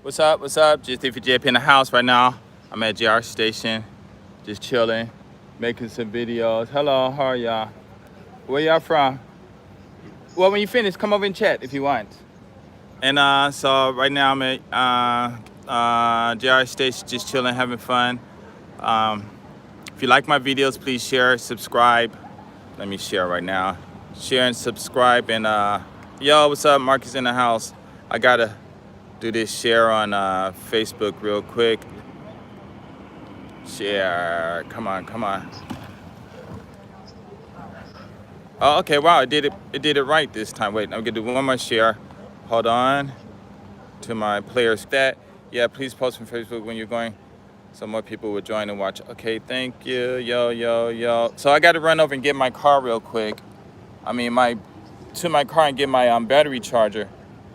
What's up? What's up? Just if you're in the house right now. I'm at JR Station, just chilling, making some videos. Hello, how are y'all? Where y'all from? Well, when you finish, come over and chat if you want. And so right now I'm at JR Station, just chilling, having fun. If you like my videos, please share, subscribe. Let me share right now. Share and subscribe. And yo, what's up? Marcus in the house. I gotta do this share on Facebook real quick. Share. Come on, come on. Oh, okay. Wow, it did it. It did it right this time. Wait, I'm gonna do one more share. Hold on. To my players. That. Yeah, please post on Facebook when you're going, so more people will join and watch. Okay, thank you. Yo, yo, yo. So I got to run over and get my car real quick. I mean, my car and get my battery charger,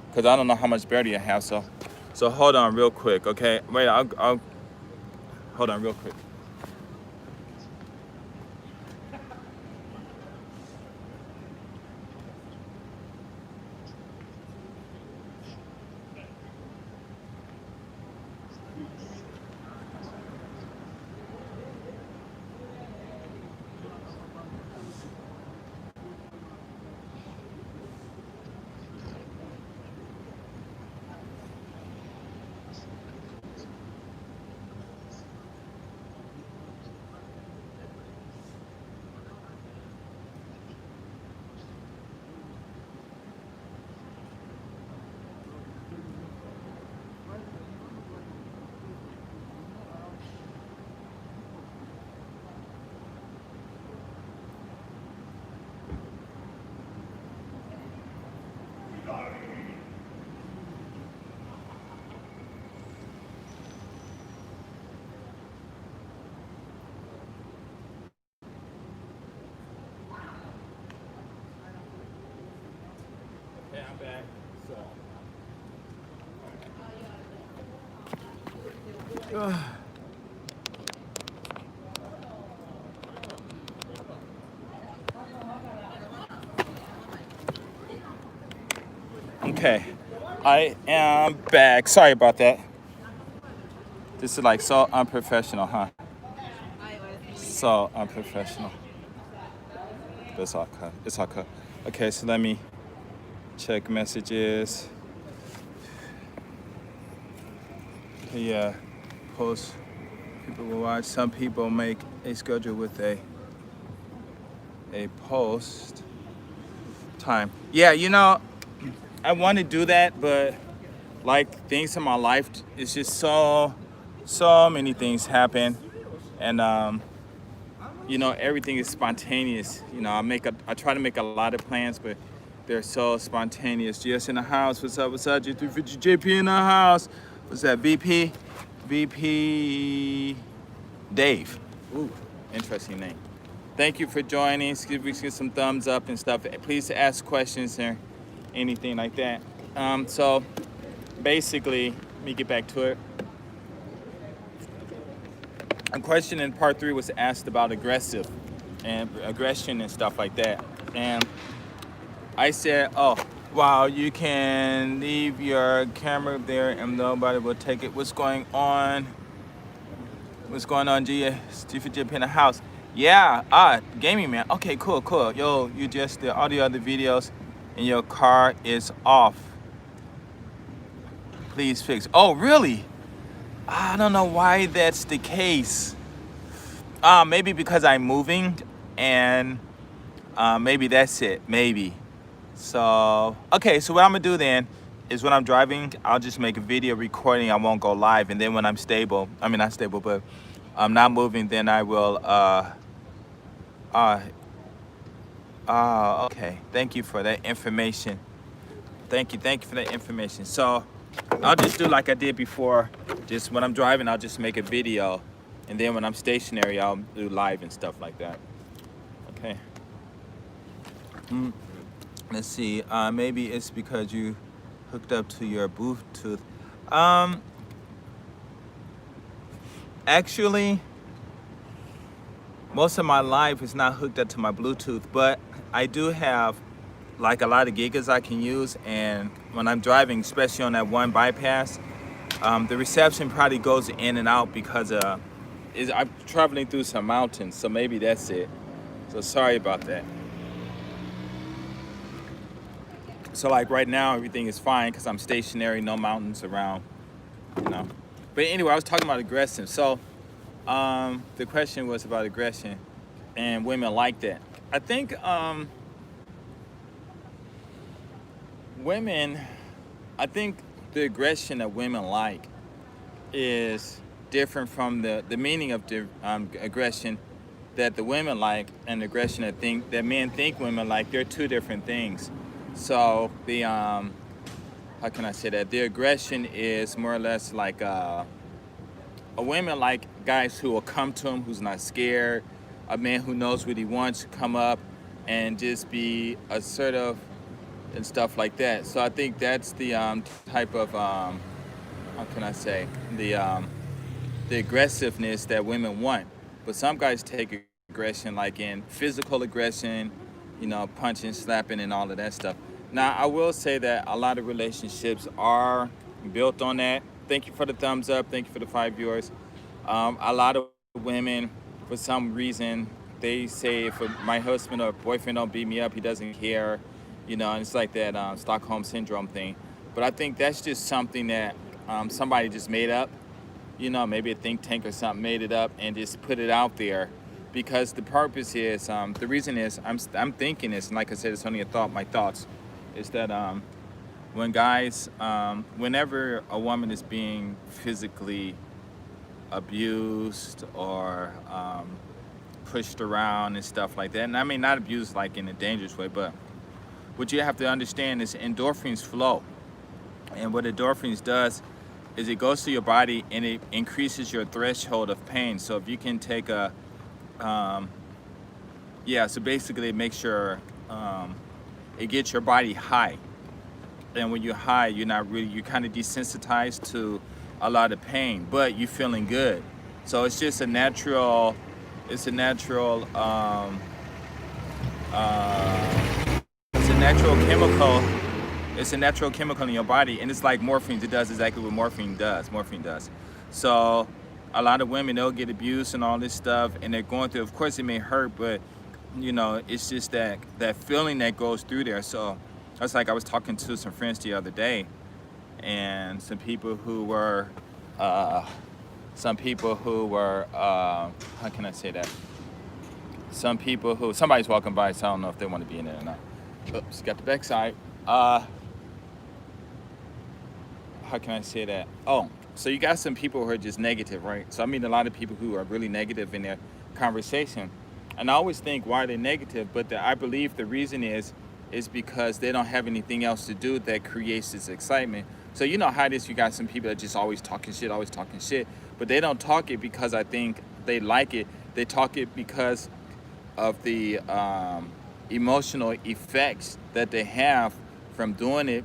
because I don't know how much battery I have. So hold on real quick. Okay. Wait. I'll hold on real quick. Okay, I'm back. So. Okay, I am back. Sorry about that. This is like so unprofessional, huh? So unprofessional. But it's all cut. It's all cut. Okay, so let me check messages. Yeah, post. People will watch. Some people make a schedule with a post time. Yeah, you know, I want to do that, but like things in my life, it's just so many things happen, and you know, everything is spontaneous. You know, I try to make a lot of plans, but they're so spontaneous. GS in the house. What's up? What's up? G350 JP in the house. What's that? VP Dave. Ooh, interesting name. Thank you for joining. Give me some thumbs up and stuff. Please ask questions or anything like that. So basically, let me get back to it. A question in part 3 was asked about aggression and stuff like that. And I said, oh, wow, you can leave your camera there and nobody will take it. What's going on? What's going on, G4J in the house? Yeah, gaming man. Okay, cool. Yo, you just the audio of the videos and your car is off. Please fix. Oh, really? I don't know why that's the case. Maybe because I'm moving, and maybe that's it. Maybe. So, okay. So what I'm gonna do then is when I'm driving, I'll just make a video recording. I won't go live, and then when I'm stable, I mean not stable, but I'm not moving, then I will. Okay. Thank you for that information. Thank you for that information. So I'll just do like I did before. Just when I'm driving, I'll just make a video, and then when I'm stationary, I'll do live and stuff like that. Okay. Let's see. Maybe it's because you hooked up to your Bluetooth. Actually, most of my life is not hooked up to my Bluetooth, but I do have like a lot of gigas I can use, and when I'm driving, especially on that one bypass, The reception probably goes in and out because I'm traveling through some mountains, so maybe that's it. So sorry about that. So like right now, everything is fine because I'm stationary, no mountains around, you know. But anyway, I was talking about aggression. So the question was about aggression and women like that. I think women, I think the aggression that women like is different from the meaning of the aggression that the women like and the aggression that men think women like. They're two different things. So the how can I say that? The aggression is more or less like a women like guys who will come to him, who's not scared, a man who knows what he wants, come up and just be assertive and stuff like that. So I think that's the type of how can I say the aggressiveness that women want. But some guys take aggression like in physical aggression, punching, slapping, and all of that stuff. Now I will say that a lot of relationships are built on that. Thank you for the thumbs up. Thank you for the 5 viewers. A lot of women, for some reason, they say if my husband or boyfriend don't beat me up, he doesn't care, and it's like that Stockholm syndrome thing. But I think that's just something that somebody just made up. Maybe a think tank or something made it up and just put it out there, because the purpose is, the reason is, I'm thinking this, and like I said, it's only a thought. My thoughts is that when guys, whenever a woman is being physically abused or pushed around and stuff like that, and I mean not abused like in a dangerous way, but what you have to understand is endorphins flow, and what endorphins does is it goes to your body and it increases your threshold of pain. So if you can take so basically it makes your it gets your body high, and when you're high, you're kind of desensitized to a lot of pain, but you're feeling good. So it's just a natural it's a natural chemical. It's a natural chemical in your body, and it's like morphine. It does exactly what morphine does. So a lot of women, they'll get abused and all this stuff, and they're going through, of course it may hurt, but it's just that feeling that goes through there. So that's like, I was talking to some friends the other day, and some people who were how can I say that? Somebody's walking by, so I don't know if they want to be in there or not. Oops, got the backside. How can I say that? Oh, so you got some people who are just negative, right? So I mean a lot of people who are really negative in their conversation. And I always think, why are they negative? But I believe the reason is because they don't have anything else to do that creates this excitement. So you know how it is, you got some people that just always talking shit, but they don't talk it because I think they like it. They talk it because of the emotional effects that they have from doing it,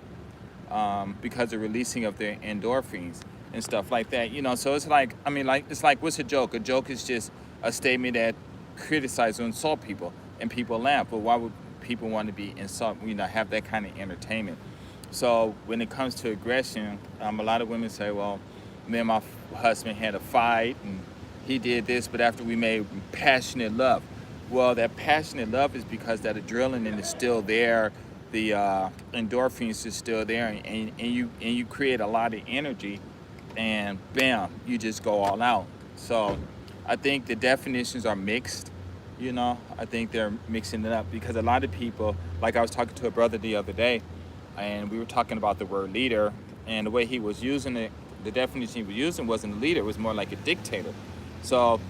because of releasing of their endorphins and stuff like that. So it's like, it's like, what's a joke? A joke is just a statement that criticizes or insult people, and people laugh. But why would people want to be insulted, have that kind of entertainment? So when it comes to aggression, a lot of women say, well, me and my husband had a fight and he did this, but after we made passionate love. Well, that passionate love is because that adrenaline is still there, the endorphins is still there, and you create a lot of energy, and bam, you just go all out. So I think the definitions are mixed. I think they're mixing it up, because a lot of people, like I was talking to a brother the other day, and we were talking about the word leader, and the way he was using it, the definition he was using wasn't a leader, it was more like a dictator. So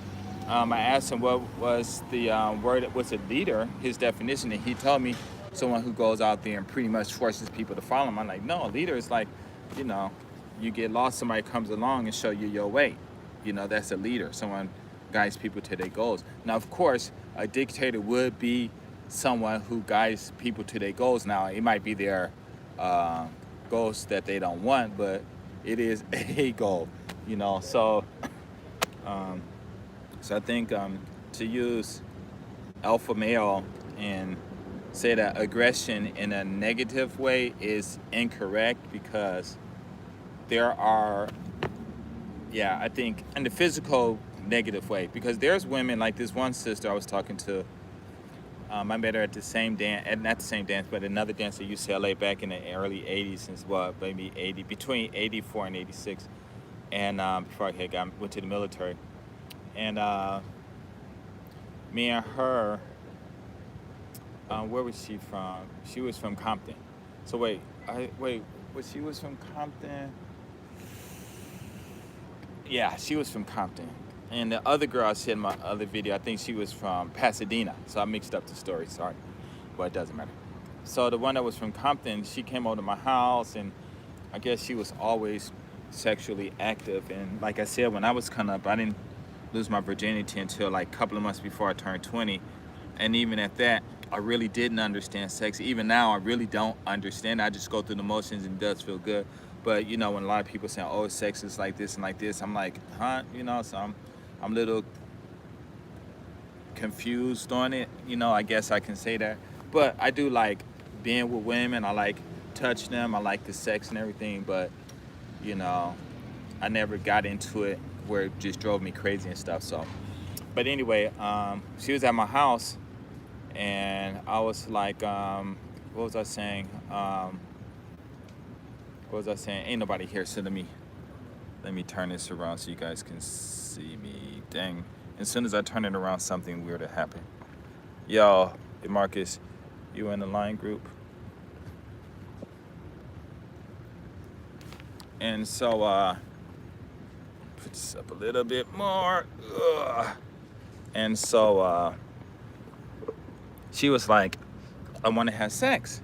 I asked him what was the word, what's a leader, his definition, and he told me someone who goes out there and pretty much forces people to follow him. I'm like, no, a leader is like, you get lost, somebody comes along and show you your way. That's a leader, someone guides people to their goals. Now, of course, a dictator would be someone who guides people to their goals. Now, it might be their goals that they don't want, but it is a goal, So I think to use alpha male and say that aggression in a negative way is incorrect, because there are yeah, I think in the physical negative way, because there's women like this one sister I was talking to. I met her at the same dance, not the same dance, but another dance at UCLA back in the early '80s, since what, maybe between '84 and '86, and before I went to the military, and me and her, where was she from? She was from Compton. So wait, she was from Compton. Yeah, she was from Compton. And the other girl I said in my other video, I think she was from Pasadena. So I mixed up the story, sorry. But it doesn't matter. So the one that was from Compton, she came over to my house, and I guess she was always sexually active. And like I said, when I was coming up, I didn't lose my virginity until like a couple of months before I turned 20. And even at that, I really didn't understand sex. Even now, I really don't understand. I just go through the motions and it does feel good. But you know, when a lot of people say, "Oh, sex is like this and like this," I'm like, "Huh?" You know, so I'm a little confused on it. You know, I guess I can say that. But I do like being with women. I like touch them. I like the sex and everything. But you know, I never got into it where it just drove me crazy and stuff. So, but anyway, she was at my house, and I was like, what was I saying? What was I saying? Ain't nobody here, so let me turn this around so you guys can see me. Dang. As soon as I turn it around, something weird will happen. Yo, hey Marcus, you in the line group? And so, put this up a little bit more. Ugh. And so, she was like, "I want to have sex."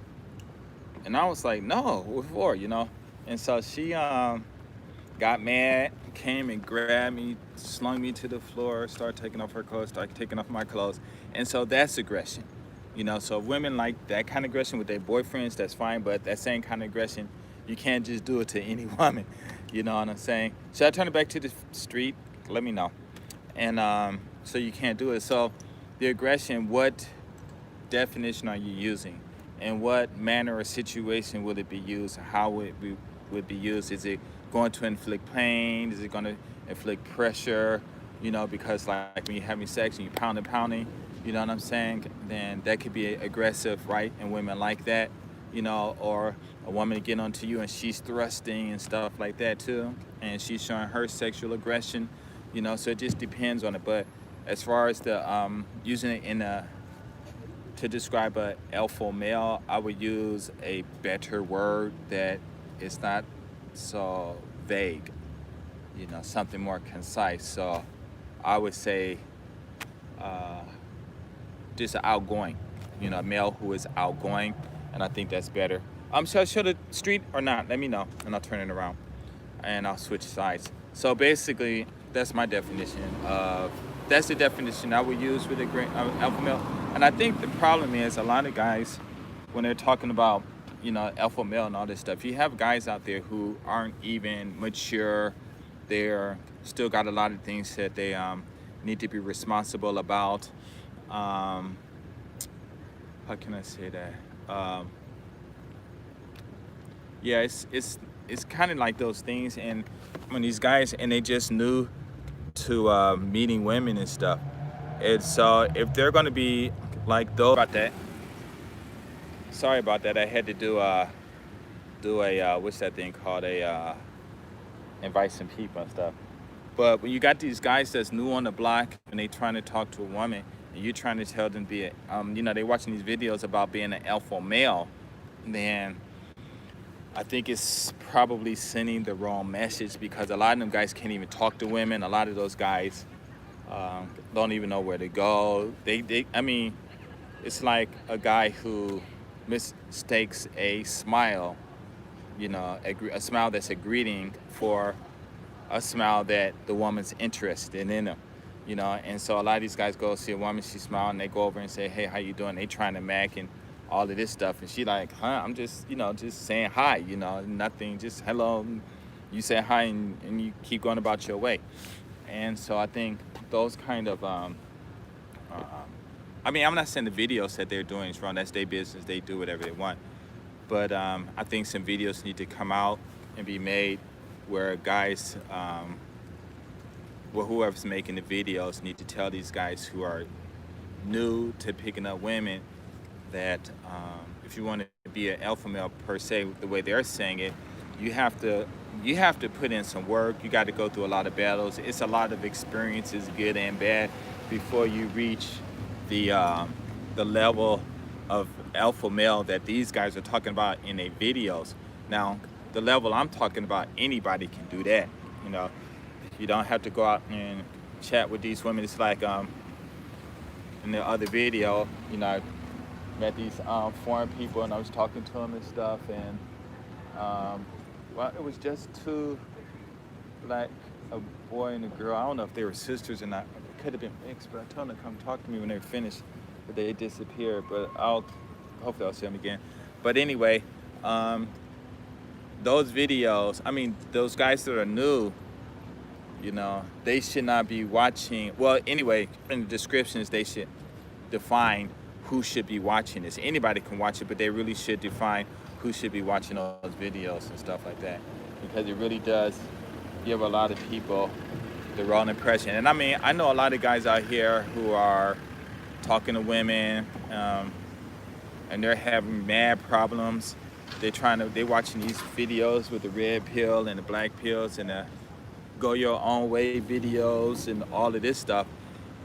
And I was like, "No, what for?" You know? And so she got mad, came and grabbed me, slung me to the floor, started taking off her clothes, started taking off my clothes. And so that's aggression. You know, so if women like that kind of aggression with their boyfriends, that's fine, but that same kind of aggression, you can't just do it to any woman. You know what I'm saying? Should I turn it back to the street? Let me know. And so you can't do it. So the aggression, what definition are you using? And what manner or situation will it be used? How would be used? Is it going to inflict pain? Is it going to inflict pressure? You know, because like when you're having sex and you're pounding, you know what I'm saying? Then that could be aggressive, right? And women like that, you know, or a woman getting onto you and she's thrusting and stuff like that too. And she's showing her sexual aggression, you know, so it just depends on it. But as far as the using it in a to describe a alpha male, I would use a better word that is not so vague, you know, something more concise. So I would say just outgoing, you know, a male who is outgoing, and I think that's better. Should I show the street or not? Let me know, and I'll turn it around, and I'll switch sides. So basically, that's my definition of. That's the definition I would use with a great alpha male. And I think the problem is a lot of guys, when they're talking about, you know, alpha male and all this stuff, you have guys out there who aren't even mature. They're still got a lot of things that they need to be responsible about. How can I say that? Yeah, it's kind of like those things. And when these guys and they just new to meeting women and stuff, it's so if they're going to be like those about that. Sorry about that. I had to do a what's that thing called, a invite some people and stuff. But when you got these guys that's new on the block and they trying to talk to a woman and you're trying to tell them to be you know, they watching these videos about being an alpha male, then I think it's probably sending the wrong message, because a lot of them guys can't even talk to women. A lot of those guys don't even know where to go. I mean, it's like a guy who mistakes a smile, you know, a smile that's a greeting for a smile that the woman's interested in him, you know. And so a lot of these guys go see a woman, she smile, and they go over and say, "Hey, how you doing?" They trying to mac and all of this stuff, and she like, "Huh, I'm just, you know, just saying hi, you know, nothing, just hello." You say hi and you keep going about your way. And so I think those kind of I mean, I'm not saying the videos that they're doing is wrong. That's their business. They do whatever they want. But I think some videos need to come out and be made where guys well, whoever's making the videos need to tell these guys who are new to picking up women that if you want to be an alpha male per se, the way they're saying it, you have to put in some work. You got to go through a lot of battles. It's a lot of experiences, good and bad, before you reach the level of alpha male that these guys are talking about in their videos. Now, the level I'm talking about, anybody can do that. You know, you don't have to go out and chat with these women. It's like in the other video, you know, I met these foreign people and I was talking to them and stuff, and well, it was just two, like a boy and a girl. I don't know if they were sisters or not. It could have been mixed, but I told them to come talk to me when they were finished. But they disappeared. But hopefully I'll see them again. But anyway, those videos, I mean, those guys that are new, you know, they should not be watching. Well, anyway, in the descriptions, they should define who should be watching this. Anybody can watch it, but they really should define who should be watching those videos and stuff like that, because it really does give a lot of people the wrong impression. And I mean, I know a lot of guys out here who are talking to women and they're having mad problems. They're watching these videos with the red pill and the black pills and the go your own way videos and all of this stuff,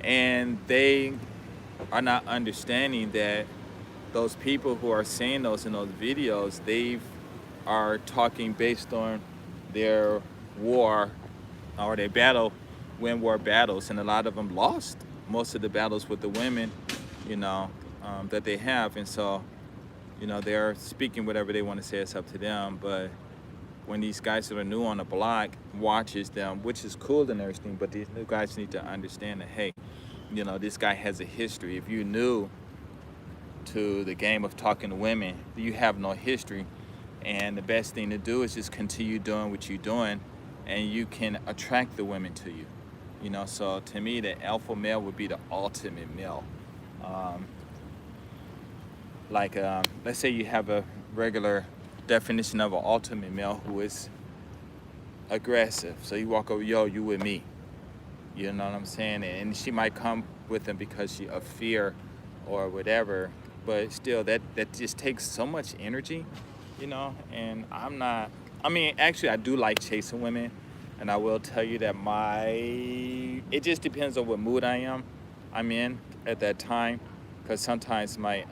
and they are not understanding that those people who are saying those in those videos, they are talking based on their war or their win war battles, and a lot of them lost most of the battles with the women, you know, that they have. And so, you know, they're speaking whatever they want to say, it's up to them. But when these guys that are new on the block watches them, which is cool and everything, but these new guys need to understand that, hey, you know, this guy has a history. If you're new to the game of talking to women, you have no history, and the best thing to do is just continue doing what you're doing, and you can attract the women to you. You know, so to me, the alpha male would be the ultimate male. Let's say you have a regular definition of an ultimate male who is aggressive. So you walk over, yo, you with me. You know what I'm saying? And she might come with him because she of fear or whatever, but still that just takes so much energy, you know. And actually I do like chasing women, and I will tell you that it just depends on what mood I'm in at that time, because sometimes my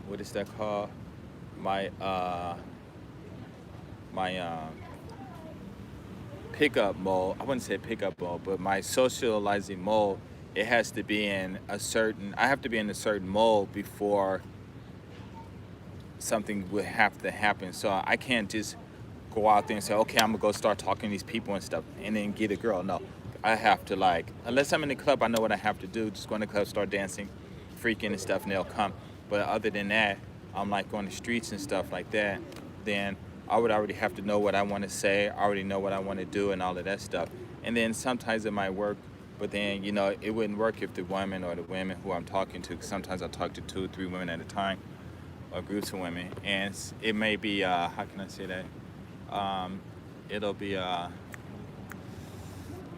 what is that called? My pickup mode, I wouldn't say pickup mode, but my socializing mode, it has to be in I have to be in a certain mode before something would have to happen. So I can't just go out there and say, okay, I'm gonna go start talking to these people and stuff and then get a girl. No, I have to, like, unless I'm in the club, I know what I have to do. Just go in the club, start dancing, freaking and stuff, and they'll come. But other than that, I'm like on the streets and stuff like that, then I would already have to know what I want to say. I already know what I want to do and all of that stuff. And then sometimes it might work, but then, you know, it wouldn't work if the woman or the women who I'm talking to, 'cause sometimes I talk to 2 or 3 women at a time, or groups of women, and it may be, how can I say that? It'll be, I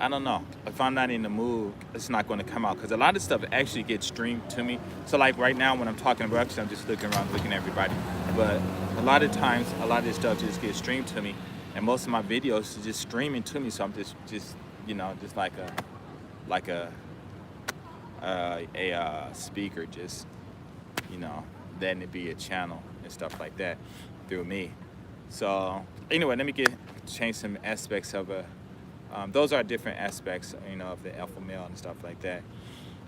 don't know. If I'm not in the mood, it's not going to come out, because a lot of stuff actually gets streamed to me. So like right now when I'm talking about it, I'm just looking around, looking at everybody. But a lot of times, a lot of this stuff just gets streamed to me, and most of my videos is just streaming to me. So I'm just you know, just like a speaker, just, you know, letting it be a channel and stuff like that through me. So anyway, let me change some aspects of those are different aspects, you know, of the alpha male and stuff like that.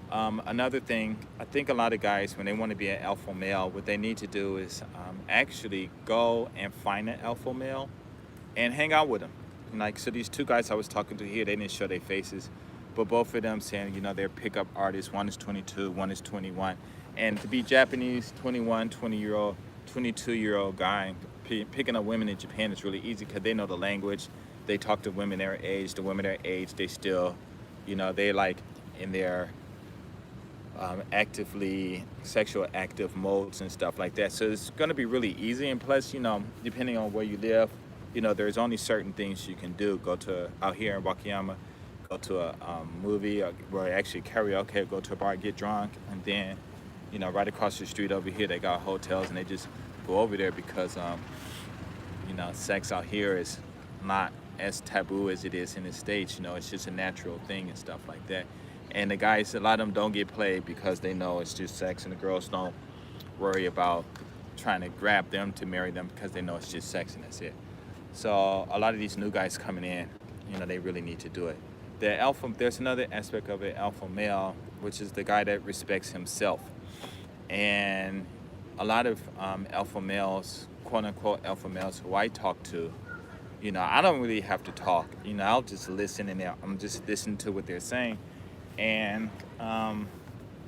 Another thing, I think a lot of guys, when they want to be an alpha male, what they need to do is actually go and find an alpha male and hang out with them. Like, so these 2 guys I was talking to here, they didn't show their faces, but both of them saying, you know, they're pickup artists. One is 22, one is 21. And to be Japanese, 21, 20-year-old, 22-year-old guy, picking up women in Japan is really easy, because they know the language. They talk to women their age. The women their age, they still, you know, they like in their actively sexual active modes and stuff like that. So it's going to be really easy. And plus, you know, depending on where you live, you know, there's only certain things you can do. Go to out here in Wakayama, go to a movie, or actually karaoke, go to a bar, get drunk, and then, you know, right across the street over here, they got hotels, and they just go over there because, you know, sex out here is not as taboo as it is in the States. You know, it's just a natural thing and stuff like that. And the guys, a lot of them don't get played because they know it's just sex, and the girls don't worry about trying to grab them to marry them because they know it's just sex and that's it. So a lot of these new guys coming in, you know, they really need to do it. There's another aspect of it, alpha male, which is the guy that respects himself. And a lot of alpha males, quote unquote alpha males who I talk to, you know, I don't really have to talk. You know, I'll just listen, and I'm just listening to what they're saying. And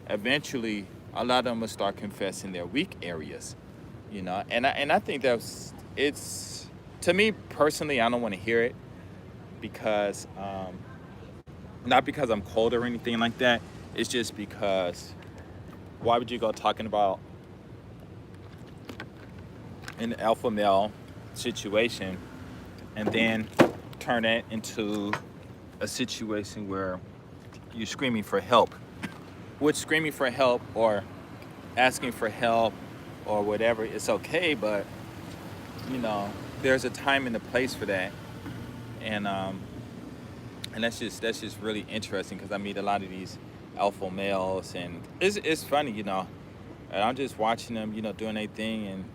eventually, a lot of them will start confessing their weak areas, you know. And I think it's, to me personally, I don't want to hear it because, not because I'm cold or anything like that. It's just because, why would you go talking about an alpha male situation and then turn it into a situation where you're screaming for help? Which screaming for help or asking for help or whatever, it's okay, but, you know, there's a time and a place for that. And that's just really interesting because I meet a lot of these alpha males, and it's funny, you know, and I'm just watching them, you know, doing their thing, and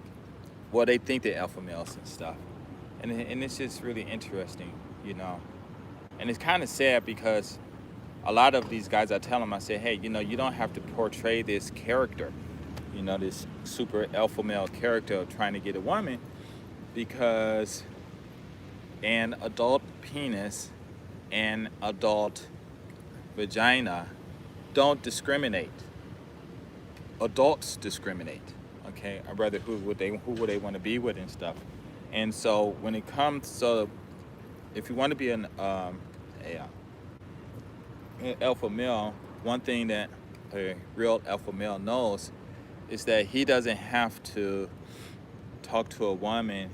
well, they think they're alpha males and stuff, and it's just really interesting, you know. And it's kind of sad because a lot of these guys, I tell them, I say, hey, you know, you don't have to portray this character, you know, this super alpha male character of trying to get a woman, because an adult penis and adult vagina don't discriminate. Adults discriminate, okay? Or rather, who would they want to be with and stuff. And so when it comes, so if you want to be an alpha male, one thing that a real alpha male knows is that he doesn't have to talk to a woman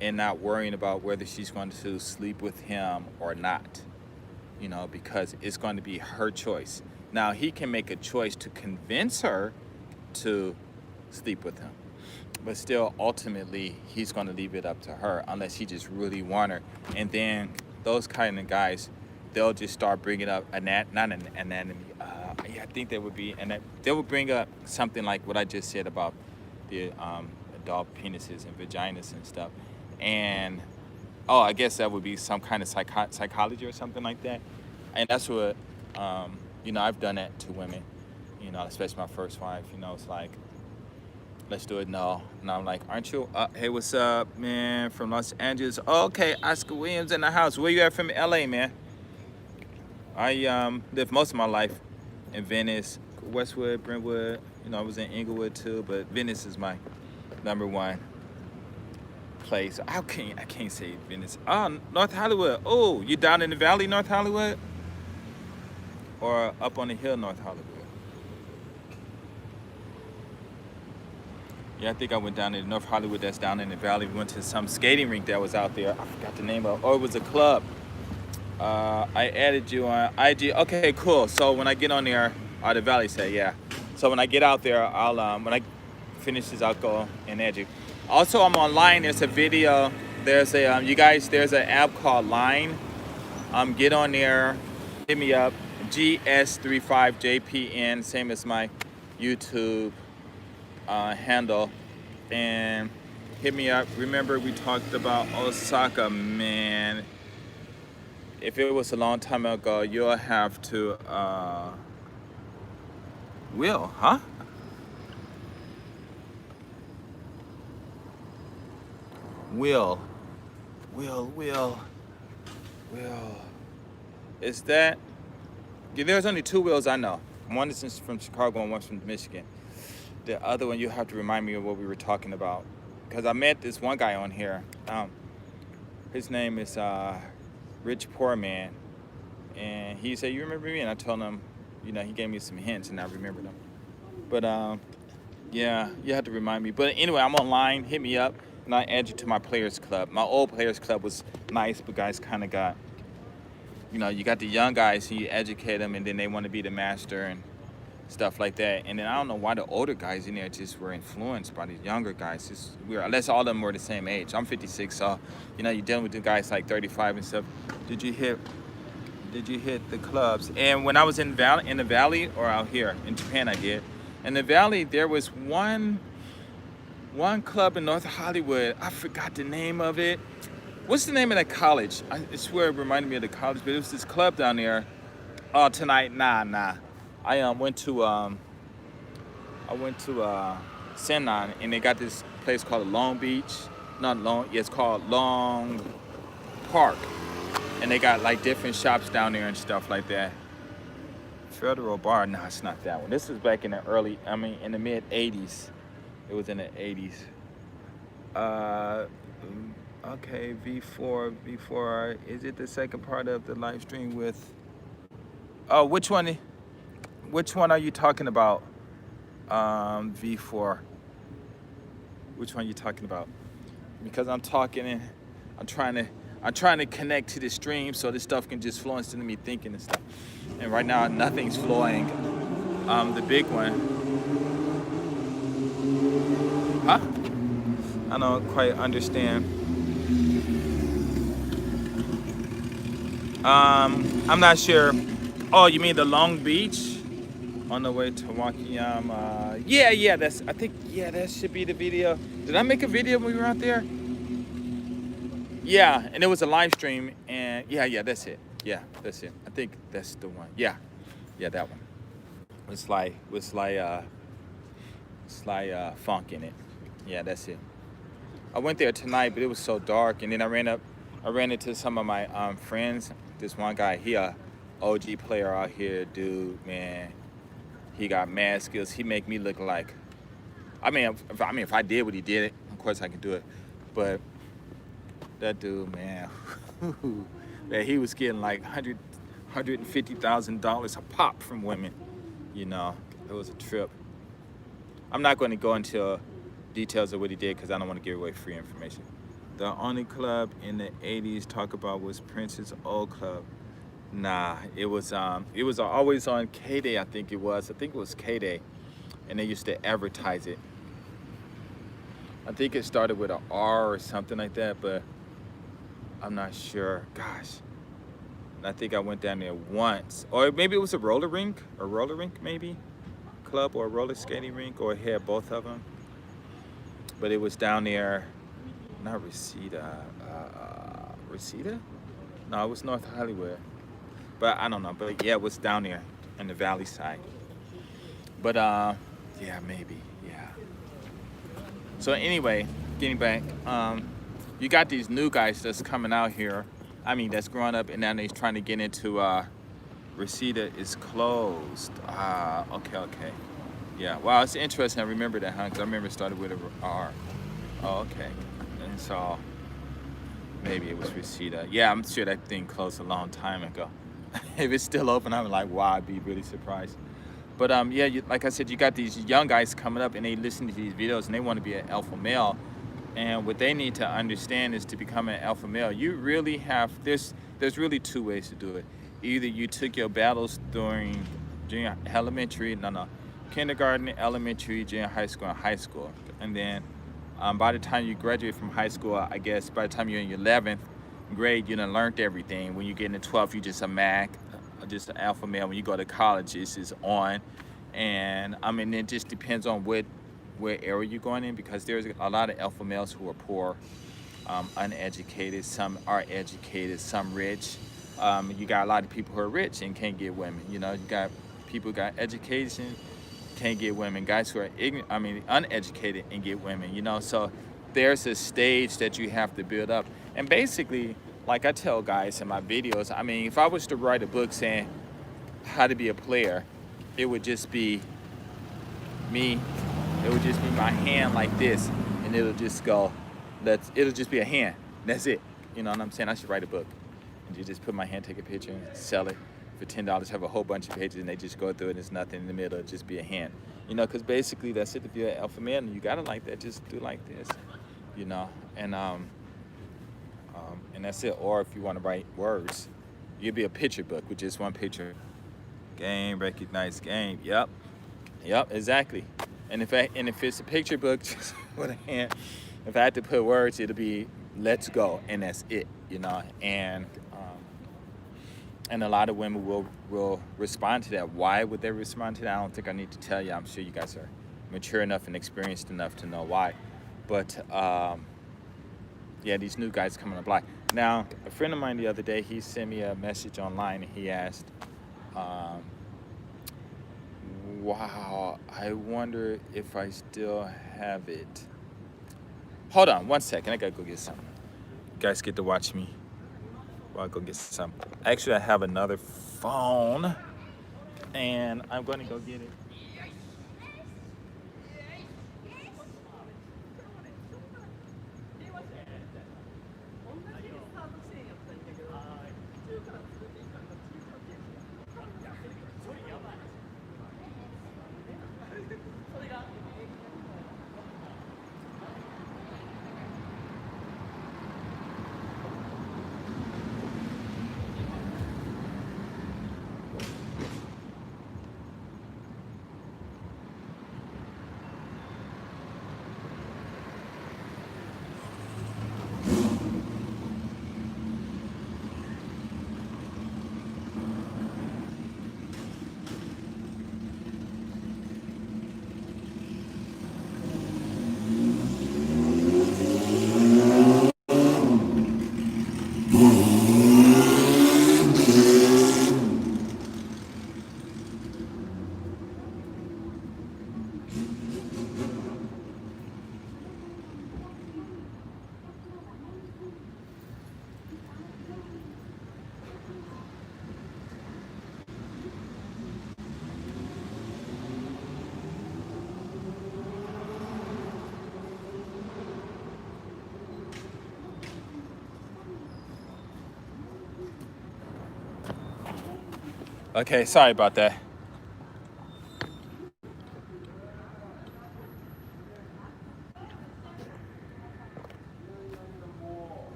and not worrying about whether she's going to sleep with him or not, you know, because it's going to be her choice. Now, he can make a choice to convince her to sleep with him, but still, ultimately, he's going to leave it up to her unless he just really want her. And then those kind of guys, they'll just start bringing up not an anatomy. I think they would be, and they would bring up something like what I just said about the adult penises and vaginas and stuff. And I guess that would be some kind of psychology or something like that. And that's what, you know, I've done that to women, you know, especially my first wife. You know, it's like, let's do it now. And I'm like, aren't you? Hey, what's up, man? From Los Angeles. Oh, okay, Oscar Williams in the house. Where you at from LA, man? I lived most of my life in Venice, Westwood, Brentwood. You know, I was in Inglewood too, but Venice is my number one place. I can't say Venice. Oh, North Hollywood. Oh, you down in the valley, North Hollywood? Or up on the hill, North Hollywood? Yeah, I think I went down to North Hollywood. That's down in the valley. We went to some skating rink that was out there. I forgot the name of it. Oh, it was a club. I added you on IG. Okay, cool. So when I get on there, the valley said, yeah. So when I get out there, I'll when I finish this, I'll go and add you. Also, I'm online. There's a video. There's a you guys. There's an app called Line. Get on there. Hit me up. GS35JPN. Same as my YouTube handle. And hit me up. Remember, we talked about Osaka, man. If it was a long time ago, you'll have to, Will, huh? Will. Is that, yeah, there's only two Wills I know. One is from Chicago and one's from Michigan. The other one, you have to remind me of what we were talking about. Because I met this one guy on here. His name is, Rich Poor Man, and he said, you remember me? And I told him, you know, he gave me some hints and I remembered them. But yeah, you have to remind me. But anyway, I'm online. Hit me up. not add you to my players club. My old players club was nice, but guys kind of got, you know, you got the young guys and you educate them, and then they want to be the master and stuff like that. And then I don't know why the older guys in there just were influenced by the younger guys. It's weird, unless all of them were the same age. I'm 56, so you know you're dealing with the guys like 35 and stuff. Did you hit the clubs? And when I was in the valley or out here in Japan, I did. In the valley, there was one club in North Hollywood. I forgot the name of it. What's the name of that college? I swear it reminded me of the college, but it was this club down there. Oh, tonight, nah. I went to Sennan, and they got this place called Long Beach. Not Long, yeah, it's called Long Park. And they got like different shops down there and stuff like that. Federal Bar, no, it's not that one. This was back in the in the mid 80s. It was in the 80s. Okay, V4, is it the second part of the live stream with, oh, which one are you talking about? V4. Which one are you talking about? Because I'm talking and I'm trying to connect to the stream so this stuff can just flow instead of me thinking and stuff. And right now nothing's flowing. The big one. Huh? I don't quite understand. I'm not sure. Oh, you mean the Long Beach? On the way to Wakayama. Yeah, that should be the video. Did I make a video when we were out there? Yeah, and it was a live stream, and yeah, that's it. Yeah, that's it. I think that's the one. Yeah, that one. It's like funk in it. Yeah, that's it. I went there tonight, but it was so dark, and then I ran into some of my friends. This one guy, he a OG player out here, dude, man. He got mad skills. He make me look like, if I did what he did, of course I could do it. But that dude, man, man, he was getting like $150,000 a pop from women. You know, it was a trip. I'm not going to go into details of what he did because I don't want to give away free information. The only club in the 80s talk about was Prince's old club. Nah, it was always on K-Day, I think it was K-Day, and they used to advertise it. I think it started with an R or something like that, but I'm not sure. Gosh, I think I went down there once, or maybe it was a roller rink maybe, club or a roller skating rink, or it had both of them. But it was down there, not Reseda. Reseda? No, it was North Hollywood. But I don't know, but yeah, it was down there in the valley side. But yeah, maybe, yeah. So anyway, getting back, you got these new guys that's coming out here. That's growing up, and now they're trying to get into Reseda is closed. Okay. Yeah, wow, it's interesting. I remember that, huh? Because I remember it started with a R. Oh, okay. And so maybe it was Reseda. Yeah, I'm sure that thing closed a long time ago. If it's still open, I'm like, wow, I'd be really surprised. But yeah, like I said, you got these young guys coming up and they listen to these videos and they want to be an alpha male. And what they need to understand is to become an alpha male, you really have, there's really two ways to do it. Either you took your battles during junior elementary, kindergarten, elementary, junior high school, and high school. And then by the time you graduate from high school, I guess by the time you're in your 11th grade, you done learned everything. When you get into 12th, you're just a MAC, just an alpha male. When you go to college, it's just on. And it just depends on where area you're going in, because there's a lot of alpha males who are poor, uneducated. Some are educated, some rich. You got a lot of people who are rich and can't get women. You know, you got people who got education, can't get women. Guys who are uneducated and get women. You know, so there's a stage that you have to build up. And basically, like I tell guys in my videos, if I was to write a book saying how to be a player, it would just be me. It would just be my hand like this, and it'll just go. It'll just be a hand. That's it. You know what I'm saying? I should write a book, and you just put my hand, take a picture, and sell it for $10. Have a whole bunch of pages, and they just go through it. And there's nothing in the middle. It'll just be a hand. You know, because basically that's it. If you're an alpha male and you got it like that, just do like this. you know, and that's it. Or if you want to write words, you'd be a picture book with just one picture. Game, recognize game. Yep, exactly. And if it's a picture book, just with a hand, if I had to put words, it'll be "let's go," and that's it, you know. And a lot of women will respond to that. Why would they respond to that? I don't think I need to tell you. I'm sure you guys are mature enough and experienced enough to know why. But yeah, these new guys coming on the block. Now, a friend of mine the other day, he sent me a message online and he asked, wow, I wonder if I still have it. Hold on 1 second. I gotta go get something. You guys get to watch me while I go get some. Actually, I have another phone and I'm going to go get it. Okay, sorry about that.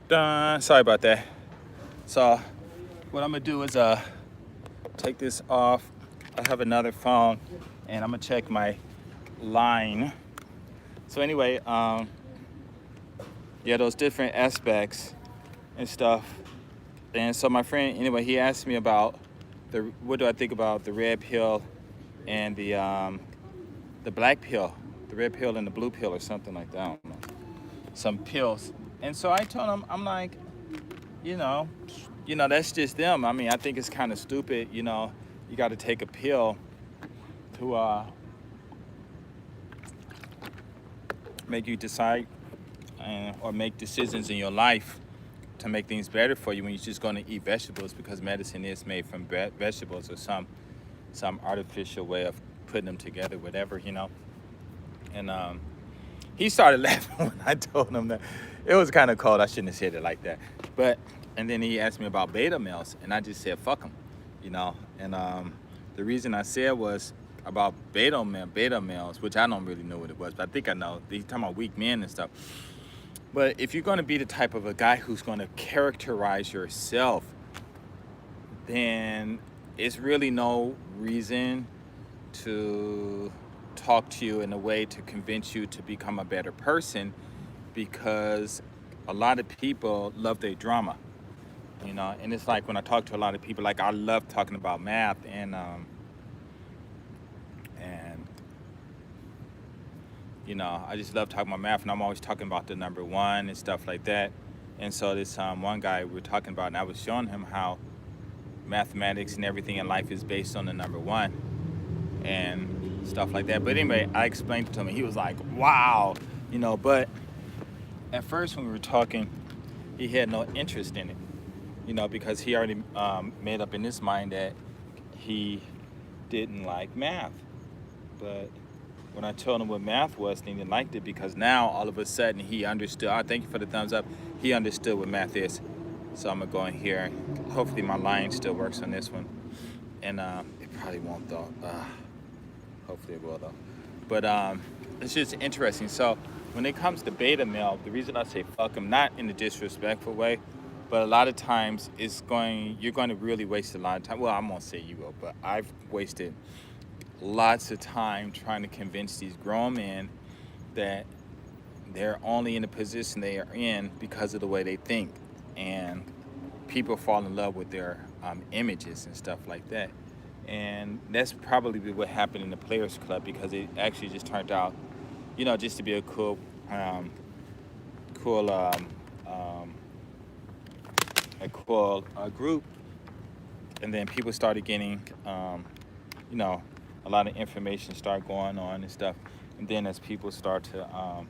Done. Sorry about that. So what I'm gonna do is take this off. I have another phone and I'm gonna check my line. So anyway, yeah, those different aspects and stuff. And so my friend, anyway, he asked me about what do I think about the red pill and the black pill, the red pill and the blue pill or something like that. I don't know. Some pills. And so I told him, I'm like, you know, that's just them. I mean, I think it's kind of stupid, you know, you got to take a pill to make you decide or make decisions in your life to make things better for you when you're just going to eat vegetables, because medicine is made from vegetables or some artificial way of putting them together, whatever, you know. And he started laughing when I told him that. It was kind of cold. I shouldn't have said it like that. And then he asked me about beta males, and I just said, fuck them, you know. And the reason I said was about beta males, which I don't really know what it was, but I think I know. He's talking about weak men and stuff. But if you're going to be the type of a guy who's going to characterize yourself, then it's really no reason to talk to you in a way to convince you to become a better person, because a lot of people love their drama, you know. And it's like when I talk to a lot of people, like I love talking about math and you know, I just love talking about math, and I'm always talking about the number one and stuff like that. And so this one guy we were talking about, and I was showing him how mathematics and everything in life is based on the number one and stuff like that. But anyway, I explained it to him, and he was like, wow, you know. But at first when we were talking, he had no interest in it, you know, because he already made up in his mind that he didn't like math. But when I told him what math was, then he liked it, because now all of a sudden he understood. Thank you for the thumbs up. He understood what math is. So I'm gonna go in here. Hopefully my line still works on this one. And it probably won't though. Hopefully it will though. But it's just interesting. So when it comes to beta male, the reason I say fuck them, not in a disrespectful way, but a lot of times you're going to really waste a lot of time. Well, I'm gonna say you will, but I've wasted lots of time trying to convince these grown men that they're only in the position they are in because of the way they think, and people fall in love with their images and stuff like that. And that's probably what happened in the Players Club, because it actually just turned out, just to be a um, cool, group. And then people started getting, you know, a lot of information started going on and stuff. And then as people start to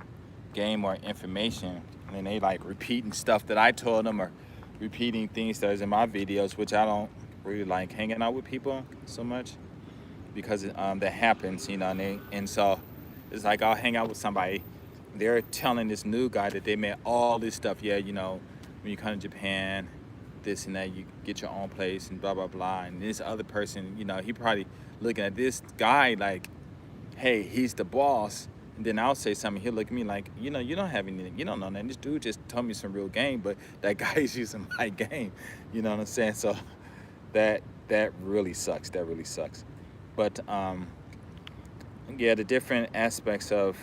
gain more information, and then they like repeating stuff that I told them, or repeating things that is in my videos, which I don't really like hanging out with people so much, because that happens, and so it's like I'll hang out with somebody, they're telling this new guy that they made all this stuff. Yeah, when you come to Japan, this and that, you get your own place and blah blah blah. And this other person, he probably looking at this guy like, hey, he's the boss. And then I'll say something, he'll look at me like, you don't have anything, you don't know that. This dude just told me some real game, but that guy is using my game. You know what I'm saying? So that really sucks. That really sucks. But yeah, the different aspects of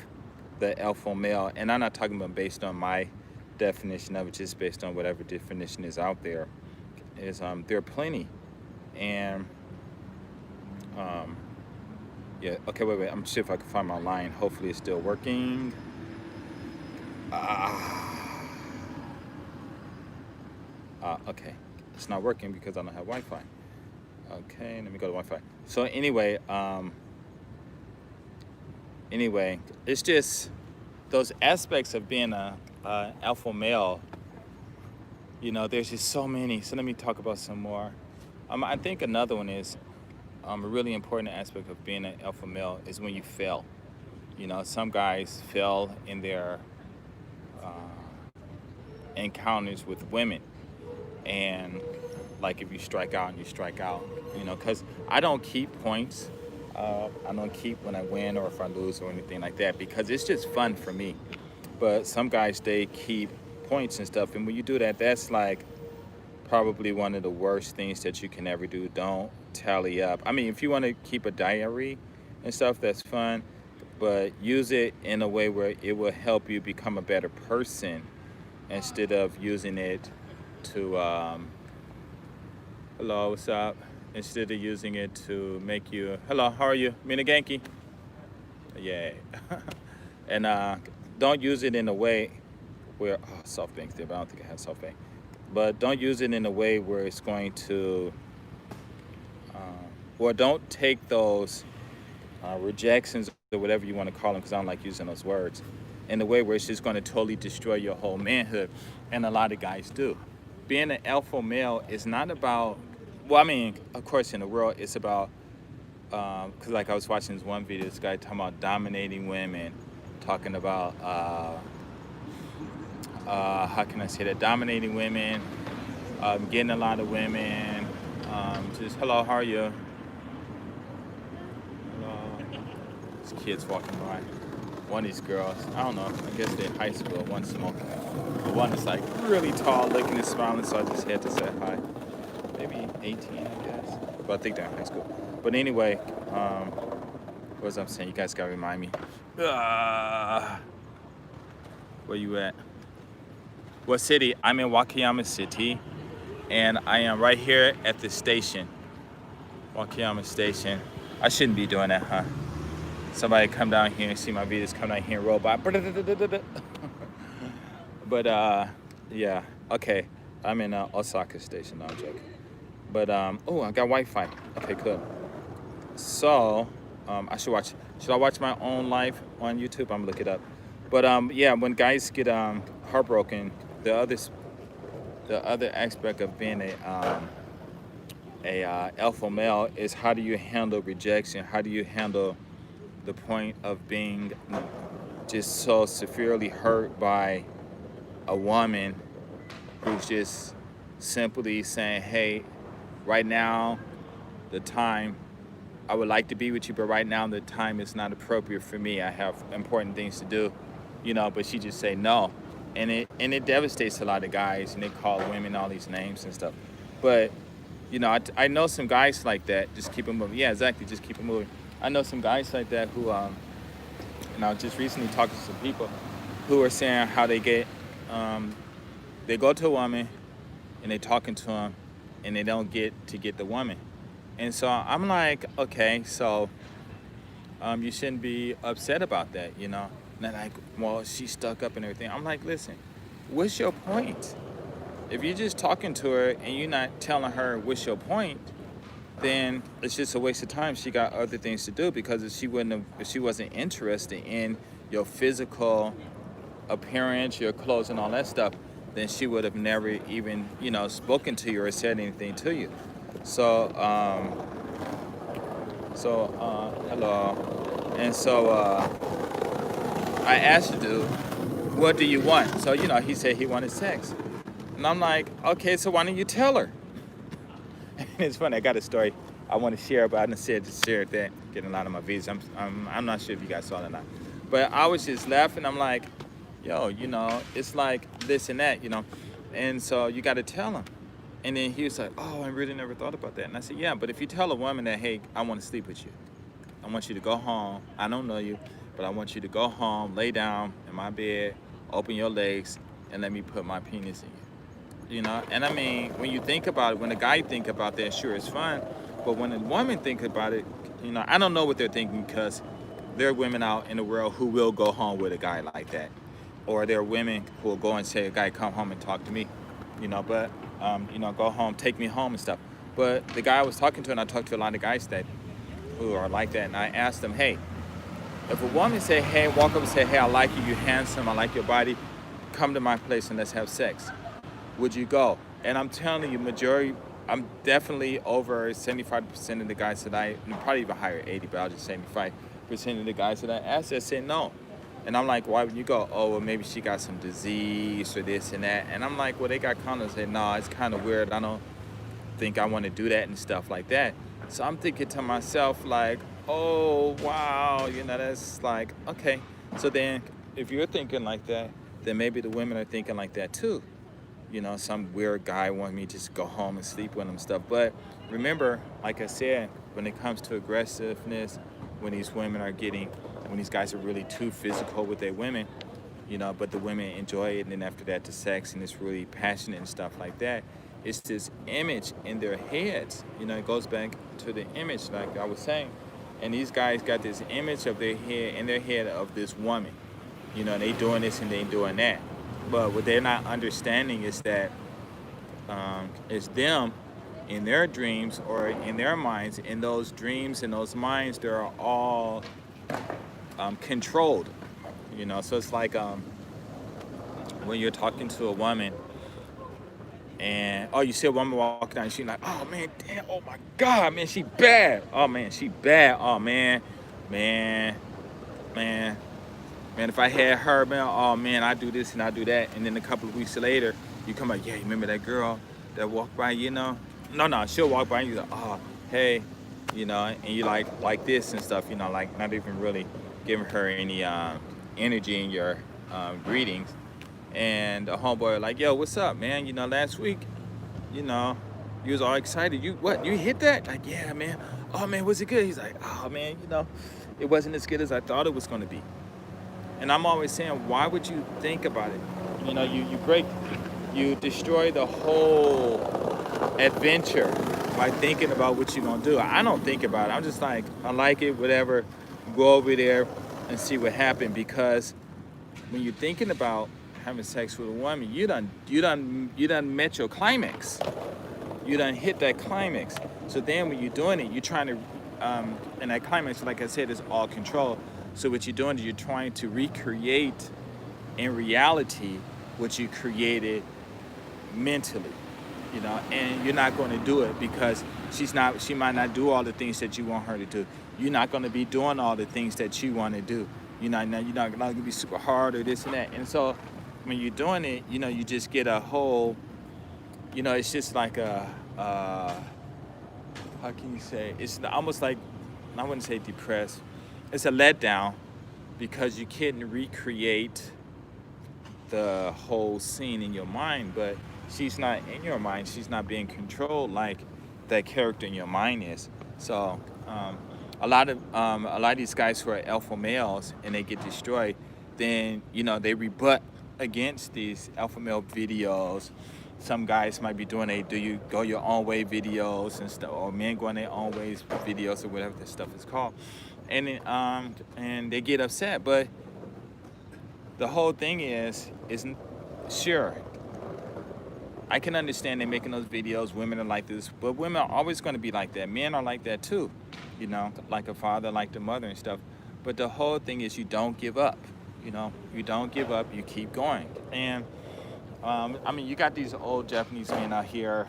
the alpha male, and I'm not talking about based on my definition of it, just based on whatever definition is out there, is there are plenty. And yeah, okay, wait, I'm see if I can find my line. Hopefully it's still working. Okay, it's not working because I don't have Wi-Fi. Okay, let me go to Wi-Fi. So anyway, it's just those aspects of being a alpha male. There's just so many. So let me talk about some more. I think another one is a really important aspect of being an alpha male is when you fail. Some guys fail in their encounters with women, and like if you strike out and you strike out, because I don't keep points. I don't keep when I win or if I lose or anything like that, because it's just fun for me. But some guys, they keep points and stuff, and when you do that, that's like probably one of the worst things that you can ever do. Don't tally up. I mean, if you want to keep a diary and stuff, that's fun, but use it in a way where it will help you become a better person, instead of using it to hello, what's up? Instead of using it to make you, hello, how are you? Mina Genki? Yeah. And don't use it in a way where, SoftBank's there, but I don't think I have SoftBank. But don't use it in a way where it's going to, or don't take those rejections or whatever you want to call them, because I don't like using those words, in a way where it's just going to totally destroy your whole manhood. And a lot of guys do. Being an alpha male is not about, well, I mean, of course, in the world, it's about, because like I was watching this one video, this guy talking about dominating women, talking about, how can I say that, dominating women, getting a lot of women, just, hello, how are you? Hello. These kids walking by. One of these girls, I don't know, I guess they're in high school, one smoking. The one is like really tall, looking and smiling, so I just had to say hi. Maybe 18, I guess. But I think they're in high school. But anyway, what was I saying? You guys gotta remind me. Where you at? What city? I'm in Wakayama City, and I am right here at the station. Wakayama Station. I shouldn't be doing that, huh? Somebody come down here and see my videos, come down here and roll by. But yeah, okay. I'm in Osaka Station, no, I'm joking. But oh, I got Wi-Fi. Okay, cool. So should I watch my own live on YouTube? I'm gonna look it up. But yeah, when guys get heartbroken, the other aspect of being a alpha male is, how do you handle rejection? How do you handle the point of being just so severely hurt by a woman who's just simply saying, hey, right now, the time, I would like to be with you, but right now the time is not appropriate for me. I have important things to do, but she just say no. And it devastates a lot of guys, and they call women all these names and stuff. But, I know some guys like that, just keep it moving. Yeah, exactly, just keep it moving. I know some guys like that who, and I was just recently talking to some people who are saying how they go to a woman and they talking to them and they don't get the woman. And so I'm like, okay, so you shouldn't be upset about that, And they're like, well, she's stuck up and everything. I'm like, listen, what's your point? If you're just talking to her and you're not telling her what's your point, then it's just a waste of time. She got other things to do, because if she wasn't interested in your physical appearance, your clothes, and all that stuff, then she would have never even, spoken to you or said anything to you. So, hello. And so I asked the dude, what do you want? So, he said he wanted sex. And I'm like, okay, so why don't you tell her? And it's funny, I got a story I want to share, but I didn't say it to share that, getting a lot of my views. I'm not sure if you guys saw it or not. But I was just laughing. I'm like, yo, it's like this and that, And so you got to tell him. And then he was like, oh, I really never thought about that. And I said, yeah, but if you tell a woman that, hey, I want to sleep with you. I want you to go home. I don't know you, but I want you to go home, lay down in my bed, open your legs, and let me put my penis in you. And I mean, when you think about it, when a guy think about that, sure, it's fun. But when a woman think about it, I don't know what they're thinking, because there are women out in the world who will go home with a guy like that. Or there are women who will go and say, a guy, come home and talk to me, but, go home, take me home and stuff. But the guy I was talking to, and I talked to a lot of guys who are like that, and I asked them, hey, if a woman say, hey, walk up and say, hey, I like you, you're handsome, I like your body, come to my place and let's have sex, would you go? And I'm telling you, I'm definitely over 75% of the guys that probably even higher, 80, but I'll just 75% of the guys that I asked that said no. And I'm like, why would you go? Oh, well, maybe she got some disease or this and that. And I'm like, well, they got condoms. Say, no, it's kind of weird. I don't think I want to do that and stuff like that. So I'm thinking to myself, like, oh, wow, that's like, okay. So then if you're thinking like that, then maybe the women are thinking like that too. Some weird guy wants me to just go home and sleep with him and stuff. But remember, like I said, when it comes to aggressiveness, when these guys are really too physical with their women, but the women enjoy it, and then after that the sex, and it's really passionate and stuff like that, it's this image in their heads. It goes back to the image, like I was saying. And these guys got this image of their head of this woman. They doing this and they doing that. But what they're not understanding is that it's them in their dreams or in their minds. In those dreams and those minds, they're all controlled. So it's like when you're talking to a woman and, you see a woman walking down, and she's like, oh, man, damn, oh, my God, man, she bad. Oh, man, she bad. Oh, man, if I had her, man, oh, man, I do this and I do that. And then a couple of weeks later, you come like, yeah, you remember that girl that walked by, No, she'll walk by and you're like, oh, hey, and you like this and stuff, like not even really giving her any energy in your greetings. And the homeboy like, yo, what's up, man? Last week, you was all excited. You hit that? Like, yeah, man. Oh, man, was it good? He's like, oh, man, it wasn't as good as I thought it was going to be. And I'm always saying, why would you think about it? You destroy the whole adventure by thinking about what you're going to do. I don't think about it. I'm just like, I like it, whatever. Go over there and see what happened. Because when you're thinking about having sex with a woman, you done met your climax. You done hit that climax. So then when you're doing it, you're trying to, and that climax, like I said, is all control. So what you're doing is you're trying to recreate in reality what you created mentally, and you're not going to do it because she might not do all the things that you want her to do. You're not going to be doing all the things that you want to do. You're not going to be super hard or this and that. And so when you're doing it, you just get a whole, it's just like how can you say? It's almost like I wouldn't say depressed. It's a letdown because you couldn't recreate the whole scene in your mind, but she's not in your mind. She's not being controlled like that character in your mind is. So a lot of these guys who are alpha males and they get destroyed, then they rebut against these alpha male videos. Some guys might be doing a "do you go your own way" videos and stuff, or men going their own ways videos, or whatever this stuff is called, and they get upset. But the whole thing isn't sure. I can understand they're making those videos. Women are like this, but women are always going to be like that. Men are like that too, like a father, like the mother and stuff. But the whole thing is you don't give up. You don't give up. You keep going. And you got these old Japanese men out here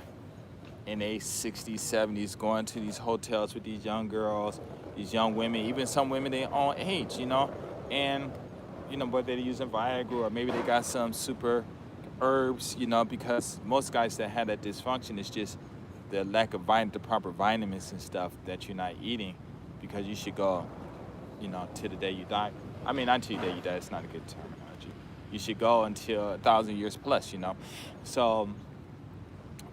in their 60s, 70s going to these hotels with these young girls, these young women, even some women their own age, and whether they're using Viagra or maybe they got some super herbs, because most guys that have that dysfunction is just the lack of the proper vitamins and stuff that you're not eating, because you should go, till the day you die. Not till the day you die, it's not a good terminology. You should go until 1,000 years plus, So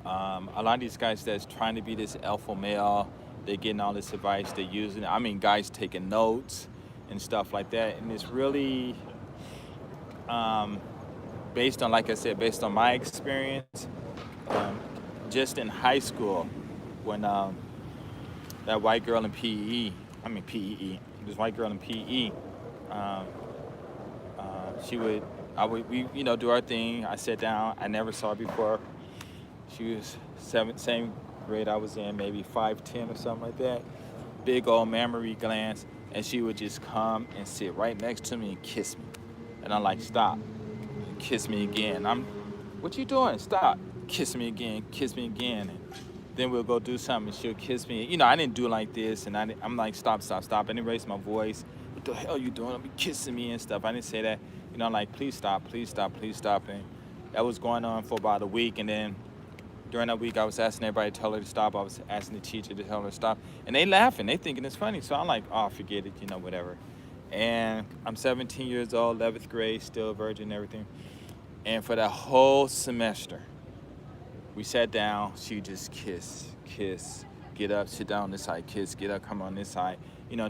a lot of these guys that's trying to be this alpha male, they're getting all this advice, they're using it. Guys taking notes and stuff like that, and it's really based on, like I said, based on my experience, just in high school, when that white girl in PE, this white girl in PE, we do our thing. I sat down. I never saw her before. She was same grade I was in, maybe 5'10" or something like that. Big old mammary glands, and she would just come and sit right next to me and kiss me, and I'm like, stop. Kiss me again. What you doing? Stop. Kiss me again. And then we'll go do something and she'll kiss me. I didn't do like this, and I'm like, stop. I didn't raise my voice. What the hell you doing? Don't be kissing me and stuff. I didn't say that. Like, please stop. And that was going on for about a week, and then during that week I was asking everybody to tell her to stop. I was asking the teacher to tell her to stop, and they laughing. They thinking it's funny. So I'm like, oh, forget it, whatever. And I'm 17 years old, 11th grade, still a virgin and everything. And for that whole semester, we sat down. She just kiss, get up, sit down on this side, kiss, get up, come on this side.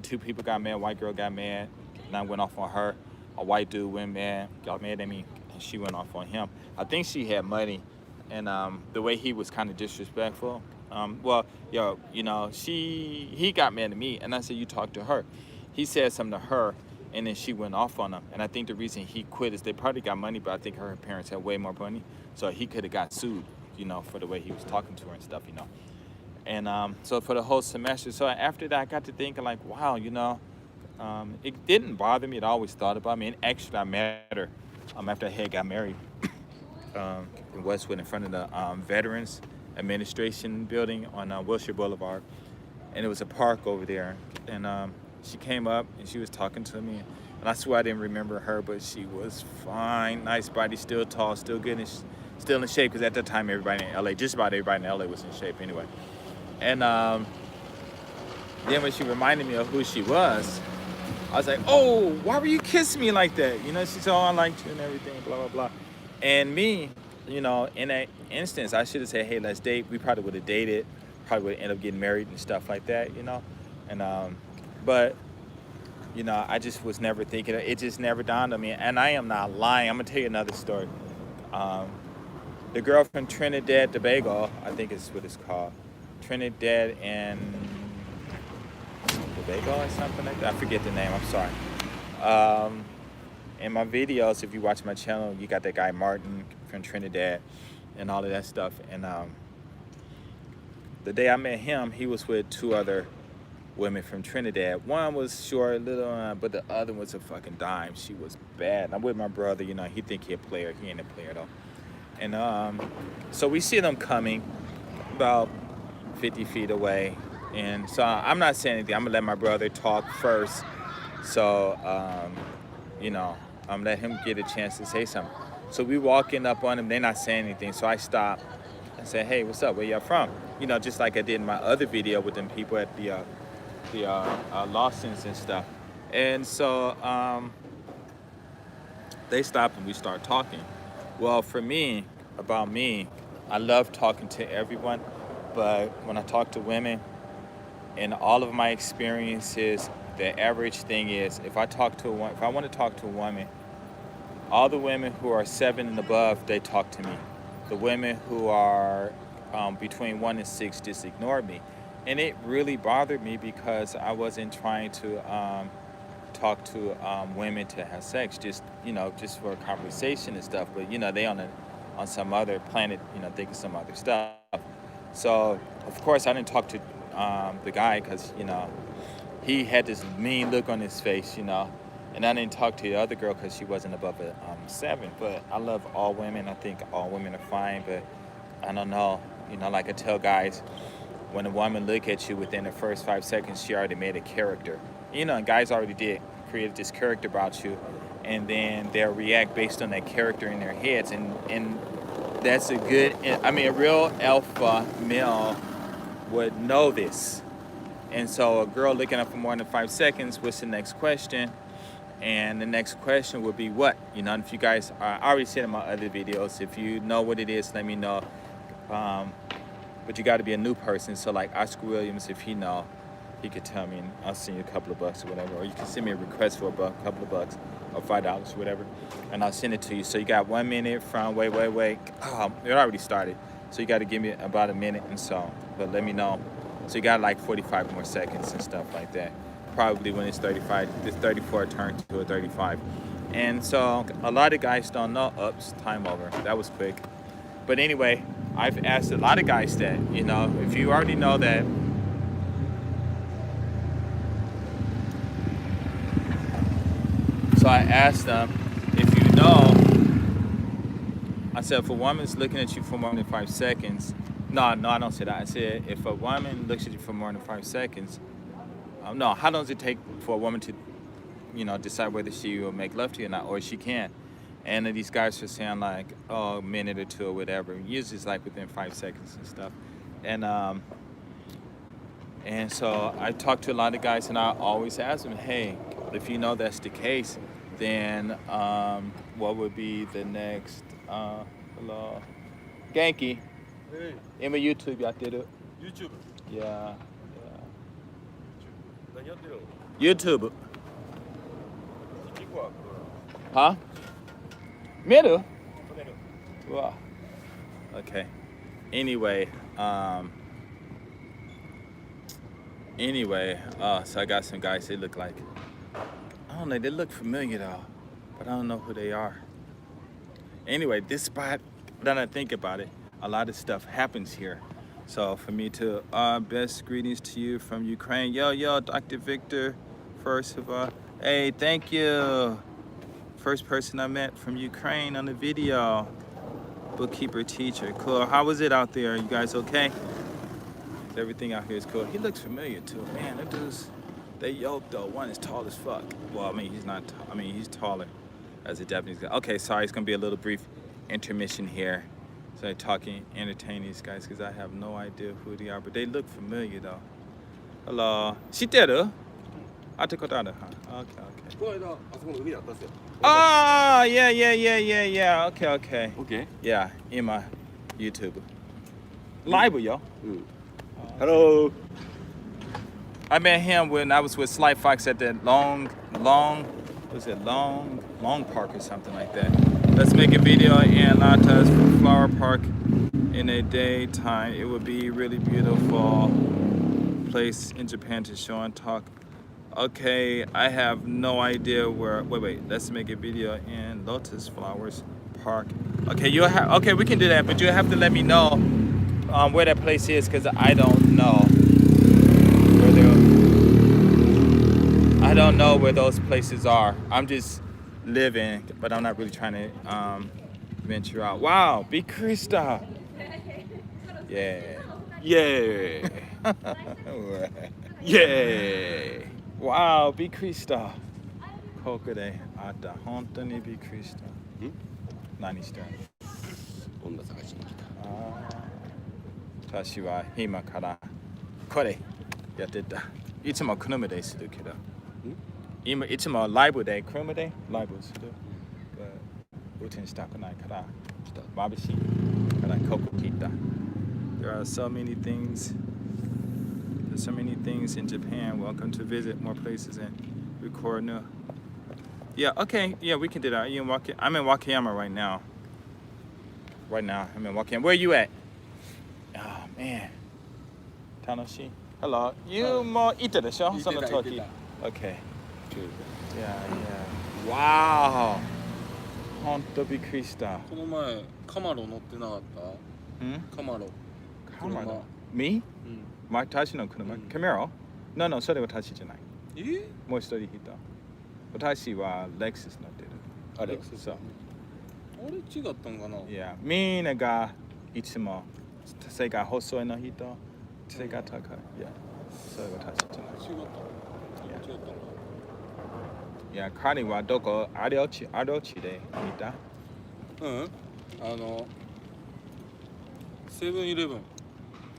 Two people got mad. White girl got mad, and I went off on her. A white dude went mad, got mad at me, and she went off on him. I think she had money, and the way he was kind of disrespectful. He got mad at me, and I said, you talk to her. He said something to her, and then she went off on him. And I think the reason he quit is they probably got money, but I think her parents had way more money. So he could have got sued, for the way he was talking to her and stuff, And so for the whole semester, so after that, I got to thinking like, wow, it didn't bother me. I always thought about me. And actually, I met her after I had got married in Westwood in front of the Veterans Administration building on Wilshire Boulevard. And it was a park over there. And she came up and she was talking to me, and I swear I didn't remember her, but she was fine, nice body, still tall, still good, and still in shape, because at that time everybody in LA, just about everybody in LA was in shape anyway. And then when she reminded me of who she was, I was like, oh, why were you kissing me like that? She said, oh, I liked you and everything, blah, blah, blah. And me, in that instance, I should have said, hey, let's date. We probably would have dated, probably would have ended up getting married and stuff like that, And but I just was never thinking. It just never dawned on me. And I am not lying. I'm gonna tell you another story. The girl from Trinidad Tobago, I think is what it's called, Trinidad and Tobago or something like that. I forget the name. I'm sorry. In my videos, if you watch my channel, you got that guy Martin from Trinidad and all of that stuff. And the day I met him, he was with two other women from Trinidad. One was short, little, but the other was a fucking dime. She was bad. And I'm with my brother, he think he a player. He ain't a player though. And so we see them coming about 50 feet away. And so I'm not saying anything. I'm gonna let my brother talk first. So, I'm let him get a chance to say something. So we walking up on them. They're not saying anything. So I stop and say, hey, what's up? Where y'all from? Just like I did in my other video with them people at the the lawsuits and stuff. And so they stopped and we started talking. Well, for me, about me, I love talking to everyone, but when I talk to women, in all of my experiences, the average thing is if I want to talk to a woman, all the women who are 7 and above, they talk to me. The women who are between 1 and 6 just ignore me. And it really bothered me because I wasn't trying to talk to women to have sex, just for a conversation and stuff. But they on some other planet, thinking some other stuff. So of course I didn't talk to the guy because he had this mean look on his face, and I didn't talk to the other girl because she wasn't above a 7. But I love all women. I think all women are fine, but I don't know. Like I tell guys, when a woman look at you within the first 5 seconds, she already made a character. And guys already created this character about you, and then they'll react based on that character in their heads. And that's a real alpha male would know this. And so a girl looking up for more than 5 seconds, what's the next question? And the next question would be what? If you guys, I already said in my other videos, if you know what it is, let me know. But you got to be a new person. So like Oscar Williams, if he know, he could tell me, and I'll send you a couple of bucks or whatever. Or you can send me a request for a couple of bucks or $5 or whatever, and I'll send it to you. So you got 1 minute from wait. It already started. So you got to give me about a minute and so. But let me know. So you got like 45 more seconds and stuff like that. Probably when it's 35, this 34 turns to a 35. And so a lot of guys don't know. Oops, time over. That was quick. But anyway, I've asked a lot of guys that, if you already know that. So I asked them, if you know, I said, if a woman's looking at you for more than 5 seconds, no, I don't say that. I said, if a woman looks at you for more than 5 seconds, no, how long does it take for a woman to, decide whether she will make love to you or not, or she can? And then these guys are saying like, a minute or 2 or whatever. Usually it's like within 5 seconds and stuff. And so I talk to a lot of guys, and I always ask them, hey, if you know that's the case, then what would be the next, hello, Genki? Hey,今 YouTube やってる? YouTube. Yeah. 何やってるの YouTube. 聞くわ。Huh? 見る? 撮れる。うわ. Okay. Anyway, so I got some guys, they look like, I don't know, they look familiar though, but I don't know who they are. Anyway, this spot, then I think about it, a lot of stuff happens here. So for me to, best greetings to you from Ukraine. Yo, Dr. Victor, first of all. Hey, thank you. First person I met from Ukraine on the video. Bookkeeper, teacher, cool. How was it out there? You guys okay? Everything out here is cool. He looks familiar too. Man, that dude's, they yoked though. One is tall as fuck. Well, he's not, he's taller as a Japanese guy. Okay, sorry, it's gonna be a little brief intermission here. So I'm talking, entertain these guys because I have no idea who they are, but they look familiar though. Hello. 知ってる? 会ったことある? Okay. この間、あそこの海だったんですよ。Ah, yeah. Okay. Okay. Yeah, in my YouTube. Live, yo. Hello. I met him when I was with Sly Fox at that Long Park or something like that. Let's make a video in Latas Flower Park in the daytime. It would be really beautiful place in Japan to show and talk. Okay, I have no idea where. Wait. Let's make a video in Lotus Flowers Park. Okay, okay, we can do that, but you have to let me know where that place is because I don't know where those places are. I'm just living, but I'm not really trying to venture out. Wow, be Krista. Yeah. Wow, びっくりした。ここであった。本当にびっくりした。何してるの？女探しに来た。私は今からこれやってた。いつも車でするけど。今いつもライブで車でライブする。運転したくないから眩しいからここ来た。There are so many things. There's so many things in Japan. Welcome to visit more places and record new. Yeah, okay. Yeah, we can do that. I'm in Wakayama right now. I'm in Wakayama. Where you at? Oh, man. Tanoshi. Hello. You も行ったでしょその時。Okay. Yeah. Wow. ほんとびっくりした。この前カマロ乗ってなかったカマロ Me? うん私の車、カメラ No, それ私じゃない。もう一人いた。私はレクサス乗ってる。あレクサスそう。あれ違ったんかな。いや、みんながいつも背が細いの人、背が高い。いや、それは私じゃない。違ったんか。いや、彼はどこアルチで見た？セブンイレブン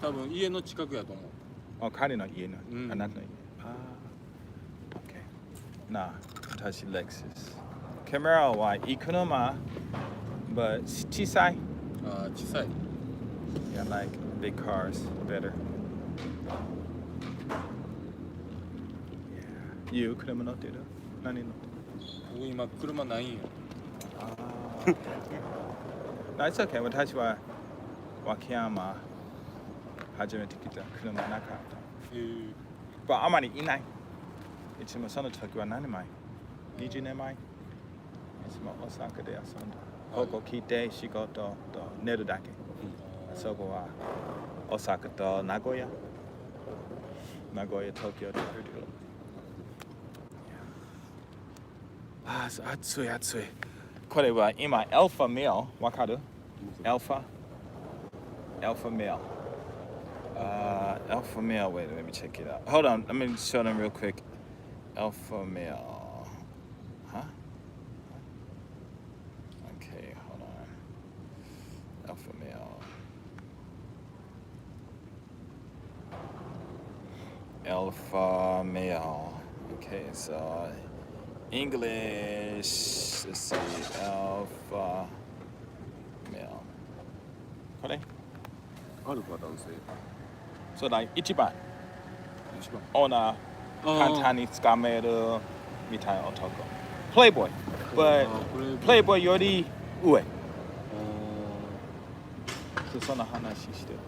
多分家の近くやと思う。あ、彼の家の、うんあなたの家。あ、OK。なあ、私レクサス。カメラはいい車、but 小さい。あ小さい。Yeah, like big cars better. Yeah. You 車乗ってる？何乗ってる？僕今車ないんよ。No, it's okay. 私は脇山初めて来た車なかった。あまりいない。いつもその時は何年前 ?20 年前いつも大阪で遊んだ。ここ来て仕事と寝るだけ。そこは大阪と名古屋、東京と暑い。これは今、アルファメル、わかる？アルファメル。Alpha male, wait, let me check it out. Hold on, let me show them real quick. Alpha male. Huh? Okay, hold on. Alpha male. Alpha male. Okay, so English, let's see, alpha male. これ？アルファ男性。そうだ、一番。一番。オーナー、簡単につかめるみたいな男。プレイボーイ。But プレイボーイより上。その話してる。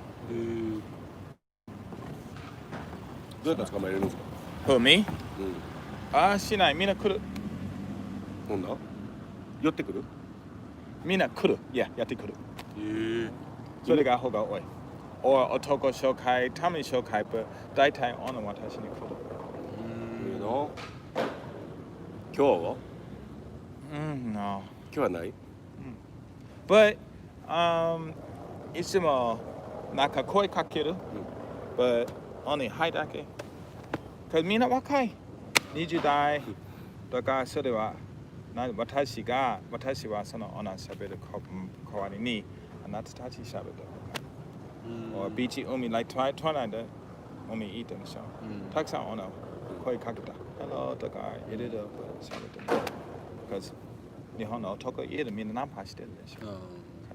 どうやったら捕まえれるんですか？ Who, me? うん。しない。みんな来る。ほんだ？寄ってくる？みんな来る。やってくる。へえ。それが方が多い。男紹介、ために紹介、大体女は私に来る。の今日は？No. 今日はない？But, いつもなんか声かける。But, only はいだけ。みんな若い。20代。だからそれは、私はその女しゃべる代わりに、あなたたちしゃべる。ビーチ、海、like トライナで海行ったでしょ。たくさん女声かけた。Hello とか入れるしゃべってる。Because 日本の男家でみんなナンパしてるでしょ。か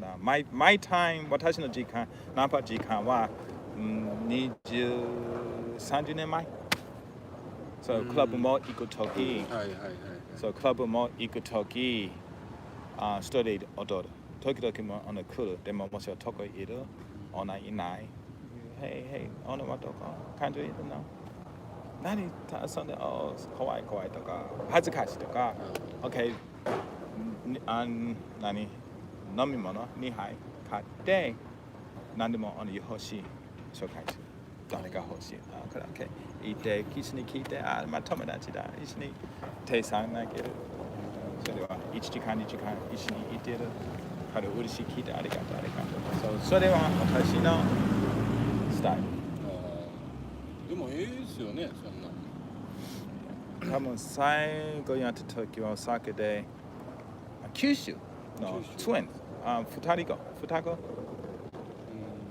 ら、my time 私の時間、ナンパ時間は30年前。そう、クラブも行くとき、そう、クラブも行くとき、一人で踊る。時々も来る。でももし男いる、女いない。Hey, 女はどこ？感情いるの？何遊んで、怖いとか、恥ずかしいとか、OK、飲み物2杯買って、何でも欲しい紹介する。誰が欲しい？これ OK。いて、一緒に聞いて、友達だ。一緒に手さん投げる。それは1時間、2時間一緒にいてる。彼嬉しい聞いてありがとう。それは私のスタイル。でもですよね、そんな。多分最後やった時は大阪で九州のツインズ、双子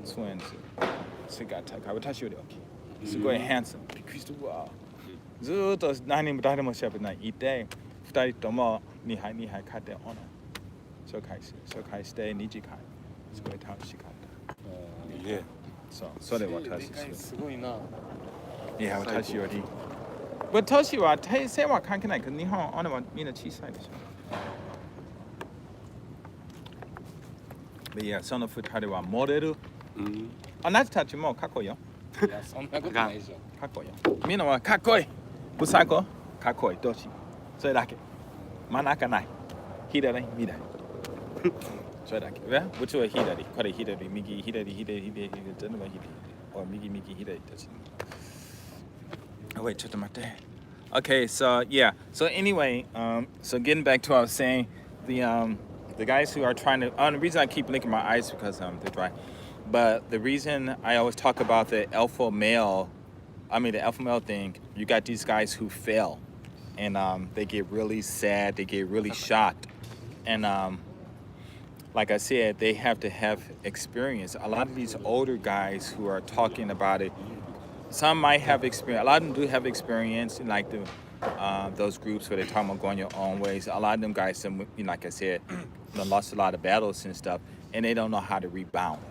ツインズ背が高い、私より大きい。すごい handsome びっくりしたわずーっと何も誰も喋らないいて2人とも2杯買っておの紹介して2時間すごい楽しかったいいねそうそれはで私かいすごいな。いや私より年は背は関係ないけど日本はみんな小さいでしょいやその2人はモデルうんあなたたちもかっこいいよいやそんなことないでしょ。かっこいいよみんなはかっこいい不最高かっこいいどっちそれだけ真ん中ない左右それだけうちは左これ左右左全部が左お右左どっちwait ちょっと待って okay so yeah so anyway so getting back to what I was saying the guys who are trying to the reason I keep blinking my eyes because they're dry but the reason I always talk about the alpha male thing you got these guys who fail and they get really sad they get really shocked and like I said they have to have experience a lot of these older guys who are talking about it some might have experience a lot of them do have experience in like those groups where they're talking about going your own ways a lot of them guys like I said lost a lot of battles and stuff and they don't know how to rebound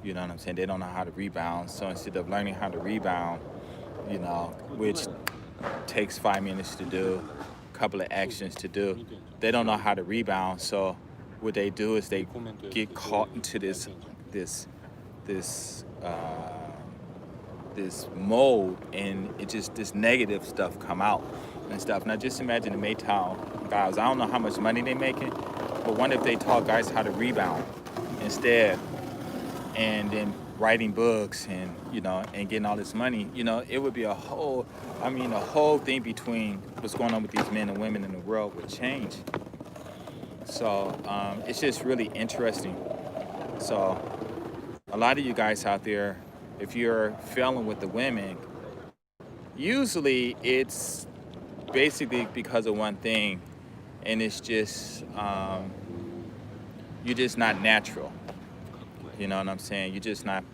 you know what I'm saying they don't know how to rebound so instead of learning how to rebound you know which takes 5 minutes to do a couple of actions to do they don't know how to rebound so what they do is they get caught into this mode and it just this negative stuff come out and stuff now just imagine the Maytown guys I don't know how much money they making but what if they taught guys how to rebound instead and then writing books and and getting all this money it would be a whole thing between what's going on with these men and women in the world would change so it's just really interesting so a lot of you guys out there if you're failing with the women usually it's basically because of one thing and it's just you're just not natural you know what I'm saying you're just not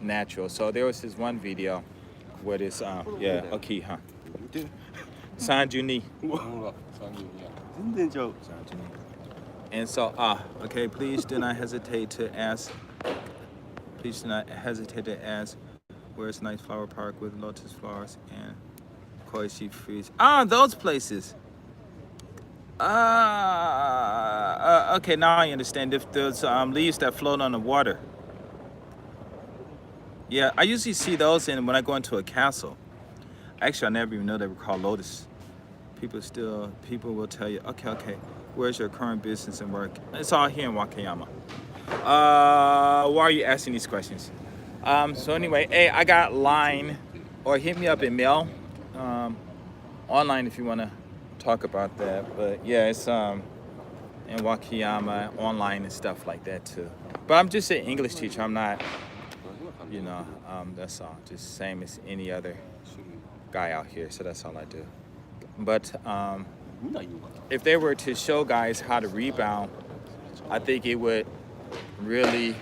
natural so there was this one video where this okay huh 32ほら32や。全然ちゃう and so okay please do not hesitate to ask where's nice flower park with lotus flowers and koi sheep trees those places okay now I understand if those leaves that float on the water yeah I usually see those when I go into a castle actually I never even know they were called lotus people will tell you okay where's your current business and work it's all here in Wakayama why are you asking these questions so anyway hey I got line or hit me up in mail online if you want to talk about that but yeah it's in Wakayama online and stuff like that too but I'm just an English teacher I'm not that's all just same as any other guy out here so that's all I do but if they were to show guys how to rebound I think it would really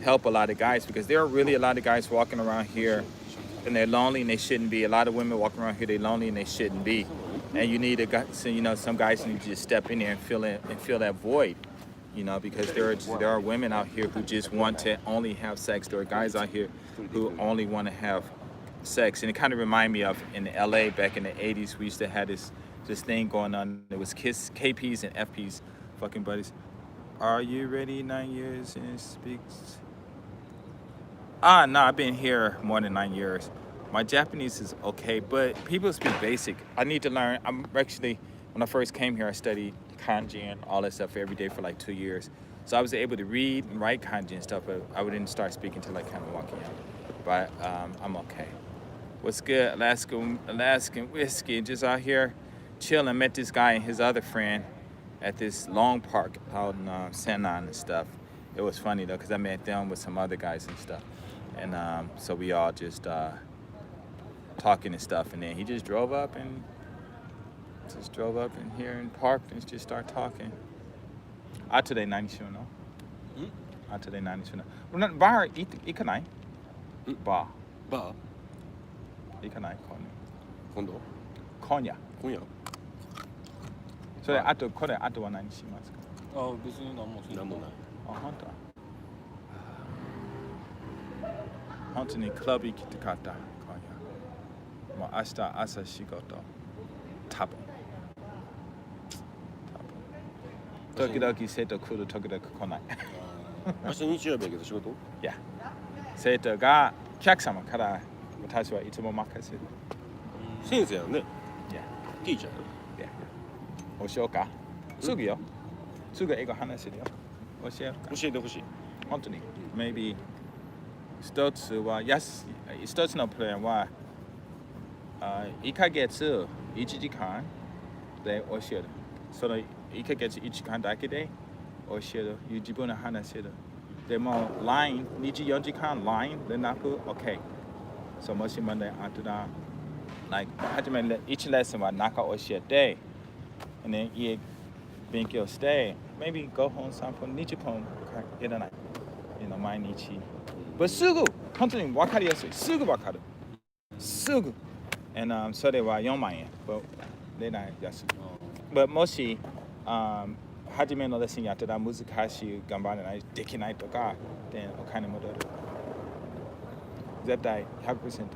help a lot of guys because there are really a lot of guys walking around here and they're lonely and they shouldn't be a lot of women walking around here they're lonely and they shouldn't be and you need some guys need to just step in there and fill that void because there are women out here who just want to only have sex there are guys out here who only want to have sex and it kind of remind me of in LA back in the 80s we used to have this thing going on it was KPs and FPs fucking buddies are you ready 9 years and speaks no I've been here more than 9 years my Japanese is okay but people speak basic I need to learn I'm actually when I first came here I studied kanji and all that stuff every day for like 2 years so I was able to read and write kanji and stuff but I didn't start speaking till like kind of walking out but I'm okay what's good Alaskan whiskey just out here chilling met this guy and his other friend at this long park out in Senan and stuff it was funny though because I met them with some other guys and stuff and so we all just talking and stuff and then he just drove up in here and parked and just started talking後で何しようの後で何しようのバー行かないババー行かない今ー今度夜今夜今夜それあとこれあとは何しますかあ別に何もするなんもないあ本当本当にクラブ行きたかった今夜もう明日朝仕事多分時々生徒来る時々来ない明日日曜日やけど仕事いや生徒がお客様から私はいつも任せる先生やねいやティーチャーやいや教えようかすぐよすぐ英語話せるよ教えようか教えてほしい本当に maybe 一つは一つのプランは1ヶ月1時間で教えるその1ヶ月1時間だけで教える自分の話せるでも LINE 24時間 LINE 連絡 OK そうもし問題あったら like 初め1レッスンは中教えて and then 家勉強して maybe go home 3分20分いらない毎日すぐ本当に分かりやすいすぐ分かるすぐ and、それは4万円でない安いもし、初めのレッスンやったら難しい頑張れないできないとかでお金戻る絶対 100%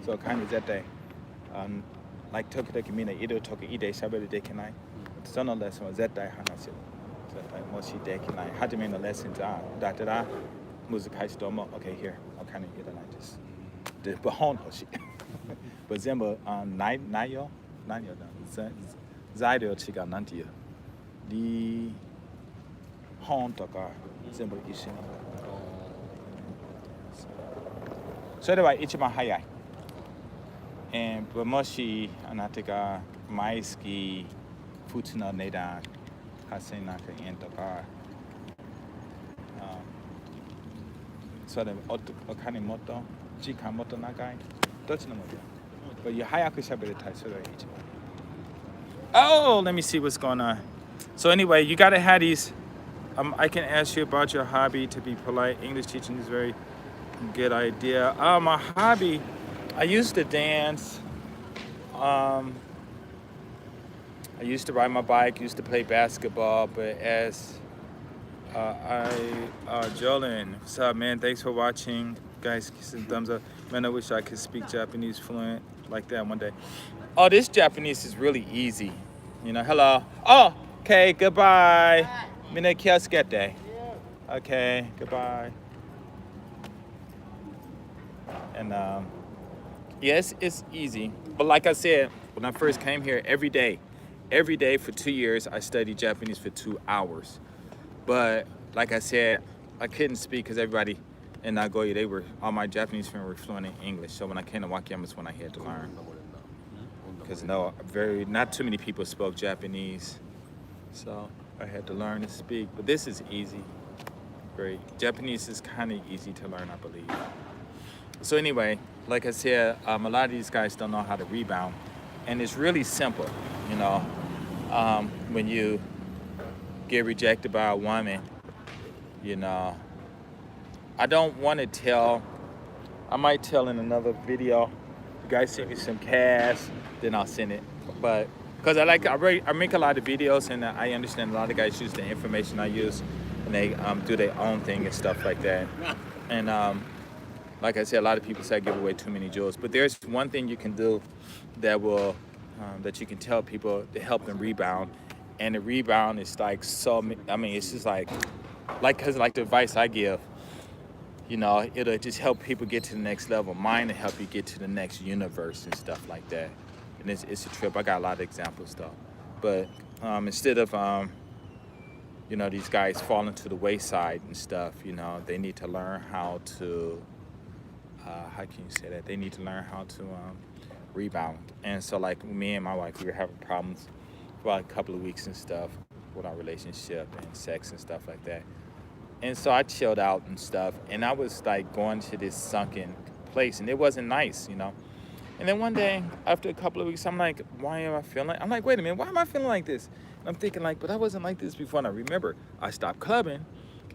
そうお金絶対、like 時々みんないる時いで喋りできないそのレッスンは絶対話せる絶対もしできない初めのレッスンだったら難しいと思う OK here お金いらないですで本欲しい全部内容だ材料違うなんていう本とか全部一緒にそれは一番早いもしあなたが毎月普通の値段8000何円とかそれお金もっと時間もっと長いどっちのもいい早く喋りたいそれは一番Oh, let me see what's going on. So anyway, you gotta have these. I can ask you about your hobby to be polite. English teaching is a very good idea. My hobby, I used to dance. I used to ride my bike. Used to play basketball. But as Jolin, what's up, man? Thanks for watching. Guys, give some thumbs up. Man, I wish I could speak Japanese fluent like that one day. Oh, this Japanese is really easy. Hello. Oh, okay, goodbye. Mine kiyoshikete. Okay, goodbye. And yes, it's easy. But like I said, when I first came here, every day for 2 years, I studied Japanese for 2 hours. But like I said, I couldn't speak because everybody in Nagoya, all my Japanese friends were fluent in English. So when I came to Wakayama, it's when I had to learn. Because not too many people spoke Japanese. So I had to learn to speak. But this is easy. Great. Japanese is kind of easy to learn, I believe. So anyway, like I said, a lot of these guys don't know how to rebound. And it's really simple, when you get rejected by a woman, I don't want to tell. I might tell in another video. You guys send me some cash, then I'll send it. But because I make a lot of videos, and I understand a lot of guys use the information I use, and they do their own thing and stuff like that. And like I said, a lot of people say I give away too many jewels. But there's one thing you can do that will that you can tell people to help them rebound. And the rebound is like it's just like the advice I give. It'll just help people get to the next level. Mine will help you get to the next universe and stuff like that. And it's a trip. I got a lot of examples though. But instead of these guys falling to the wayside and stuff, they need to learn how to how can you say that? They need to learn how to rebound. And so like me and my wife, we were having problems for about a couple of weeks and stuff with our relationship and sex and stuff like that. And so I chilled out and stuff, and I was like going to this sunken place, and it wasn't nice, And then one day, after a couple of weeks, I'm like, why am I feeling? I'm like, wait a minute, why am I feeling like this? And I'm thinking like, but I wasn't like this before. And I remember I stopped clubbing,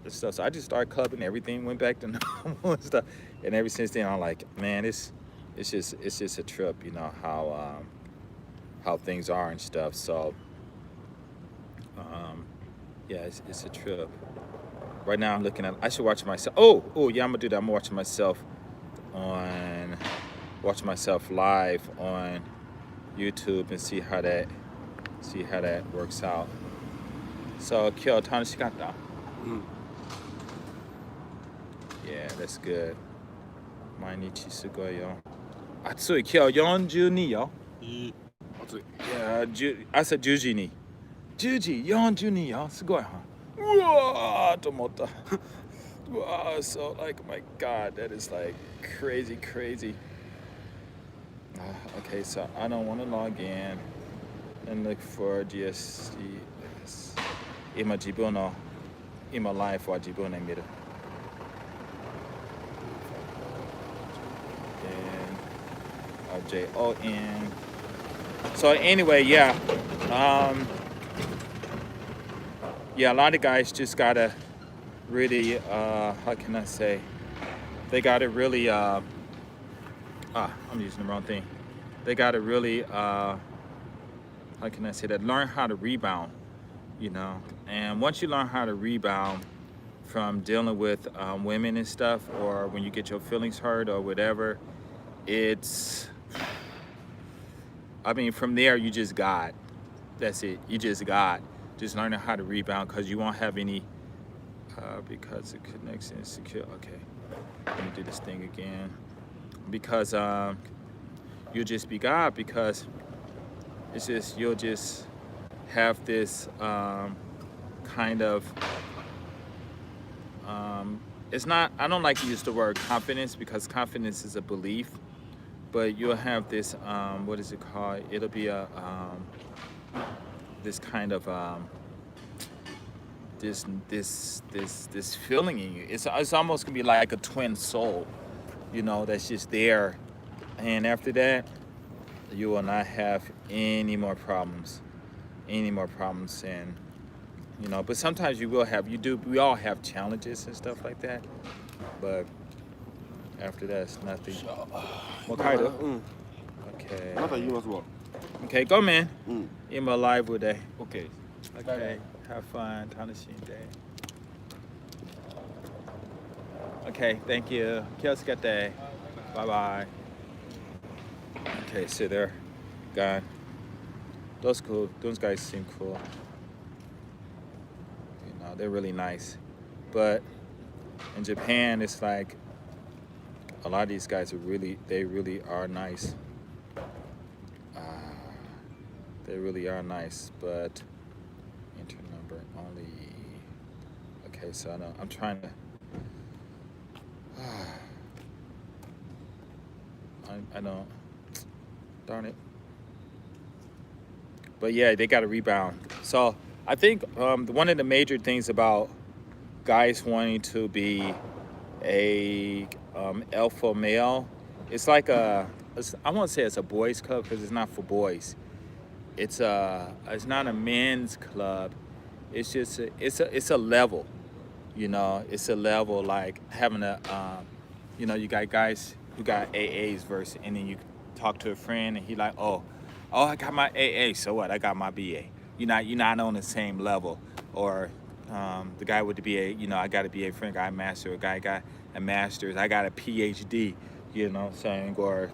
and stuff. So I just started clubbing. Everything went back to normal and stuff. And ever since then, I'm like, man, it's just a trip, you know, how things are and stuff. So yeah, it's a trip. Right now I'm looking at, I should watch myself. Oh yeah, I'm gonna do that. I'm watching myself live on YouTube and see how that works out. So今日楽しかった? うん Yeah, that's good. 毎日すごいよ。暑い。今日42よ。暑い Yeah, 朝10時に。10時42よ。すごい。うわーと思った。うわー so like, my God, that is like crazy. Okay, so I don't want to log in and look for GSTs. 今自分のライフは自分で見る。JON. So anyway, yeah, yeah, a lot of guys just gotta really, how can I say? They gotta really, I'm using the wrong thing. They gotta really, how can I say that? Learn how to rebound, you know. And once you learn how to rebound from dealing with women and stuff, or when you get your feelings hurt or whatever, I mean, from there, you just got. That's it. You just got. Just learning how to rebound because you won't have any, because the connection is secure. Okay. Let me do this thing again. Because you'll just be God, because it's just, you'll just have this kind of, it's not, I don't like to use the word confidence because confidence is a belief. But you'll have this, what is it called? It'll be a, this kind of, this feeling in you. It's almost gonna be like a twin soul, you know, that's just there. And after that, you will not have any more problems. And, you know, but sometimes you will have, we all have challenges and stuff like that. But after that, it's nothing. What kind of? うん Okay. また言いますわ Okay, go, man. うん I'm live with that. OK Okay. Have fun. 楽しんで. Okay, thank you. 気をつけて. Bye bye. Okay, so they're gone. Those cool. Those guys seem cool. You know, they're really nice. But in Japan, it's like a lot of these guys they really are nice. They really are nice, but enter number only. Okay, so I'm trying to. I don't. Darn it. But yeah, they got to rebound. So I think one of the major things about guys wanting to be a alpha male, it's like I won't say it's a boys club because it's not for boys. It's not a men's club. It's just it's a level, you know. It's a level like having a, you know, you got guys who got AAs versus, and then you talk to a friend and he like, oh, I got my AA, so what? I got my BA. You're not on the same level. Or the guy with the BA, you know, I got a BA friend, got a master, a guy got a master's, I got a PhD, you know what I'm saying? Or,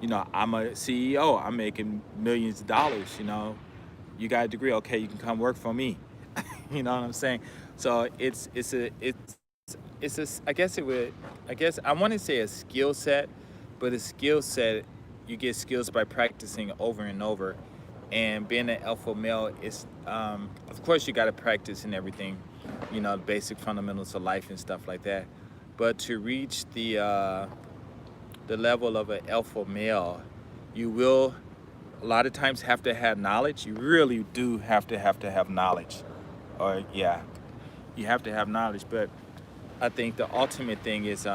you know, I'm a CEO, I'm making millions of dollars, you know. You got a degree, okay, you can come work for me. You know what I'm saying? So I guess I want to say a skill set, but a skill set, you get skills by practicing over and over. And being an alpha male is, of course, you got to practice and everything, you know, the basic fundamentals of life and stuff like that. But to reach the level of an alpha male, you will a lot of times have to have knowledge. You really do have to have knowledge, or yeah, you have to have knowledge. But I think the ultimate thing is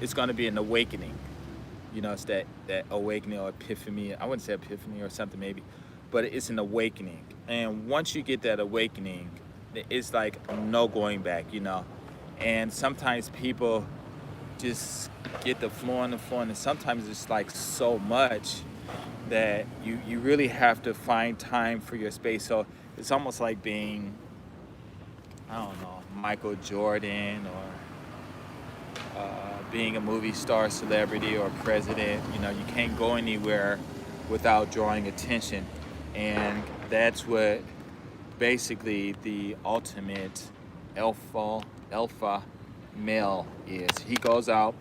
it's going to be an awakening. You know, it's that awakening or epiphany. I wouldn't say epiphany or something maybe, but it's an awakening. And once you get that awakening, it's like no going back, you know. And sometimes people just get the flow and and sometimes it's like so much that you really have to find time for your space. So it's almost like being, I don't know, Michael Jordan or being a movie star, celebrity, or president. You know, you can't go anywhere without drawing attention. And that's what basically the ultimate alpha male is. He goes out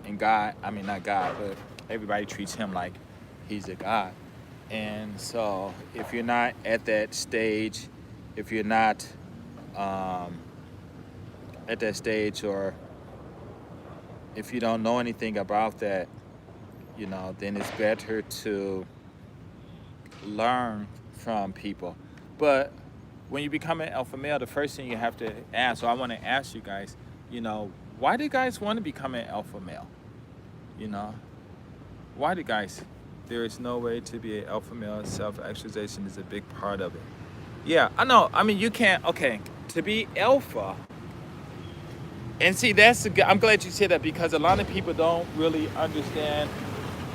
and God, I mean not God, but everybody treats him like he's a god. And so if you're not at that stage, if you're not at that stage, or if you don't know anything about that, you know, then it's better to learn from people. But when you become an alpha male, the first thing you have to ask, so I want to ask you guys, you know, why do guys want to become an alpha male? You know, why do guys? There is no way to be an alpha male. Self-actualization is a big part of it. Yeah, I know. I mean, you can't, okay, to be alpha, and see, I'm glad you said that, because a lot of people don't really understand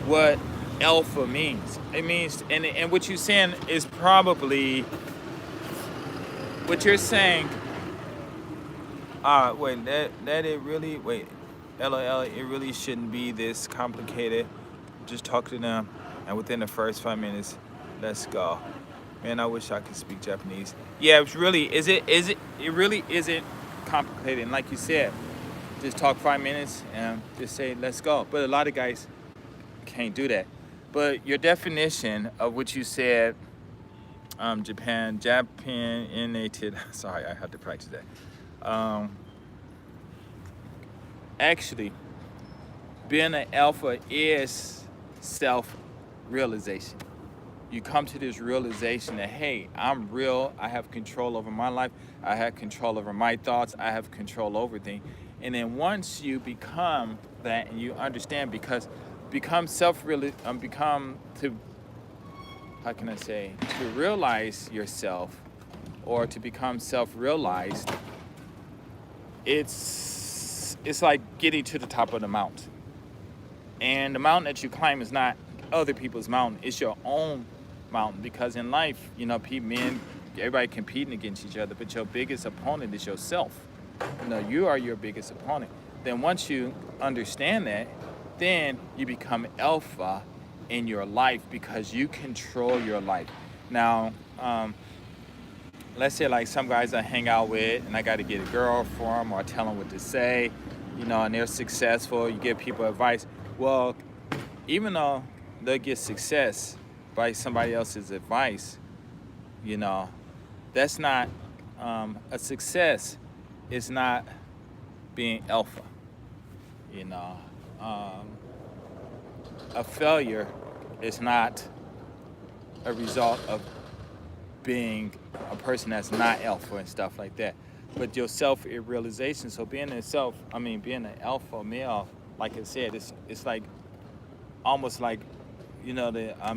what alpha means. It means, and what you're saying is probably, what you're saying, wait, that it really, wait, LOL, it really shouldn't be this complicated. Just talk to them, and within the first 5 minutes, let's go. Man, I wish I could speak Japanese. Yeah, it really isn't complicated. And like you said, just talk 5 minutes and just say, let's go. But a lot of guys can't do that. But your definition of what you said, Japan native, sorry, I have to practice that. Actually, being an alpha is self-realization. You come to this realization that, hey, I'm real, I have control over my life, I have control over my thoughts, I have control over things. And then once you become that and you understand, because to realize yourself, or to become self-realized, it's like getting to the top of the mountain. And the mountain that you climb is not other people's mountain, it's your own mountain. Because in life, you know, everybody competing against each other, but your biggest opponent is yourself. You know, you are your biggest opponent. Then once you understand that, then you become alpha in your life, because you control your life. Now, let's say like some guys I hang out with and I got to get a girl for them, or tell them what to say, you know, and they're successful, you give people advice. Well, even though they'll get success by somebody else's advice, you know, that's not a success. It's not being alpha, you know. A failure is not a result of being a person that's not alpha and stuff like that. But your self-realization, so being an alpha male, like I said, it's like almost like, you know,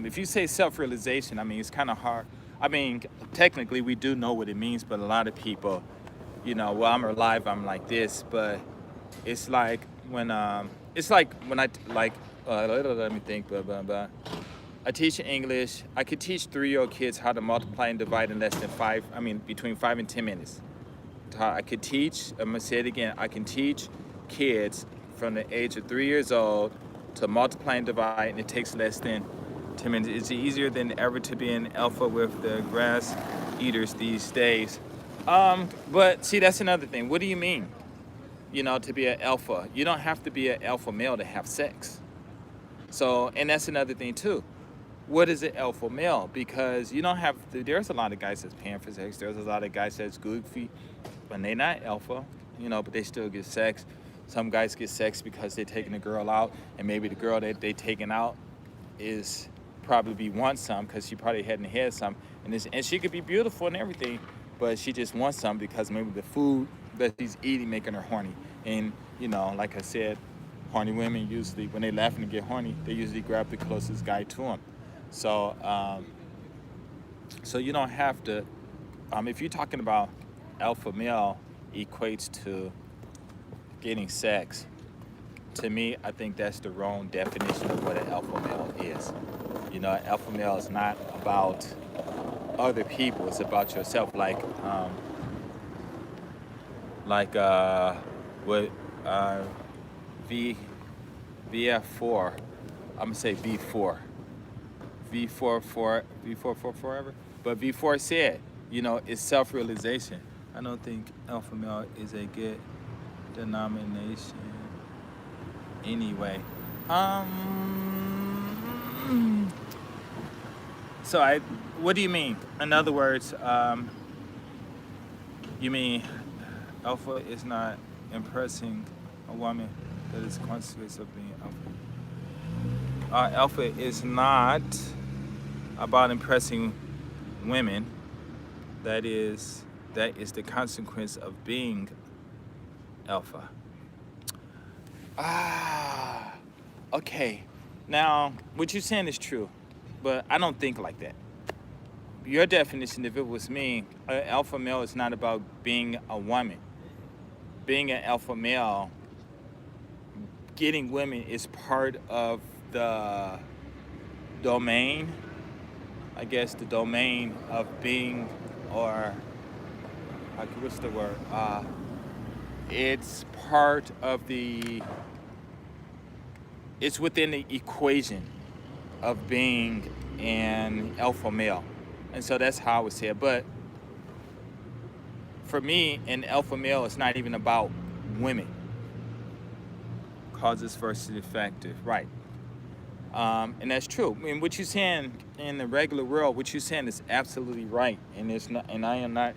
if you say self-realization, I mean, it's kind of hard. I mean, technically we do know what it means, but a lot of people, you know, well, I'm alive, I'm like this, but it's like when I let me think, I teach English. I could teach 3-year-old kids how to multiply and divide in between 5 and 10 minutes. I could teach, I'm gonna say it again, I can teach kids from the age of 3 years old to multiply and divide, and it takes less than 10 minutes. It's easier than ever to be an alpha with the grass eaters these days. But see, that's another thing. What do you mean, you know, to be an alpha? You don't have to be an alpha male to have sex. So, and that's another thing too. What is an alpha male? Because you don't have to, there's a lot of guys that's paying for sex. There's a lot of guys that's goofy, but they not alpha, you know, but they still get sex. Some guys get sex because they're taking a girl out, and maybe the girl that they taking out is probably wants some, because she probably hadn't had some, and she could be beautiful and everything, but she just wants some because maybe the food that she's eating making her horny. And you know, like I said, horny women usually, when they laughing to get horny, they usually grab the closest guy to them. So, so you don't have to. If you're talking about alpha male equates to getting sex. To me, I think that's the wrong definition of what an alpha male is. You know, an alpha male is not about other people; it's about yourself. What V VF4. I'm gonna say V4. V4 forever. But V4 said, you know, it's self-realization. I don't think alpha male is a good denomination anyway. What do you mean? In other words, you mean alpha is not impressing a woman that is conscious of being alpha. Alpha is not about impressing women. That is the consequence of being alpha. Okay. Now, what you're saying is true, but I don't think like that. Your definition, if it was me, an alpha male is not about being a woman. Being an alpha male, getting women is part of the domain, I guess, the domain of being, or what's the word? It's part of it's within the equation of being an alpha male. And so that's how I would say it. But for me, an alpha male is not even about women. Causes versus effective, right? And that's true. I mean, what you're saying in the regular world, what you're saying is absolutely right, and it's not. And I am not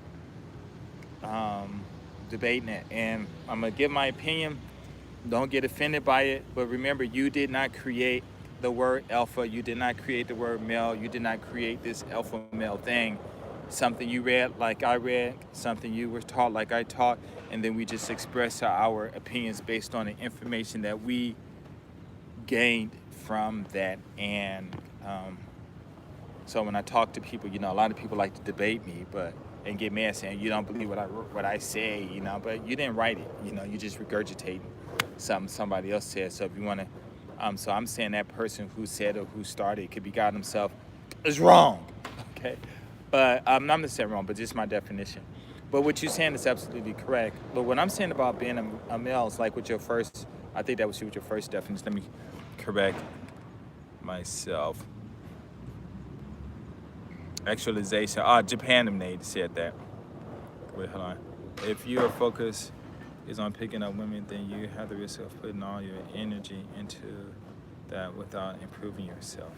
debating it. And I'm gonna give my opinion. Don't get offended by it. But remember, you did not create the word alpha. You did not create the word male. You did not create this alpha male thing. Something you read like I read, something you were taught like I taught, and then we just express our opinions based on the information that we gained from that. And so when I talk to people, you know, a lot of people like to debate me, and get mad saying you don't believe what I say, you know, but you didn't write it, you know, you just regurgitating something somebody else said. So if you want to, so I'm saying that person who said or who started, it could be God himself, is wrong, okay? But I'm not saying wrong, but just my definition. But what you're saying is absolutely correct. But what I'm saying about being a male is like with your first, I think that was with your first definition. Let me correct myself. Actualization. Japan said that. Wait, hold on. If your focus is on picking up women, then you have to risk of putting all your energy into that without improving yourself.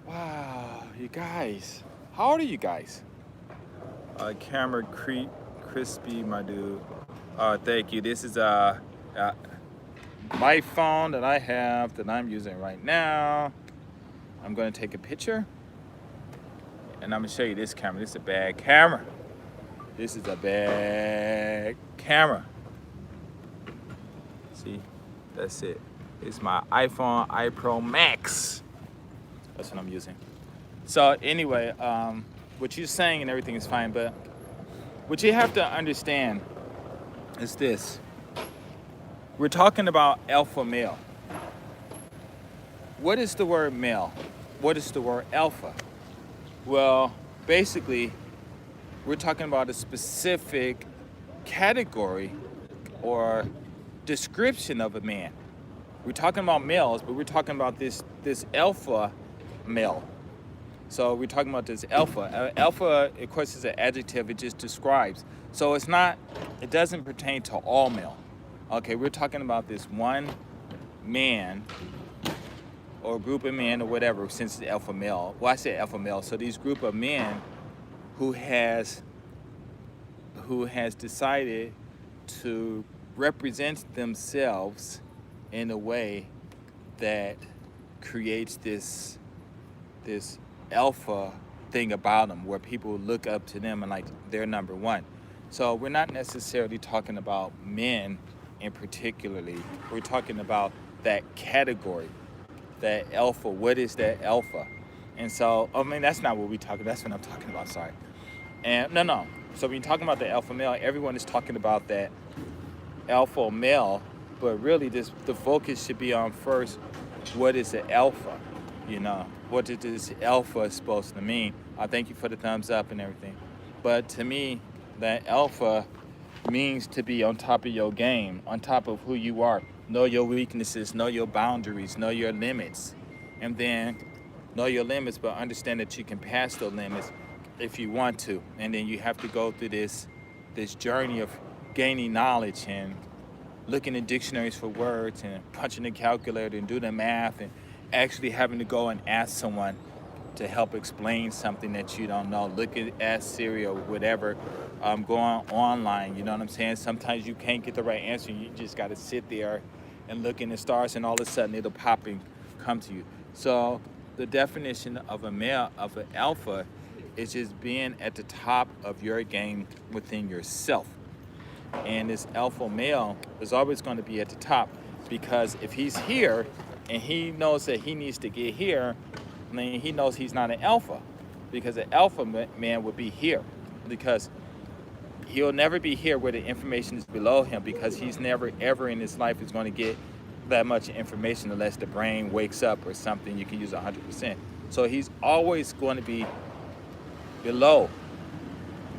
Wow, you guys. How old are you guys? Camera crispy, my dude. Thank you. This is my phone that I have that I'm using right now. I'm gonna take a picture, and I'm gonna show you this camera. This is a bad camera. This is a bad camera. See, that's it. It's my iPhone iPro Max. That's what I'm using. So anyway, what you're saying and everything is fine, but what you have to understand is this. We're talking about alpha male. What is the word male? What is the word alpha? Well, basically, we're talking about a specific category or description of a man. We're talking about males, but we're talking about this alpha male. So we're talking about this alpha. Alpha, of course, is an adjective. It just describes. So it doesn't pertain to all male. Okay, we're talking about this one man or group of men or whatever, since it's alpha male. Well, I say alpha male. So these group of men who has decided to represent themselves in a way that creates this alpha thing about them, where people look up to them and like they're number one. So we're not necessarily talking about men in particularly. We're talking about that category, that alpha. What is that alpha? And so, I mean, that's not what we're talking. That's what I'm talking about. Sorry. And no. So when you're talking about the alpha male, everyone is talking about that alpha male, but really the focus should be on first, what is the alpha? What is this alpha supposed to mean? I thank you for the thumbs up and everything. But to me, that alpha means to be on top of your game, on top of who you are. Know your weaknesses, know your boundaries, know your limits. And then know your limits, but understand that you can pass those limits if you want to. And then you have to go through this journey of gaining knowledge and looking in dictionaries for words and punching the calculator and do the math and actually having to go and ask someone to help explain something that you don't know. Look at Siri or whatever, going online, you know what I'm saying? Sometimes you can't get the right answer. You just got to sit there and look in the stars, and all of a sudden it'll pop and come to you. So the definition of a male, of an alpha, is just being at the top of your game within yourself. And this alpha male is always going to be at the top, because if he's here and he knows that he needs to get here, then he knows he's not an alpha, because an alpha man would be here, because he'll never be here where the information is below him, because he's never ever in his life is going to get that much information unless the brain wakes up or something. You can use 100%. So he's always going to be below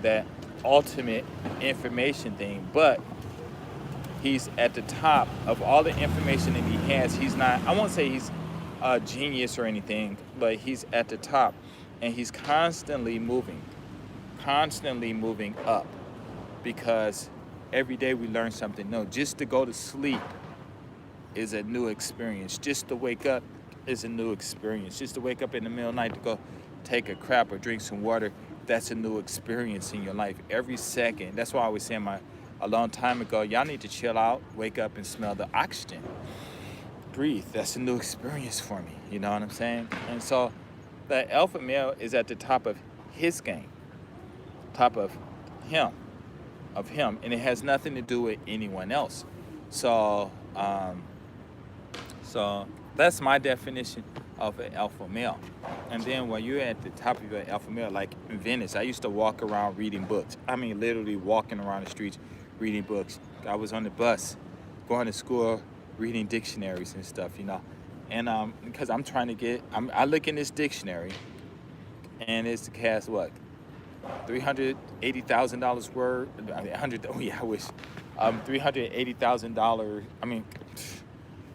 that ultimate information thing, but he's at the top of all the information that he has. He's not, I won't say he's a genius or anything, but he's at the top, and he's constantly moving up, because every day we learn something new. Just to go to sleep is a new experience. Just to wake up is a new experience. Just to wake up in the middle of the night to go take a crap or drink some water, that's a new experience in your life. Every second. That's why I was saying a long time ago, y'all need to chill out, wake up and smell the oxygen. Breathe. That's a new experience for me. You know what I'm saying? And so the alpha male is at the top of his game, top of him, and it has nothing to do with anyone else. So that's my definition of an alpha male. And then when you're at the top of your alpha male, like in Venice, I used to walk around reading books. I mean, literally walking around the streets reading books. I was on the bus going to school reading dictionaries and stuff, and because I'm trying to get, I look in this dictionary, and it's has what, $380,000 word, I wish, $380,000,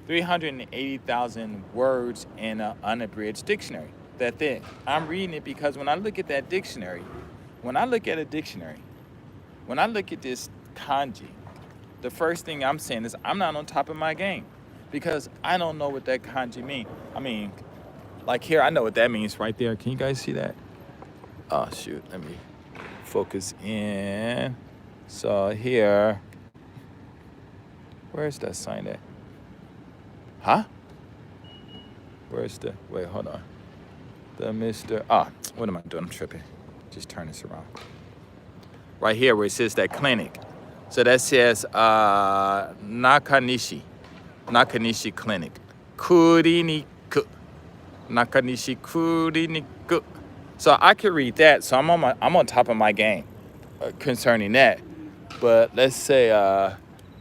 380,000 words in an unabridged dictionary. That's it. I'm reading it because when I look at that dictionary, when I look at this kanji, the first thing I'm saying is I'm not on top of my game, because I don't know what that kanji means. Like here, I know what that means right there. Can you guys see that? Oh, shoot. Let me focus in. So here, where's that sign at? Huh? Where's the, wait, hold on. The Mr. What am I doing? I'm tripping. Just turn this around. Right here where it says that clinic. So that says Nakanishi Clinic. Kuriniku. Nakanishi Kuriniku. So I can read that. So I'm on top of my game concerning that. But let's say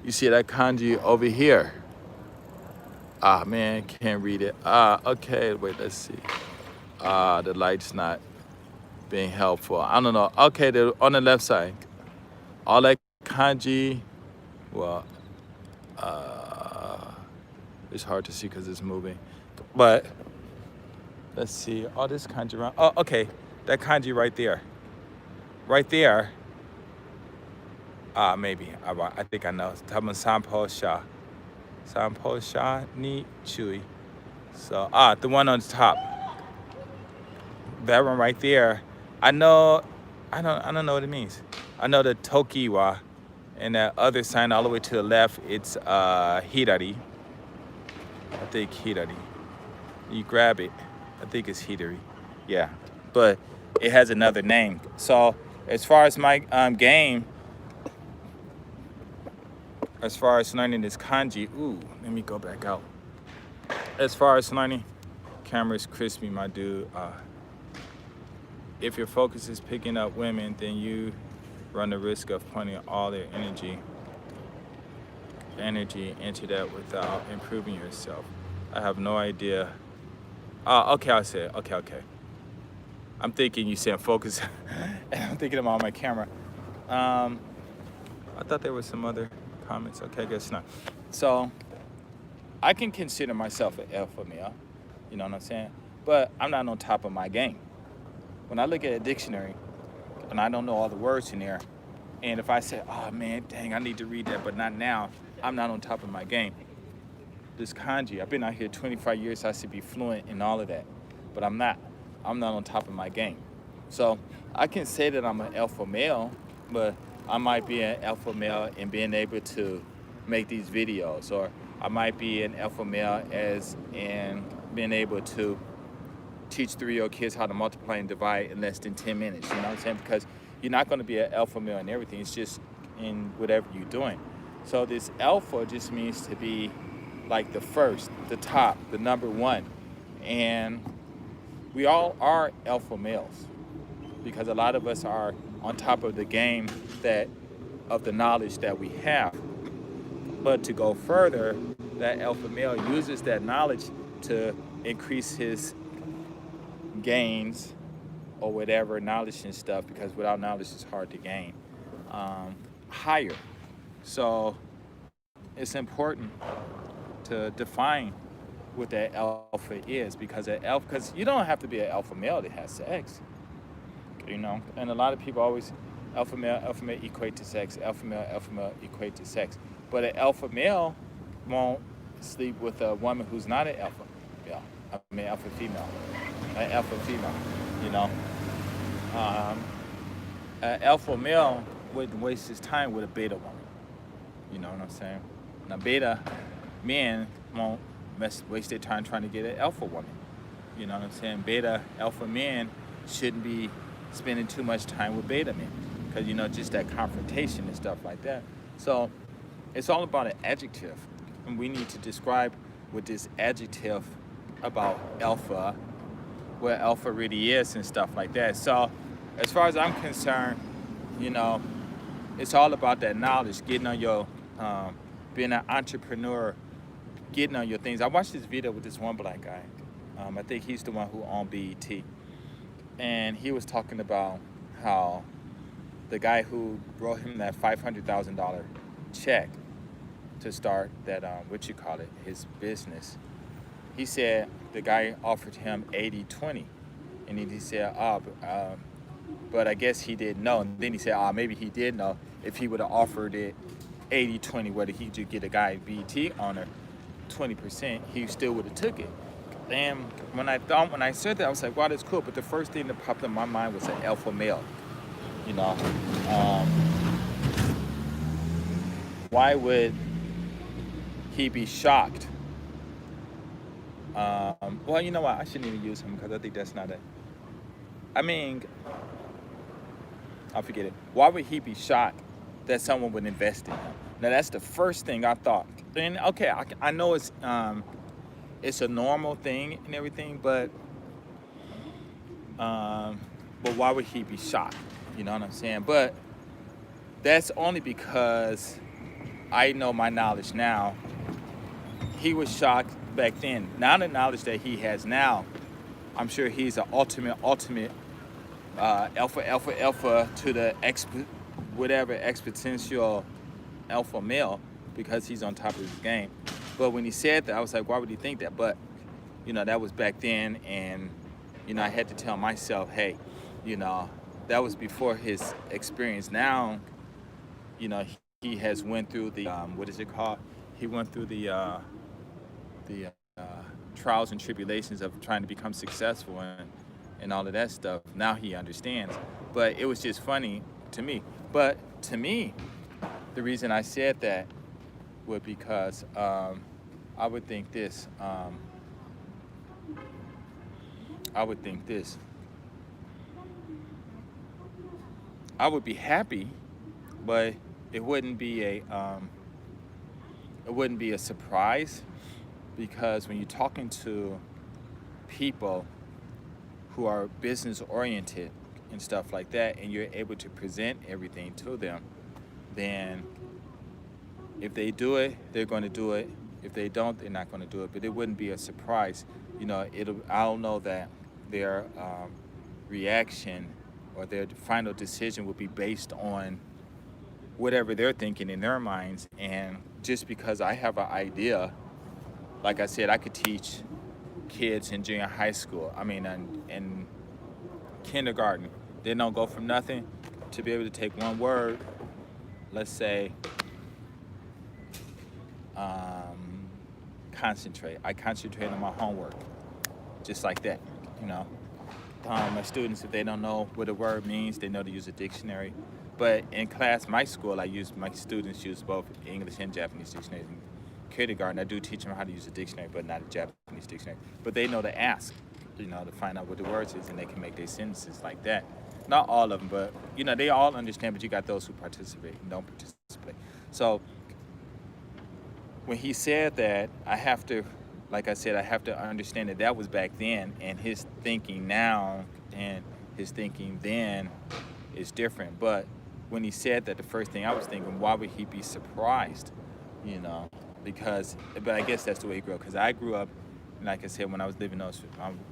you see that kanji over here. Man, can't read it. Okay, wait, let's see. The light's not being helpful. I don't know. Okay, on the left side. All that kanji, well, it's hard to see because it's moving. But let's see. All this kanji around. Oh, okay. That kanji right there. Right there. Maybe. I think I know. Tama Sampo Sha. Sampo Sha ni Chui. So, the one on the top. That one right there. I don't know what it means. I know the Tokiwa, and that other sign all the way to the left, it's Hirari. I think Hirari. You grab it. I think it's Hirari. Yeah, but it has another name. So as far as my game, as far as learning this kanji, let me go back out. As far as learning, camera's crispy, my dude. If your focus is picking up women, then you run the risk of putting all their energy into that without improving yourself. I have no idea. Okay, I said, okay. I'm thinking you said focus. I'm thinking about my camera. I thought there was some other comments. Okay, I guess not. So I can consider myself an alpha male, you know what I'm saying? But I'm not on top of my game. When I look at a dictionary and I don't know all the words in there, and if I say, oh man, dang, I need to read that, but not now, I'm not on top of my game. This kanji, I've been out here 25 years, I should be fluent in all of that, but I'm not. I'm not on top of my game. So I can say that I'm an alpha male, but I might be an alpha male in being able to make these videos, or I might be an alpha male as in being able to teach 3-year-old kids how to multiply and divide in less than 10 minutes, you know what I'm saying? Because you're not gonna be an alpha male in everything, it's just in whatever you're doing. So this alpha just means to be like the first, the top, the number one. And we all are alpha males because a lot of us are on top of the game of the knowledge that we have. But to go further, that alpha male uses that knowledge to increase his gains or whatever, knowledge and stuff, because without knowledge it's hard to gain, higher. So it's important to define what that alpha is, because you don't have to be an alpha male that has sex, you know. And a lot of people always alpha male equate to sex, alpha male equate to sex. But an alpha male won't sleep with a woman who's not an alpha male. Alpha female, an alpha female, you know. An alpha male wouldn't waste his time with a beta woman. You know what I'm saying? Now beta men won't waste their time trying to get an alpha woman. You know what I'm saying? Beta alpha men shouldn't be spending too much time with beta men, because, you know, just that confrontation and stuff like that. So it's all about an adjective, and we need to describe with this adjective about alpha, what alpha really is and stuff like that. So as far as I'm concerned, you know, it's all about that knowledge, getting on your, being an entrepreneur, getting on your things. I watched this video with this one black guy. I think he's the one who owned BET. And he was talking about how the guy who wrote him that $500,000 check to start that, his business, he said the guy offered him 80-20. And then he said, but I guess he didn't know. And then he said, maybe he did know. If he would have offered it 80-20, whether he could get a guy BET owner 20%, he still would have took it. And when I said that, I was like, wow, that's cool. But the first thing that popped in my mind was an alpha male. You know, why would he be shocked? Well, you know what? I shouldn't even use him, because I think that's not I'll forget it. Why would he be shocked that someone would invest in him? Now, that's the first thing I thought. And okay, I know it's a normal thing and everything, but why would he be shocked? You know what I'm saying? But that's only because I know my knowledge now. He was shocked back then. Now the knowledge that he has now, I'm sure he's an ultimate alpha to the exponential alpha male, because he's on top of his game. But when he said that, I was like, why would he think that? But, you know, that was back then, and, you know, I had to tell myself, hey, you know, that was before his experience. Now, you know, he has went through the, He went through the trials and tribulations of trying to become successful and all of that stuff. Now he understands. But it was just funny to me. But to me, the reason I said that was because I would think this. I would be happy, but it wouldn't be a surprise, because when you're talking to people who are business oriented and stuff like that, and you're able to present everything to them, then if they do it, they're going to do it. If they don't, they're not going to do it. But it wouldn't be a surprise. I'll know that their reaction or their final decision will be based on whatever they're thinking in their minds. And just because I have an idea, like I said, I could teach kids in junior high school. I mean, in kindergarten, they don't go from nothing to be able to take one word, let's say, concentrate. I concentrate on my homework, just like that, you know. My students, if they don't know what a word means, they know to use a dictionary. But in class, my school, my students use both English and Japanese dictionaries. In kindergarten, I do teach them how to use a dictionary, but not a Japanese dictionary. But they know to ask, you know, to find out what the words is, and they can make their sentences like that. Not all of them, but, you know, they all understand, but you got those who participate and don't participate. So when he said that, I have to, like I said, I have to understand that that was back then, and his thinking now and his thinking then is different. But when he said that, the first thing I was thinking, why would he be surprised? You know, but I guess that's the way he grew up. Because I grew up, like I said, when I was living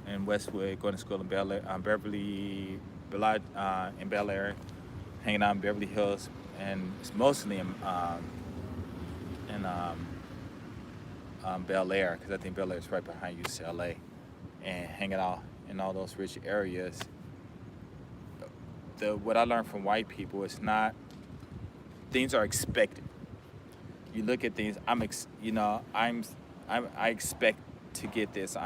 in Westwood, going to school in Bel Air, in Bel Air, hanging out in Beverly Hills, and it's mostly in Bel Air, because I think Bel Air is right behind UCLA, and hanging out in all those rich areas. What I learned from white people is not, things are expected. You look at things, I expect to get this.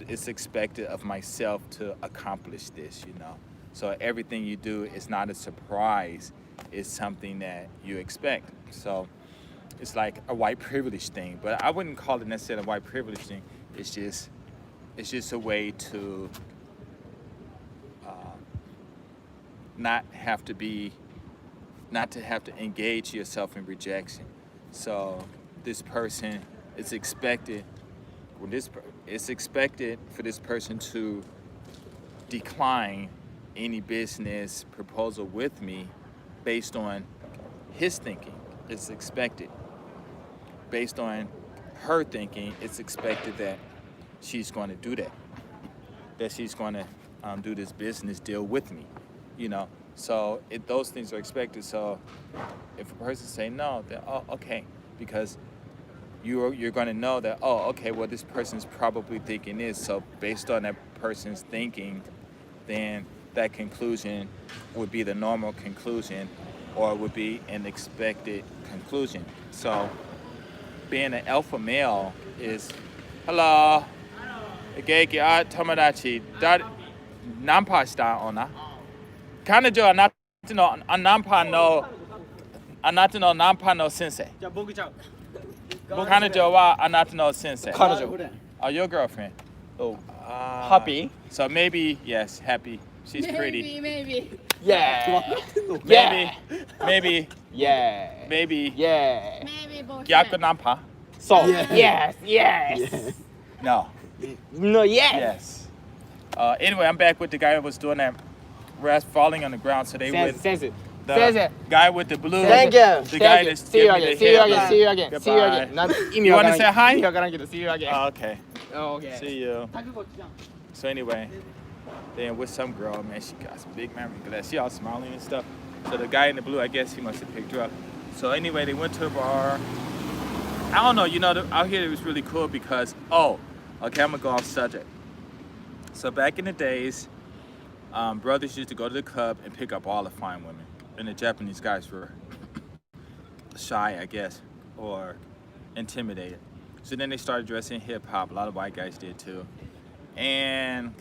It's expected of myself to accomplish this, you know. So everything you do is not a surprise. It's something that you expect. So it's like a white privilege thing, but I wouldn't call it necessarily a white privilege thing. It's just a way to not to have to engage yourself in rejection. So this person, it's expected for this person to decline any business proposal with me based on his thinking. It's expected. Based on her thinking, it's expected that she's going to do that she's going to do this business deal with me, you know. So those things are expected. So if a person say no, then okay, because you're going to know that okay, well, this person's probably thinking this. So based on that person's thinking, then that conclusion would be the normal conclusion, or would be an expected conclusion. So being an alpha male is, hello, Geiki Tomodachi, Nampa shita ona. Kanajo anata no Nampa no sensei. じゃあ僕ちゃう。Kanajo wa anata no sensei. 彼女。 Oh, your girlfriend. Oh. Happy? So maybe, yes, happy. She's pretty. Maybe. Yeah. Maybe. Yeah. Maybe. Yeah. Maybe boyfriend. Gyaku Nampa. So. Yeah. Yes. No. No. Yes. Yes. Anyway, I'm back with the guy who was doing that rest falling on the ground. So they with Sensei. the Sensei. guy with the blue. Thank you. The guy that's See you giving me again. the See you head. again. See you again. See you Goodbye. again. なん意味 You わから wanna ん say hi? 意味わからんけど See you again. Oh, okay. Oh, okay. See you. タクこっちじゃん。 So anyway, then with some girl, man, she got some big memory glass. She all smiling and stuff. So the guy in the blue, I guess he must have picked her up. So anyway, they went to a bar. I don't know, you know, out here it was really cool because, okay, I'm gonna go off subject. So back in the days, brothers used to go to the club and pick up all the fine women. And the Japanese guys were shy, I guess, or intimidated. So then they started dressing hip hop. A lot of white guys did too. And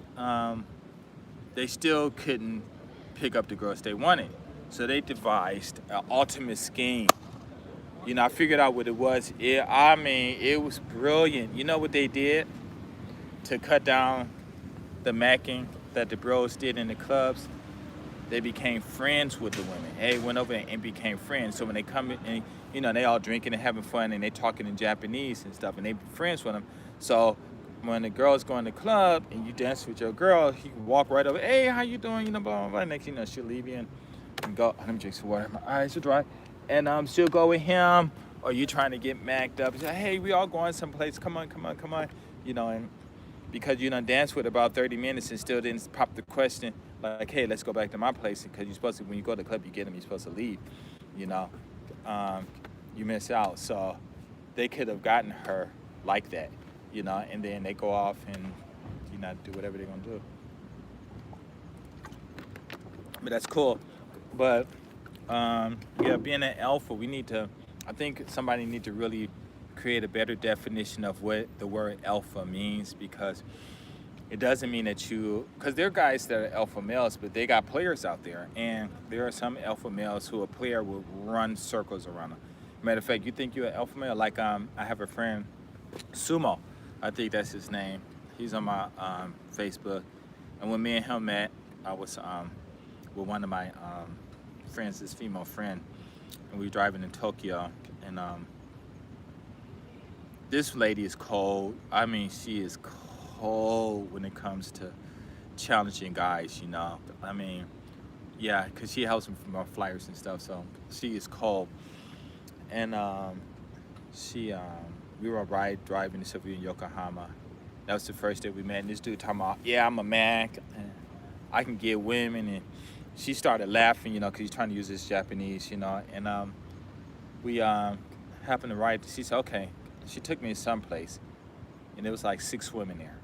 they still couldn't pick up the girls they wanted. So they devised an ultimate scheme. You know, I figured out what it was. It was brilliant. You know what they did to cut down the macking that the bros did in the clubs? They became friends with the women. They went over and became friends. So when they come in, and, you know, they all drinking and having fun and they talking in Japanese and stuff, and they be friends with them. So when the girls go in the club and you dance with your girl, he can walk right over, hey, how you doing? You know, blah, blah, blah. Next thing you know, she'll leave you and go, let me drink some water. My eyes are dry. And she'll go with him, or you trying to get macked up and say, hey, we all going someplace. Come on. You know, and because you done danced with about 30 minutes and still didn't pop the question, like, hey, let's go back to my place. Because you're supposed to, when you go to the club, you get them, you're supposed to leave, you know. You miss out. So they could have gotten her like that, you know, and then they go off and, you know, do whatever they're going to do. But that's cool. But, yeah, being an alpha, I think somebody need to really create a better definition of what the word alpha means, because it doesn't mean that because there are guys that are alpha males, but they got players out there, and there are some alpha males who a player will run circles around them. Matter of fact, you think you're an alpha male? Like, I have a friend, Sumo, I think that's his name. He's on my Facebook, and when me and him met, I was with one of my friends, this female friend, and we were driving in Tokyo, and this lady is cold. I mean, she is cold when it comes to challenging guys, you know. I mean, yeah, because she helps him from our flyers and stuff, so she is cold. And we were driving to Sylvia in Yokohama. That was the first day we met, and this dude talking about, yeah, I'm a Mac, and I can get women, and she started laughing, you know, because he's trying to use this Japanese, you know, and we happened to ride. She said, okay. She took me to someplace, and there was like 6 women there,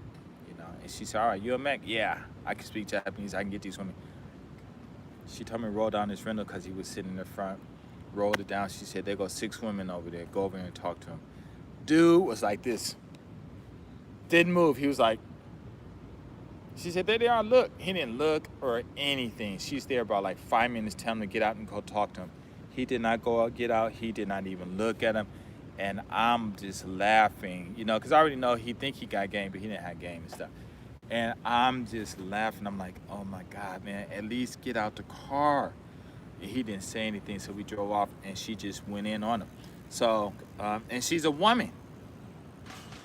you know, and she said, all right, you a Mac? Yeah, I can speak Japanese, I can get these women. She told me to roll down this window because he was sitting in the front, rolled it down. She said, there go 6 women over there, go over there and talk to him. Dude was like this, didn't move. He was like, she said, there they are, look. He didn't look or anything. She's there about like 5 minutes telling him to get out and go talk to him. He did not go out, get out. He did not even look at him. And I'm just laughing, you know, because I already know he think he got game, but he didn't have game and stuff. And I'm just laughing. I'm like, oh my God, man, at least get out the car. And he didn't say anything, so we drove off, and she just went in on him. So, and she's a woman.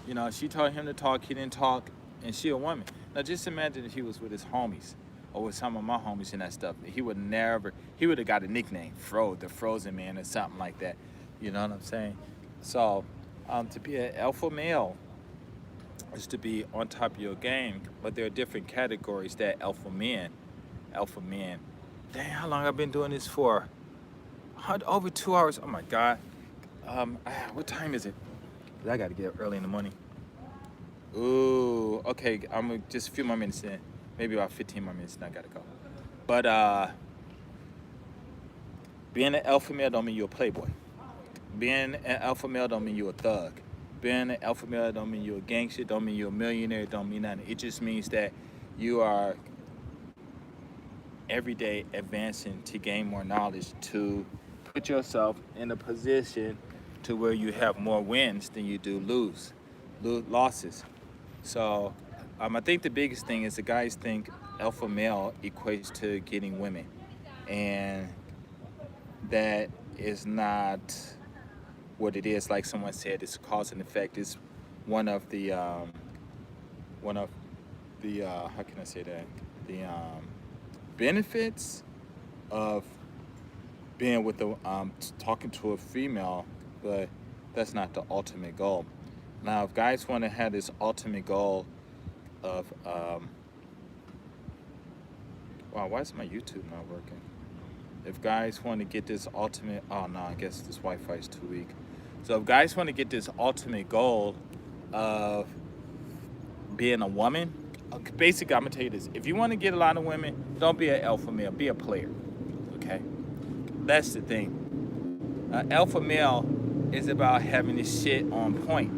You know, she told him to talk, he didn't talk, and she a woman. Now just imagine if he was with his homies, or with some of my homies and that stuff. He would have got a nickname, the Frozen Man or something like that. You know what I'm saying? So, to be an alpha male is to be on top of your game, but there are different categories that alpha men. Dang, how long I've been doing this for? Over 2 hours. Oh my God. What time is it? 'Cause I got to get up early in the morning. Ooh, okay. I'm just a few more minutes in. Maybe about 15 more minutes, and I got to go. But being an alpha male don't mean you're a playboy. Being an alpha male don't mean you're a thug. Being an alpha male don't mean you're a gangster, don't mean you're a millionaire, don't mean nothing. It just means that you are every day advancing to gain more knowledge, to put yourself in a position to where you have more wins than you do losses. So I think the biggest thing is the guys think alpha male equates to getting women, and that is not what it is. Like someone said, it's cause and effect. It's one of the how can I say that? The benefits of being with talking to a female, but that's not the ultimate goal. Now, if guys want to have this ultimate goal of wow, why is my YouTube not working? If guys want to get this ultimate, oh no, I guess this Wi-Fi is too weak. So if guys want to get this ultimate goal of being a woman, basically I'm gonna tell you this: if you want to get a lot of women, don't be an alpha male, be a player. Okay, that's the thing. Alpha male is about having this shit on point.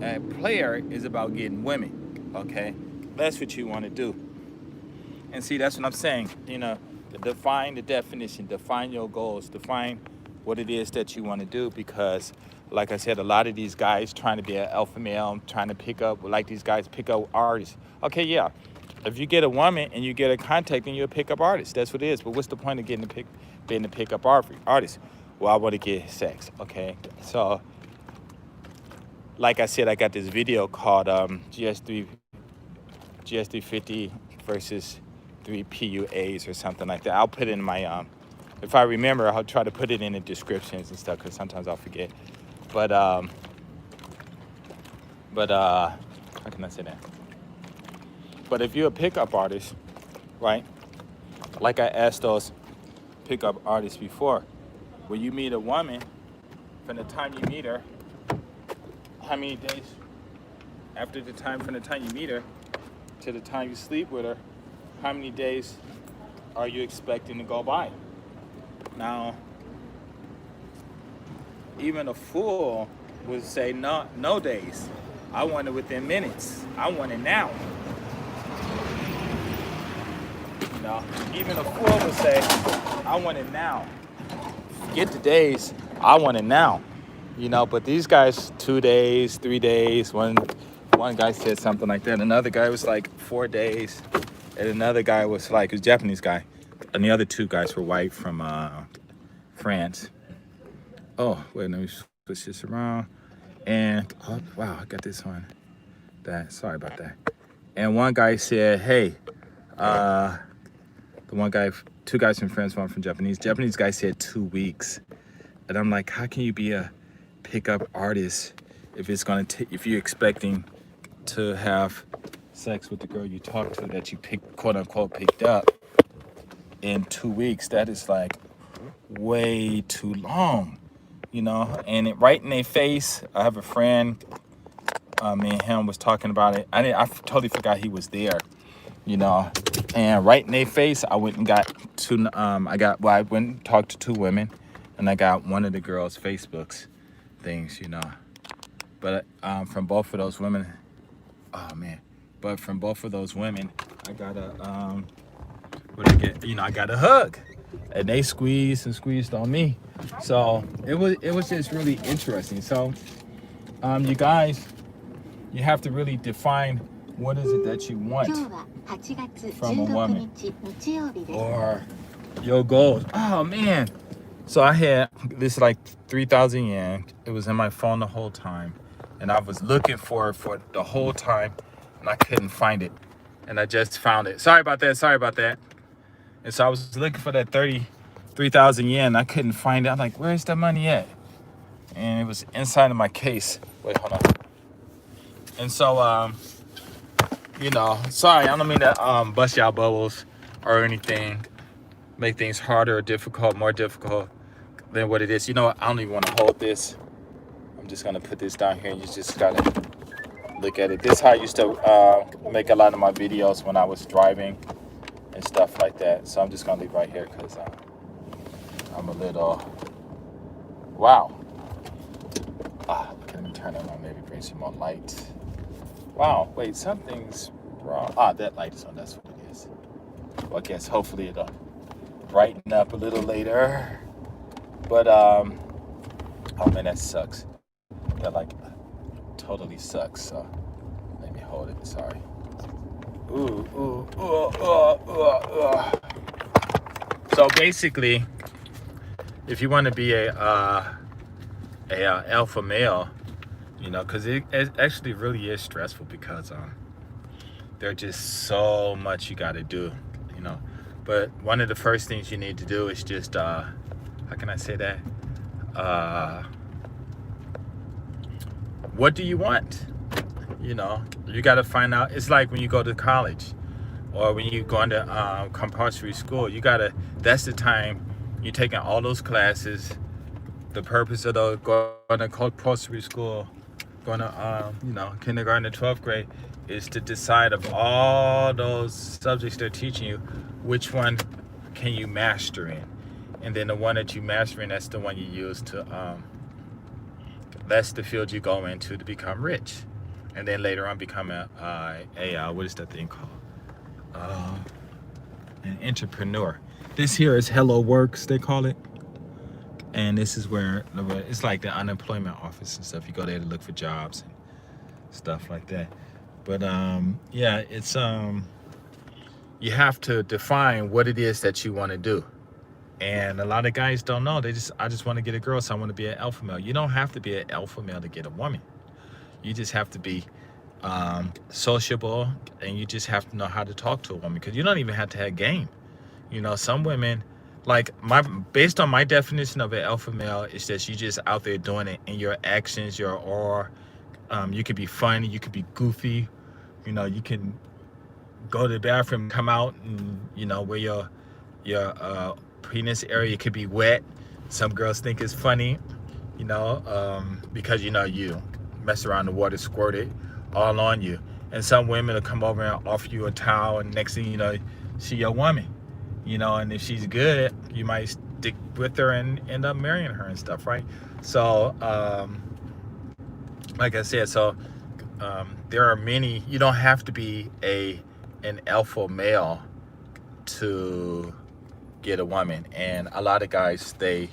A player is about getting women. Okay, that's what you want to do. And see, that's what I'm saying. You know, define the definition, define your goals, define what it is that you want to do, because like I said, a lot of these guys trying to be an alpha male, trying to pick up, like these guys pick up artists. Okay, yeah, if you get a woman and you get a contact, then you're a pickup artist. That's what it is. But what's the point of being a pickup artist? Well, I want to get sex. Okay, so like I said, I got this video called GS350 versus 3 PUAs or something like that. I'll put it in my if I remember, I'll try to put it in the descriptions and stuff because sometimes I'll forget. But how can I say that? But if you're a pickup artist, right? Like I asked those pickup artists before, when you meet a woman, from the time you meet her, how many days after the time from the time you meet her to the time you sleep with her, how many days are you expecting to go by? Now, even a fool would say no days. I want it within minutes. I want it now. You know, even a fool would say, I want it now. Forget the days. I want it now. You know, but these guys, 2 days, 3 days. One guy said something like that. Another guy was like 4 days. And another guy was like, a Japanese guy. And the other two guys were white from France. Oh, wait, let me switch this around. And, oh, wow, I got this one. Sorry about that. And one guy said, hey, the one guy, two guys from France, one from Japanese. Japanese guy said 2 weeks. And I'm like, how can you be a pickup artist if it's gonna if you're expecting to have sex with the girl you talk to that you quote unquote picked up in 2 weeks? That is like way too long, you know. And right in their face, I have a friend, me and him was talking about it. I totally forgot he was there, you know. And right in their face, I went and got I went and talked to 2 women, and I got one of the girls' Facebook's things, you know. But from both of those women, oh man. But from both of those women, I got I got a hug. And they squeezed on me. So it was just really interesting. So you guys, you have to really define what is it that you want from a woman or your goals. Oh man. So I had this like 3,000 yen. It was in my phone the whole time. And I was looking for it for the whole time and I couldn't find it. And I just found it. Sorry about that. And so I was looking for that 3,000 yen. I couldn't find it. I'm like, where's the money at? And it was inside of my case. Wait, hold on. And so, you know, sorry, I don't mean to bust y'all bubbles or anything, make things harder or more difficult than what it is. You know what? I don't even want to hold this. I'm just gonna put this down here and you just gotta look at it. This is how I used to make a lot of my videos when I was driving and stuff like that. So I'm just gonna leave right here because I'm a little, wow. Okay, let me turn it on, maybe bring some more light. Wow, wait, something's wrong. That light is on, that's what it is. Well, I guess hopefully it'll brighten up a little later. But, oh man, that sucks. That like totally sucks, so let me hold it, sorry. So basically, if you want to be a alpha male, you know, because it actually really is stressful because there's just so much you got to do, you know. But one of the first things you need to do is just how can I say that? What do you want? You know, you got to find out. It's like when you go to college or when you go into compulsory school, that's the time you're taking all those classes. The purpose of those going to compulsory school, going to, you know, kindergarten to 12th grade is to decide of all those subjects they're teaching you, which one can you master in? And then the one that you master in, that's the one you use to, that's the field you go into to become rich. And then later on become what is that thing called? An entrepreneur. This here is Hello Works, they call it. And this is where, it's like the unemployment office and stuff. You go there to look for jobs and stuff like that. But yeah, it's, you have to define what it is that you want to do. And a lot of guys don't know. I just want to get a girl, so I want to be an alpha male. You don't have to be an alpha male to get a woman. You just have to be sociable, and you just have to know how to talk to a woman, because you don't even have to have game. You know, some women, like based on my definition of an alpha male, is that you just out there doing it in your actions, your aura. You could be funny, you could be goofy, you know, you can go to the bathroom, come out, and you know, where your penis area could be wet. Some girls think it's funny, you know, because you know, you mess around, the water squirted all on you. And some women will come over and offer you a towel, and next thing you know, she your woman, you know. And if she's good, you might stick with her and end up marrying her and stuff, right? So like I said, so there are many. You don't have to be an alpha male to get a woman. And a lot of guys, they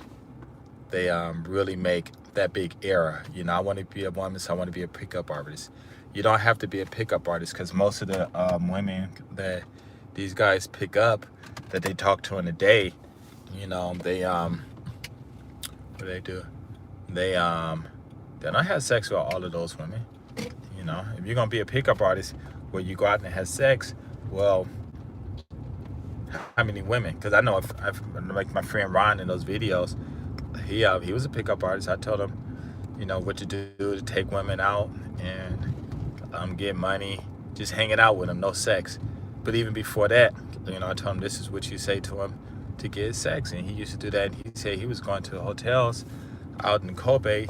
really make that big error. You know, I want to be a woman, so I want to be a pickup artist. You don't have to be a pickup artist, because most of the women that these guys pick up, that they talk to in a day, you know, they what do they do? They don't have sex with all of those women. You know, if you're gonna be a pickup artist where you go out and have sex, well, how many women? Because I know if like my friend Ron in those videos, he was a pickup artist. I told him, you know, what to do to take women out and get money, just hanging out with them, no sex. But even before that, you know, I told him this is what you say to him to get sex. And he used to do that. And he said he was going to hotels out in Kobe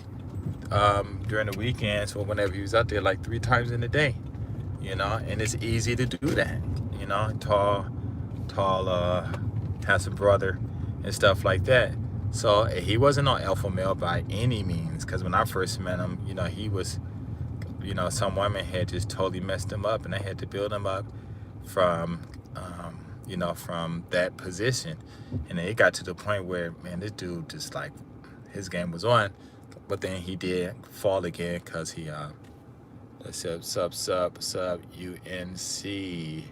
during the weekends, or whenever he was out there, like 3 times in a day, you know. And it's easy to do that, you know, tall, handsome brother and stuff like that. So he wasn't no alpha male by any means, because when I first met him, you know, he was, you know, some women had just totally messed him up, and they had to build him up from you know, from that position. And then it got to the point where, man, this dude just, like, his game was on. But then he did fall again, because he let's see, sub UNC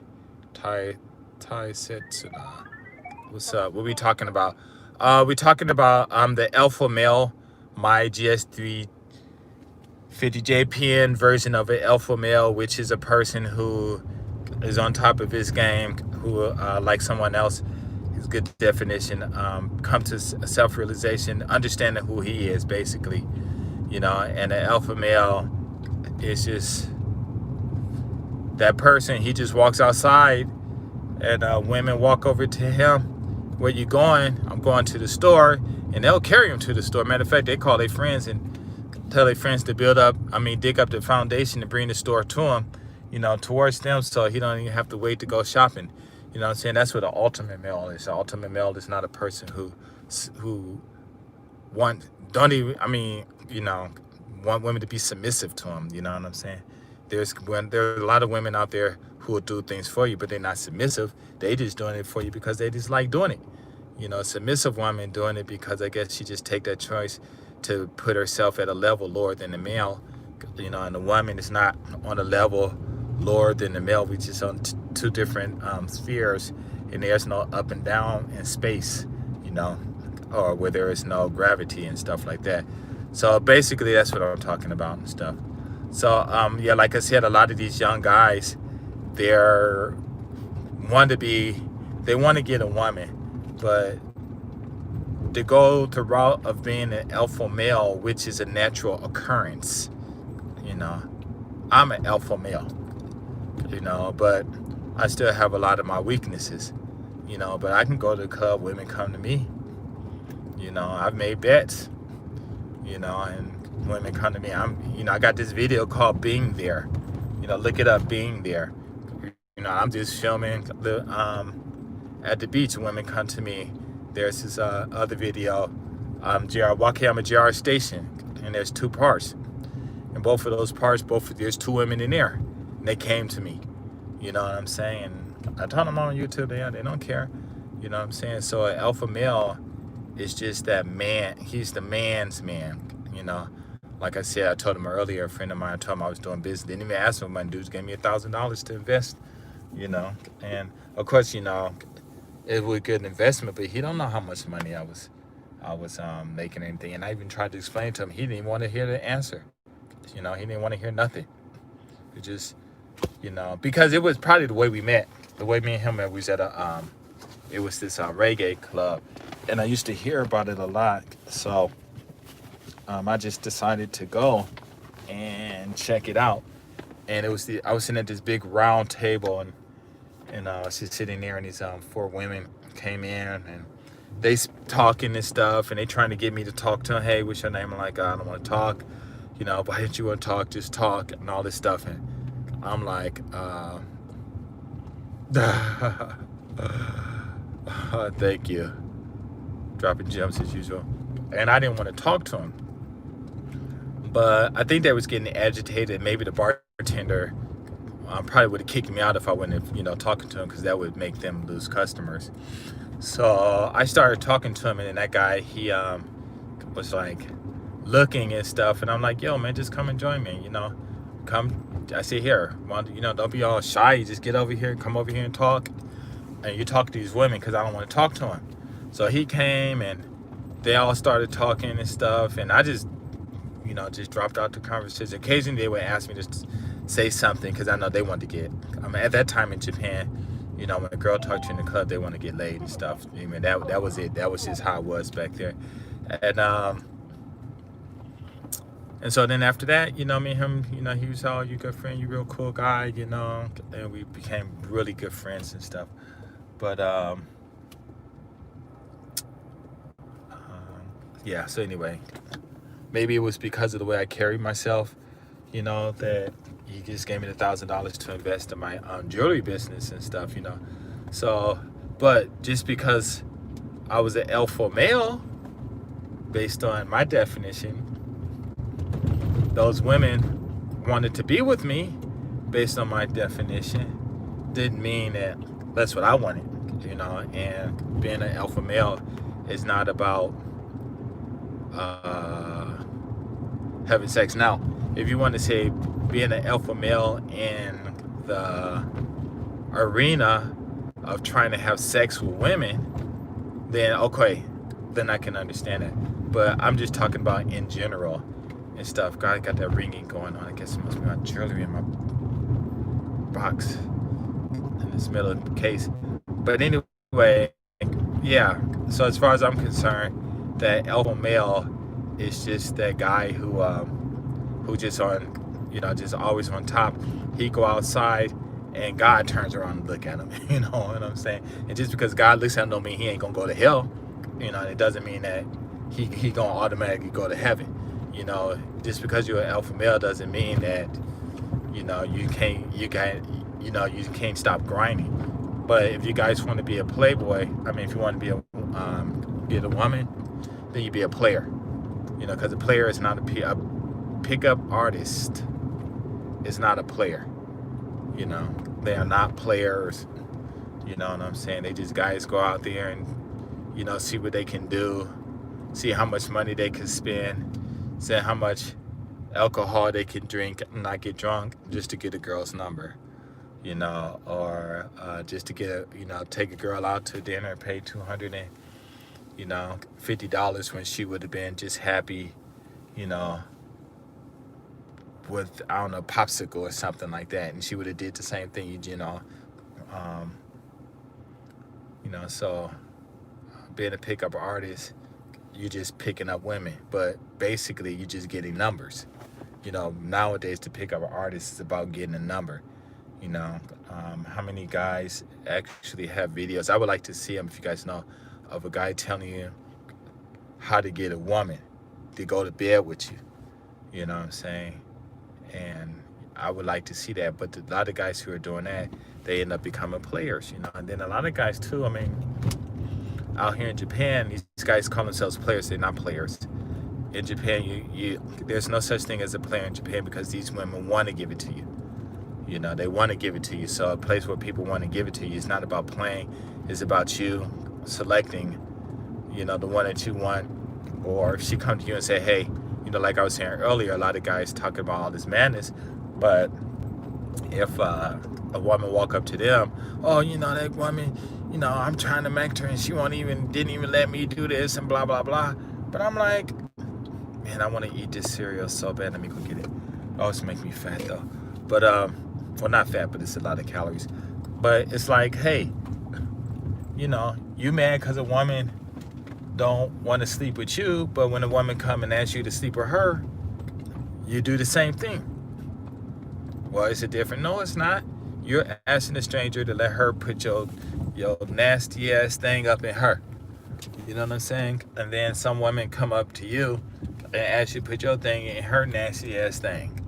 Tai Setsuna. What's up? What we talking about? We talking about the alpha male, my GS3 50JPN version of an alpha male, which is a person who is on top of his game, who like someone else, his good definition, come to self-realization, understanding who he is, basically, you know. And an alpha male is just that person. He just walks outside, and women walk over to him. Where you going? I'm going to the store. And they'll carry him to the store. Matter of fact, they call their friends and tell their friends to dig up the foundation and bring the store to him, you know, towards them, so he don't even have to wait to go shopping. You know what I'm saying? That's what an ultimate male is. An ultimate male is not a person who want women to be submissive to him. You know what I'm saying? There are a lot of women out there who will do things for you, but they're not submissive. They just doing it for you because they just like doing it. You know, a submissive woman doing it because I guess she just take that choice to put herself at a level lower than the male. You know, and the woman is not on a level lower than the male. We just on two different spheres, and there's no up and down in space, you know, or where there is no gravity and stuff like that. So basically that's what I'm talking about and stuff. So yeah, like I said, a lot of these young guys, they want to get a woman, but to go the route of being an alpha male, which is a natural occurrence, you know, I'm an alpha male, you know, but I still have a lot of my weaknesses, you know. But I can go to the club, women come to me, you know. I've made bets, you know, and women come to me. I got this video called Being There, you know, look it up, Being There. You know, I'm just filming at the beach, women come to me. There's this other video, walking on a GR station, and there's 2 parts. And both of those parts, there's 2 women in there. And they came to me. You know what I'm saying? And I told them on YouTube, they don't care. You know what I'm saying? So an alpha male is just that man. He's the man's man, you know. Like I said, I told him earlier, a friend of mine, I told him I was doing business. Didn't even ask him. My dudes gave me $1,000 to invest, you know. And of course, you know, it was a good investment, but he don't know how much money I was making anything. And I even tried to explain to him. He didn't even want to hear the answer. You know, he didn't want to hear nothing. It just, you know, because it was probably the way we met. The way me and him met, we was at it was this reggae club. And I used to hear about it a lot. So I just decided to go and check it out. And I was sitting at this big round table, and I was just sitting there, and these 4 women came in, and they talking and stuff, and they trying to get me to talk to them. Hey, what's your name? I'm like, I don't want to talk. You know, why didn't you want to talk? Just talk and all this stuff. And I'm like, thank you. Dropping gems as usual. And I didn't want to talk to him. But I think they was getting agitated. Maybe the bartender probably would have kicked me out if I wouldn't have, you know, talking to him, because that would make them lose customers. So I started talking to him, and then that guy, he was like looking and stuff, and I'm like, yo, man, just come and join me, you know, come. I sit here, you know, don't be all shy. You just get over here, come over here and talk, and you talk to these women, because I don't want to talk to him. So he came, and they all started talking and stuff, and I just, you know, just dropped out the conversation. Occasionally they would ask me to say something, because I know they wanted to get, I mean, at that time in Japan, you know, when a girl talked to you in the club, they want to get laid and stuff. I mean, that was it. That was just how it was back there. And so then after that, you know, me and him, you know, he was all, you good friend, you real cool guy, you know, and we became really good friends and stuff. But yeah, so anyway, maybe it was because of the way I carried myself, you know, that he just gave me the $1,000 to invest in my jewelry business and stuff, you know. So, but just because I was an alpha male, based on my definition, those women wanted to be with me, based on my definition, didn't mean that that's what I wanted, you know. And being an alpha male is not about having sex. Now, if you want to say being an alpha male in the arena of trying to have sex with women, then okay, then I can understand it. But I'm just talking about in general and stuff. God, I got that ringing going on. I guess it must be my jewelry in my box in this middle of the case. But anyway, yeah. So as far as I'm concerned, that alpha male is just that guy who just on, you know, just always on top. He go outside and God turns around and look at him. You know what I'm saying? And just because God looks at him don't mean he ain't gonna go to hell. You know, it doesn't mean that he gonna automatically go to heaven. You know, just because you're an alpha male doesn't mean that, you know, you can't stop grinding. But if you guys want to be a playboy, I mean, if you want to be a woman, then you be a player. You know, because a player is not a pickup artist is not a player. You know, they are not players. You know what I'm saying? They just guys go out there and, you know, see what they can do, see how much money they can spend, see how much alcohol they can drink and not get drunk just to get a girl's number, you know, or just to get, you know, take a girl out to dinner and pay $250 when she would have been just happy, you know, with, I don't know, popsicle or something like that, and she would have did the same thing, you know. So being a pickup artist, you're just picking up women, but basically you're just getting numbers. You know, nowadays to pick up an artist is about getting a number. You know, how many guys actually have videos? I would like to see them, if you guys know, of a guy telling you how to get a woman to go to bed with you. You know what I'm saying? And I would like to see that, but a lot of guys who are doing that, they end up becoming players, you know. And then a lot of guys too, I mean, out here in Japan, these guys call themselves players. They're not players. In Japan, there's no such thing as a player in Japan, because these women want to give it to you. You know, they want to give it to you. So a place where people want to give it to you, it's not about playing. It's about you selecting, you know, the one that you want. Or if she come to you and say, hey, you know, like I was saying earlier, a lot of guys talking about all this madness, but if a woman walk up to them, oh, you know, that woman, you know, I'm trying to make her and she didn't even let me do this and blah, blah, blah. But I'm like, man, I want to eat this cereal so bad. Let me go get it. always make me fat though. But well, not fat, but it's a lot of calories. But it's like, hey, you mad because a woman don't want to sleep with you, but when a woman come and asks you to sleep with her, you do the same thing. Well, is it different? No, it's not. You're asking a stranger to let her put your nasty ass thing up in her. You know what I'm saying? And then some women come up to you and ask you to put your thing in her nasty ass thing.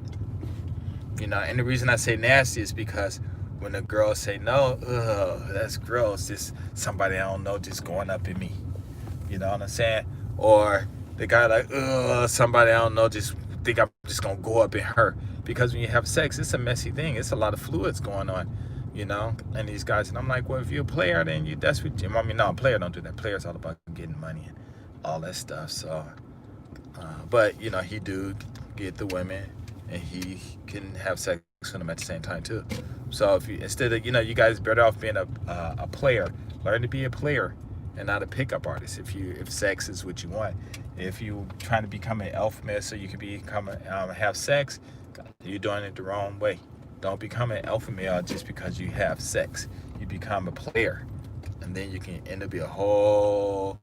And the reason I say nasty is because when the girls say no, ugh, that's gross. Just somebody I don't know just going up in me. You know what I'm saying? Or the guy like, ugh, somebody I don't know just think I'm just gonna go up in her. Because when you have sex, it's a messy thing. It's a lot of fluids going on, and these guys, and I'm like, well, if you're a player, then that's what you, I mean, no, a player don't do that. Player's all about getting money and all that stuff. So, but, he do get the women, and he can have sex with them at the same time, too. So, if you, instead of, you guys better off being a player. Learn to be a player and not a pickup artist if sex is what you want. If you trying to become an alpha male so you can have sex, you're doing it the wrong way. Don't become an alpha male just because you have sex. You become a player, and then you can end up being a whole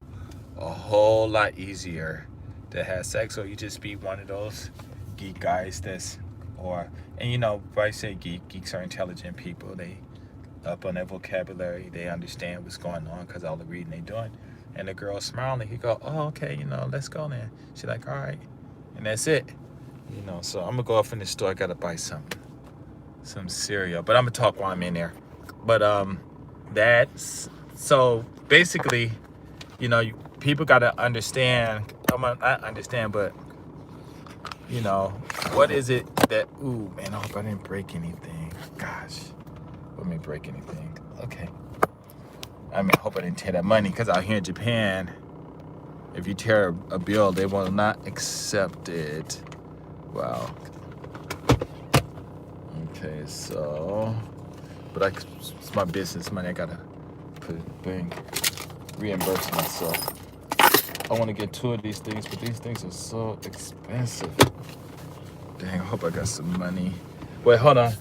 lot easier to have sex. Or you just be one of those geek guys if I say geeks are intelligent people. They up on their vocabulary. They understand what's going on because all the reading they doing. And the girl smiling, he go, oh, okay, let's go then. She's like, all right, and that's it. So I'm gonna go off in the store. I gotta buy some cereal, but I'm gonna talk while I'm in there. But that's so basically, people gotta understand. Not understand, but what is it that? Ooh, man, I hope I didn't break anything. Gosh, let me break anything. Okay. I hope I didn't tear that money, because out here in Japan, if you tear a bill, they will not accept it. Wow. Okay, so, but it's my business money. I gotta reimburse myself. I want to get 2 of these things, but these things are so expensive. Dang, I hope I got some money. Wait, hold on.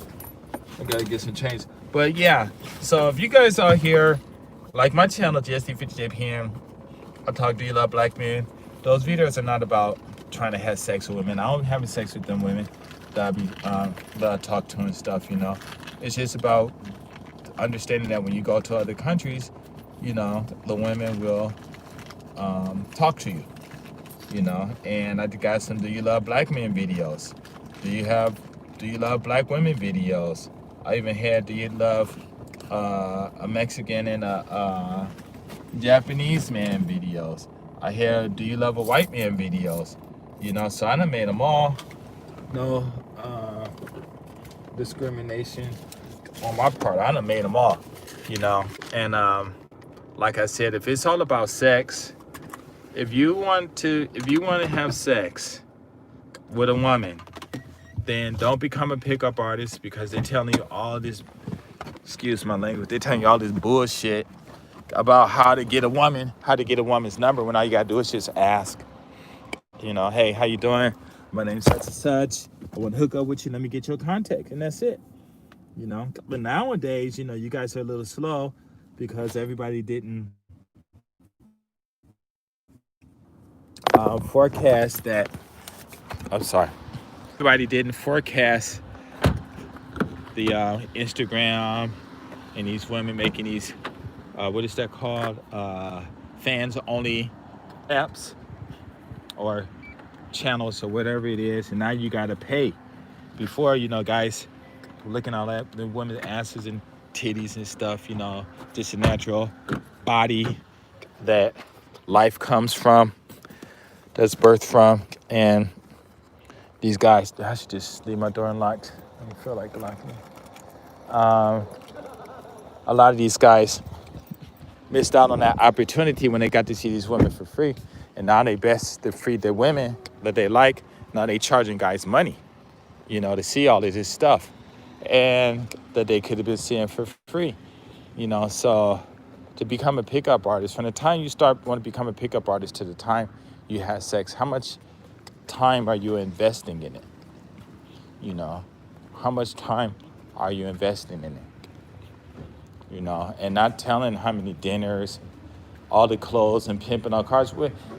I gotta get some change. But yeah, so if you guys are here, like my channel, GSD50JPM, I talk to you love black men. Those videos are not about trying to have sex with women. I don't have sex with them women that I talk to and stuff, It's just about understanding that when you go to other countries, the women will talk to you, And I got some do you love black men videos. Do you love black women videos? I even had do you love a Mexican and a Japanese man videos. I had do you love a white man videos. So I done made them all. No discrimination on my part. I done made them all, And like I said, if it's all about sex, if you want to have sex with a woman, then don't become a pickup artist, because they're telling you all this, excuse my language, they're telling you all this bullshit about how to get a woman's number, when all you gotta do is just ask. Hey, how you doing? My name's such and such. I want to hook up with you. Let me get your contact, and that's it. But nowadays, you guys are a little slow because everybody didn't forecast that. I'm sorry. Everybody didn't forecast the Instagram and these women making these, what is that called? Fans only apps or channels or whatever it is. And now you got to pay. Before, guys looking all at the women's asses and titties and stuff, just a natural body that life comes from, that's birthed from. And these guys, I should just leave my door unlocked. I don't feel like locking it. A lot of these guys missed out on that opportunity when they got to see these women for free. And now to free their women that they like. Now they charging guys money, to see all of this stuff. And that they could have been seeing for free. So to become a pickup artist, from the time you want to become a pickup artist to the time you have sex, how much time are you investing in it? You know, how much time are you investing in it? You know, and not telling how many dinners, all the clothes, and pimping our cars.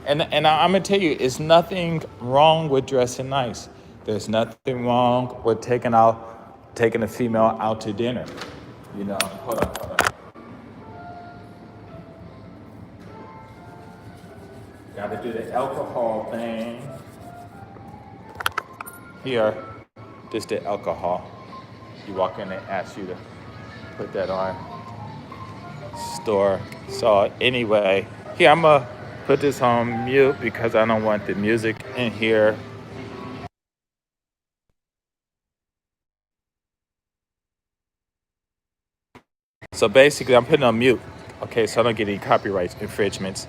And I'm gonna tell you, it's nothing wrong with dressing nice. There's nothing wrong with taking a female out to dinner. You know, hold on. Got to do the alcohol thing. Here, this the alcohol. You walk in, they ask you to put that on store. So anyway, here I'm gonna put this on mute because I don't want the music in here. So basically, I'm putting on mute. Okay, so I don't get any copyright infringements.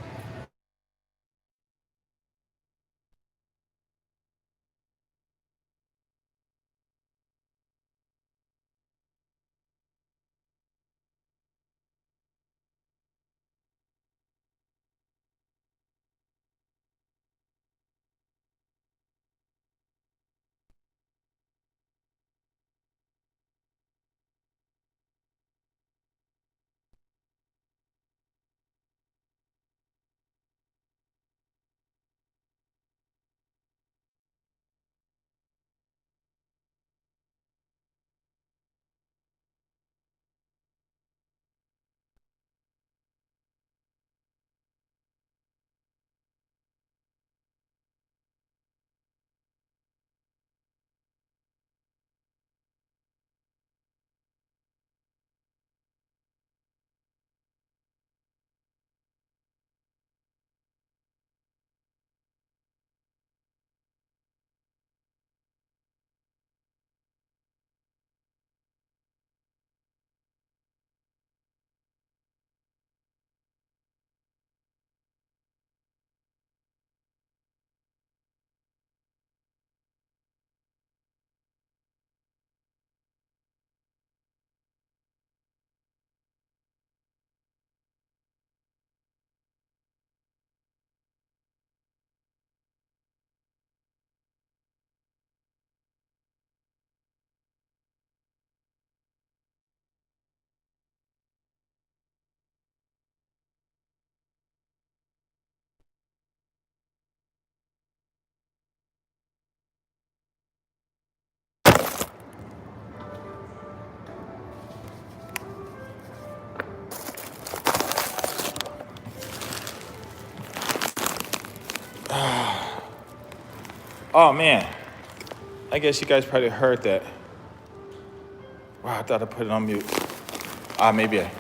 Oh man, I guess you guys probably heard that. Wow, I thought I put it on mute.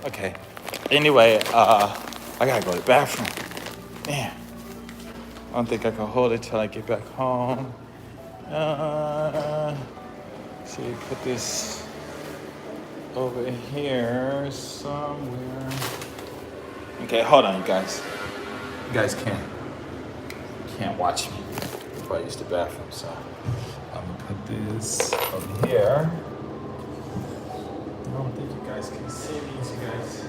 Okay. Anyway, I gotta go to the bathroom. Man, I don't think I can hold it till I get back home. See, put this over here somewhere. Okay, hold on, you guys. You guys can't watch me before I use the bathroom, so I'm gonna put this over here. I don't think you guys can see these, you guys.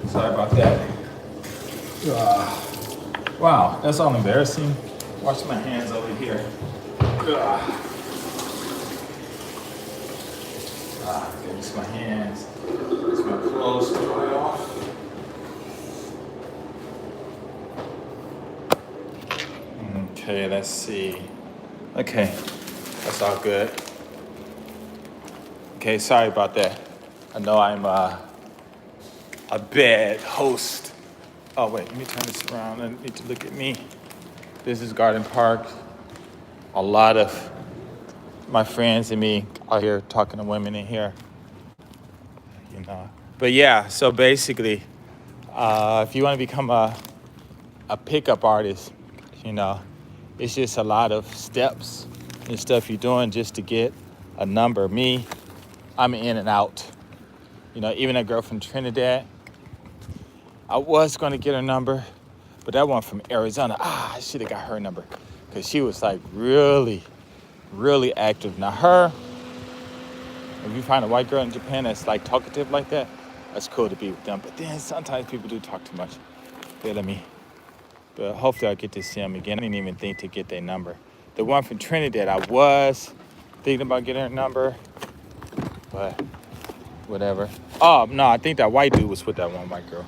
Sorry about that. Wow, that's all embarrassing. Wash my hands over here. Rinse my hands. Rinse my clothes to dry off. Okay, let's see. Okay, that's all good. Okay, sorry about that. I know I'm a bad host. Oh wait, let me turn this around. I need to look at me. This is Garden Park. A lot of my friends and me are here talking to women in here. You know. But yeah, so basically, if you want to become a a pickup artist, you know, it's just a lot of steps and stuff you're doing just to get a number. Me, I'm in and out. You know, even that girl from Trinidad, I was gonna get her number, but that one from Arizona, I should have got her number because she was like really, really active. Now her, if you find a white girl in Japan that's like talkative like that, that's cool to be with them. But then sometimes people do talk too much. But hopefully I'll get to see them again. I didn't even think to get their number. The one from Trinidad, I was thinking about getting her number, but whatever. Oh, no, I think that white dude was with that one white girl.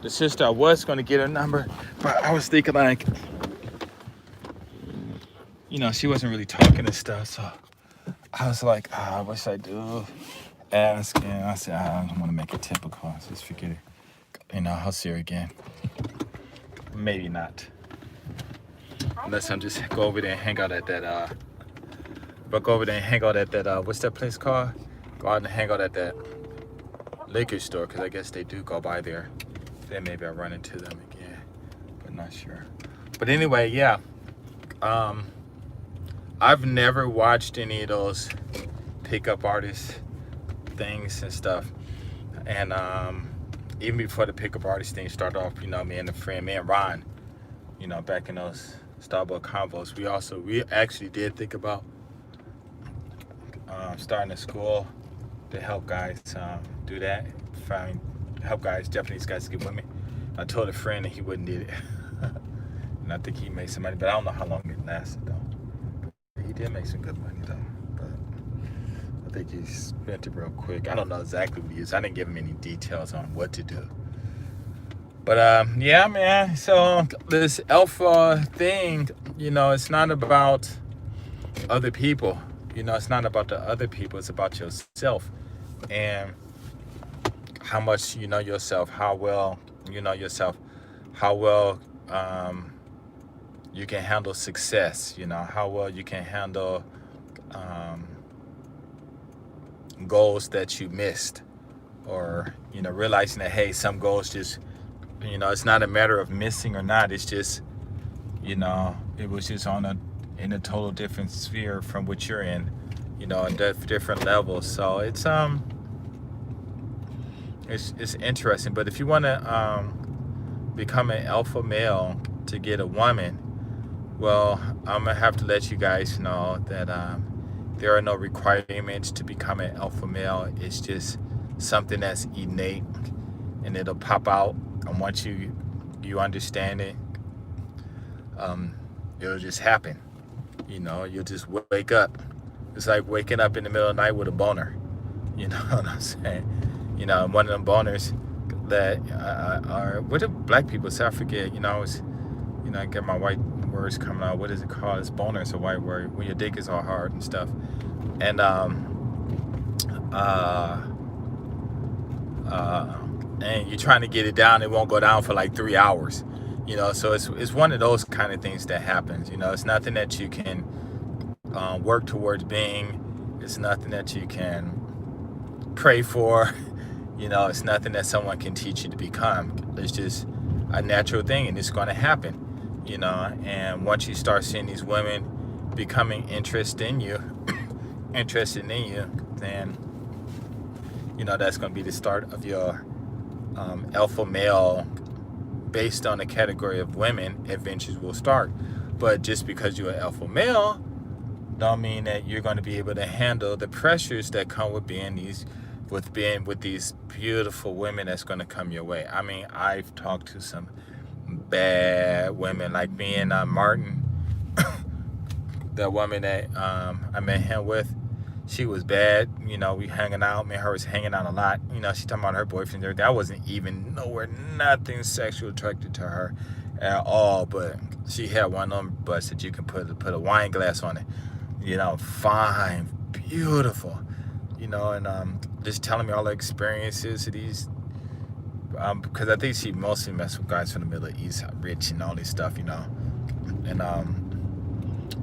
The sister, I was going to get her number, but I was thinking like, you know, she wasn't really talking and stuff, so I was like, what should I do? Ask, and I said, I don't want to make it typical. Just forget it. You know, I'll see her again. Maybe not. Unless I'm just go over there and hang out at that, what's that place called? Go out and hang out at that liquor store, because I guess they do go by there. Then maybe I'll run into them again, but not sure. But anyway, yeah. I've never watched any of those pickup artist things and stuff. And even before the pickup artist thing started off, you know, me and Ron, you know, back in those Starbucks convos, we actually did think about starting a school to help guys do that, help Japanese guys to get women. I told a friend that he wouldn't need it. And I think he made some money, but I don't know how long it lasted though. But he did make some good money though. I think he spent it real quick. I don't know exactly what he used. I didn't give him any details on what to do. But yeah, man. So this alpha thing, you know, it's not about other people. You know, it's not about the other people. It's about yourself and how much you know yourself, how well you know yourself, how well you can handle success. You know, how well you can handle goals that you missed, or you know, realizing that hey, some goals just, you know, it's not a matter of missing or not, it's just, you know, it was just in a total different sphere from what you're in, you know, in different levels. So it's interesting. But if you want to become an alpha male to get a woman, well, I'm gonna have to let you guys know that there are no requirements to become an alpha male. It's just something that's innate, and it'll pop out. And once you understand it, it'll just happen. You know, you'll just wake up. It's like waking up in the middle of the night with a boner. You know what I'm saying? You know, one of them boners that are, what do black people say? I forget. You know, I was, you know, I get my white words coming out. What is it called? It's boner. It's a white word when your dick is all hard and stuff. And and you're trying to get it down, it won't go down for like 3 hours. You know, so it's one of those kind of things that happens. You know, it's nothing that you can work towards being. It's nothing that you can pray for. You know, it's nothing that someone can teach you to become. It's just a natural thing, and it's going to happen. You know, and once you start seeing these women becoming interested in you, then, you know, that's going to be the start of your alpha male. Based on the category of women, adventures will start. But just because you're an alpha male don't mean that you're going to be able to handle the pressures that come with being with these beautiful women that's going to come your way. I mean, I've talked to some bad women, like me and Martin, that woman that I met him with. She was bad. You know, we hanging out. Me and her was hanging out a lot. You know, she talking about her boyfriend and everything. I wasn't even nothing sexual attracted to her at all. But she had one of them butts that you can put a wine glass on it. You know, fine, beautiful. You know, and just telling me all the experiences of these. Because I think she mostly messed with guys from the Middle East, rich and all this stuff. You know, and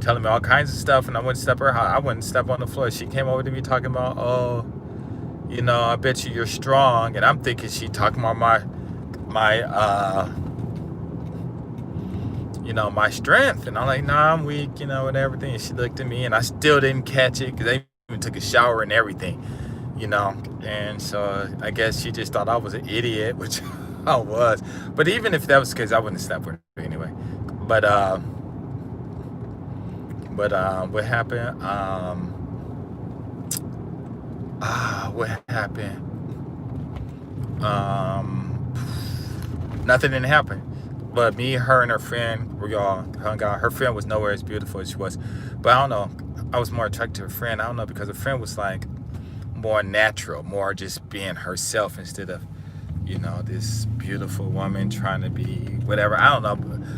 telling me all kinds of stuff, and I wouldn't step on the floor. She came over to me talking about, oh, you know, I bet you're strong, and I'm thinking she talking about my you know, my strength. And I'm like, nah, I'm weak, you know, and everything. And she looked at me, and I still didn't catch it because they even took a shower and everything, you know. And so I guess she just thought I was an idiot, which I was. But even if that was the case, I wouldn't have slept with her anyway. But what happened? What happened? Nothing didn't happen. But me, her, and her friend, we all hung out. Her friend was nowhere as beautiful as she was. But I don't know. I was more attracted to her friend. I don't know, because her friend was like more natural, more just being herself instead of, you know, this beautiful woman trying to be whatever. I don't know.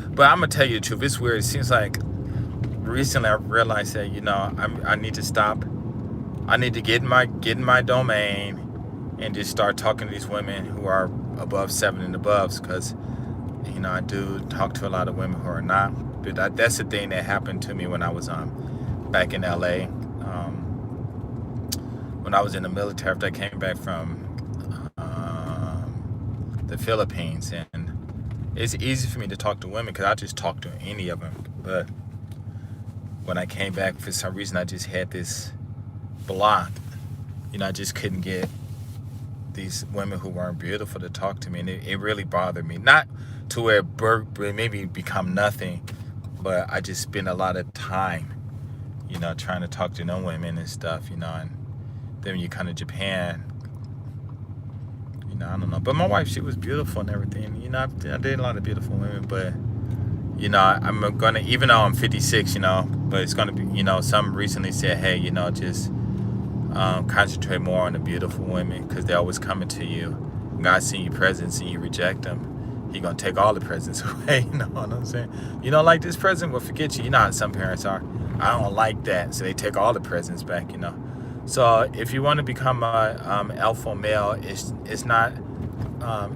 But I'm going to tell you the truth. It's weird. It seems like recently I realized that, you know, I need to stop. I need to get in my domain and just start talking to these women who are above 7 and above, because, you know, I do talk to a lot of women who are not. But that's the thing that happened to me when I was back in LA. When I was in the military, after I came back from the Philippines, and it's easy for me to talk to women because I just talk to any of them. But when I came back, for some reason, I just had this block. You know, I just couldn't get these women who weren't beautiful to talk to me, and it really bothered me. Not to where it maybe become nothing, but I just spend a lot of time, you know, trying to talk to no women and stuff, you know. And then when you come to Japan, you know, I don't know. But my wife, she was beautiful and everything. You know, I dated a lot of beautiful women, but, you know, I'm gonna, even though I'm 56, you know, but it's gonna be, you know, some recently said, hey, you know, just concentrate more on the beautiful women, because they're always coming to you. God send you presents and you reject them, He gonna take all the presents away. You know what I'm saying? You don't like this present? Well, forget you. You know how some parents are. I don't like that, so they take all the presents back. You know. So if you want to become a alpha male, it's not.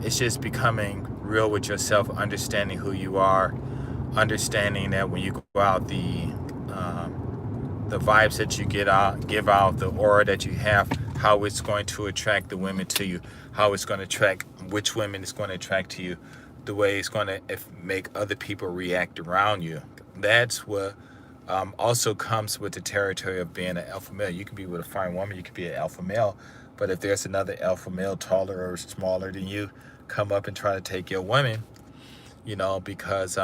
It's just becoming real with yourself, understanding who you are, understanding that when you go out, the vibes that you give out, the aura that you have, how it's going to attract the women to you, how it's going to attract which women it's going to attract to you, the way it's going to make other people react around you. That's what also comes with the territory of being an alpha male. You can be with a fine woman, you can be an alpha male, but if there's another alpha male taller or smaller than you come up and try to take your woman, you know, because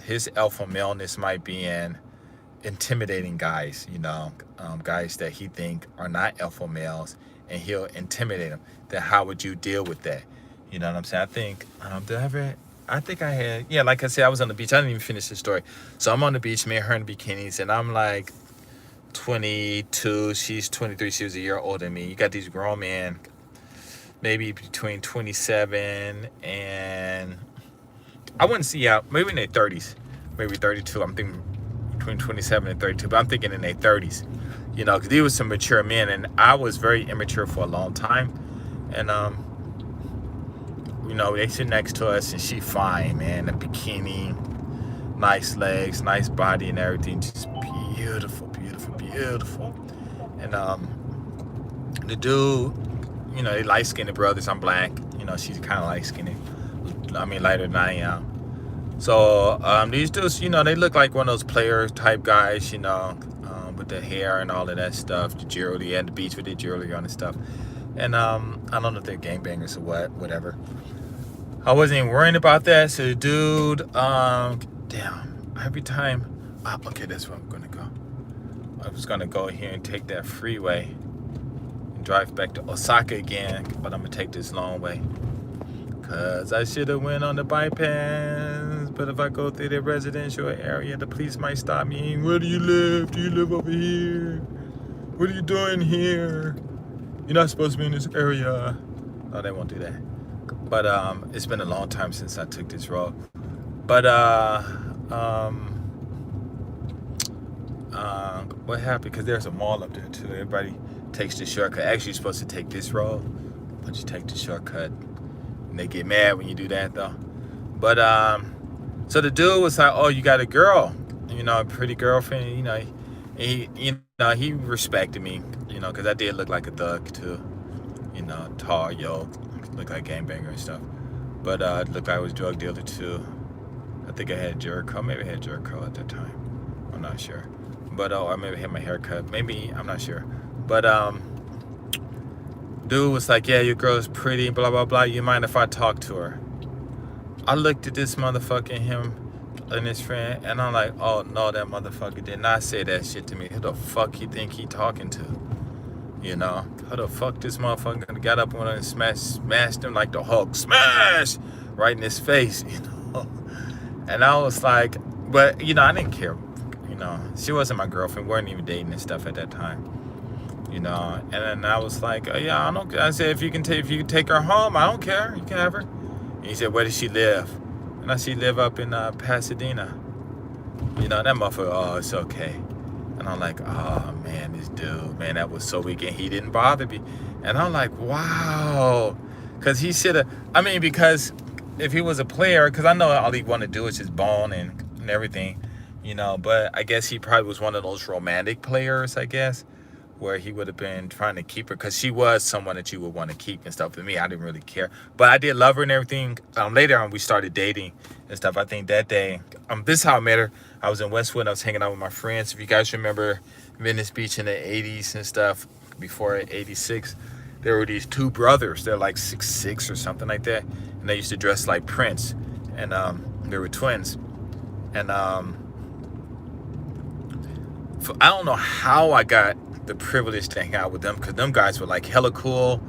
his alpha maleness might be in intimidating guys, you know, guys that he think are not alpha males, and he'll intimidate them. Then how would you deal with that? You know what I'm saying? I think I had, yeah, like I said, I was on the beach. I didn't even finish the story. So I'm on the beach, me and her in bikinis, and I'm like 22, she's 23, she was a year older than me. You got these grown men, maybe between 27 and, I wouldn't see out, maybe in their 30s, maybe 32. I'm thinking between 27 and 32, but I'm thinking in their 30s, you know, because these were some mature men, and I was very immature for a long time. And you know, they sit next to us, and she fine, man, a bikini, nice legs, nice body and everything, just beautiful, beautiful, beautiful. And the dude, you know, they light-skinned brothers, I'm black, you know, she's kind of light-skinned, I mean lighter than I am. So these dudes, you know, they look like one of those player type guys, you know, with the hair and all of that stuff, the jewelry, and the beach with the jewelry on and stuff. And I don't know if they're gangbangers or whatever. I wasn't even worrying about that. So the dude, damn, every time, okay, that's where I'm gonna go. I was gonna go here and take that freeway and drive back to Osaka again, but I'm gonna take this long way. Cause I should have went on the bypass, but if I go through the residential area, the police might stop me. Where do you live? Do you live over here? What are you doing here? You're not supposed to be in this area. No, they won't do that. But it's been a long time since I took this road. But what happened? Because there's a mall up there too. Everybody takes the shortcut. Actually, you're supposed to take this road, but you take the shortcut. They get mad when you do that though. But so the dude was like, oh, you got a girl, you know, a pretty girlfriend, you know. He respected me, you know, because I did look like a thug too, you know, tall, yo, look like a gangbanger and stuff. But looked like I was a drug dealer too. I think I had Jericho. Maybe I had Jericho at that time. I'm not sure. But or maybe I had my haircut. Maybe, I'm not sure. But dude was like, yeah, your girl's pretty, blah blah blah. You mind if I talk to her? I looked at this motherfucker, him and his friend, and I'm like, oh no, that motherfucker did not say that shit to me. Who the fuck you think he talking to? You know, how the fuck this motherfucker got up on him and smashed him like the Hulk, smash right in his face, you know. And I was like, but you know, I didn't care. You know, she wasn't my girlfriend. We weren't even dating and stuff at that time. You know, and then I was like, oh, yeah, I don't. I said, if you can take her home, I don't care. You can have her. And he said, where does she live? And I said, she live up in Pasadena. You know, that motherfucker. Oh, it's okay. And I'm like, oh man, this dude, man, that was so weak, and he didn't bother me. And I'm like, wow, because he should have. I mean, because if he was a player, because I know all he wanted to do is just bone and everything, you know. But I guess he probably was one of those romantic players, I guess, where he would have been trying to keep her, because she was someone that you would want to keep and stuff. For me, I didn't really care, but I did love her and everything. Later on, we started dating and stuff. I think that day, this is how I met her. I was in Westwood. I was hanging out with my friends. If you guys remember Venice Beach in the 80s and stuff, before 86, there were these two brothers. They're like 6'6" or something like that, and they used to dress like Prince, and they were twins. And I don't know how I got the privilege to hang out with them, because them guys were like hella cool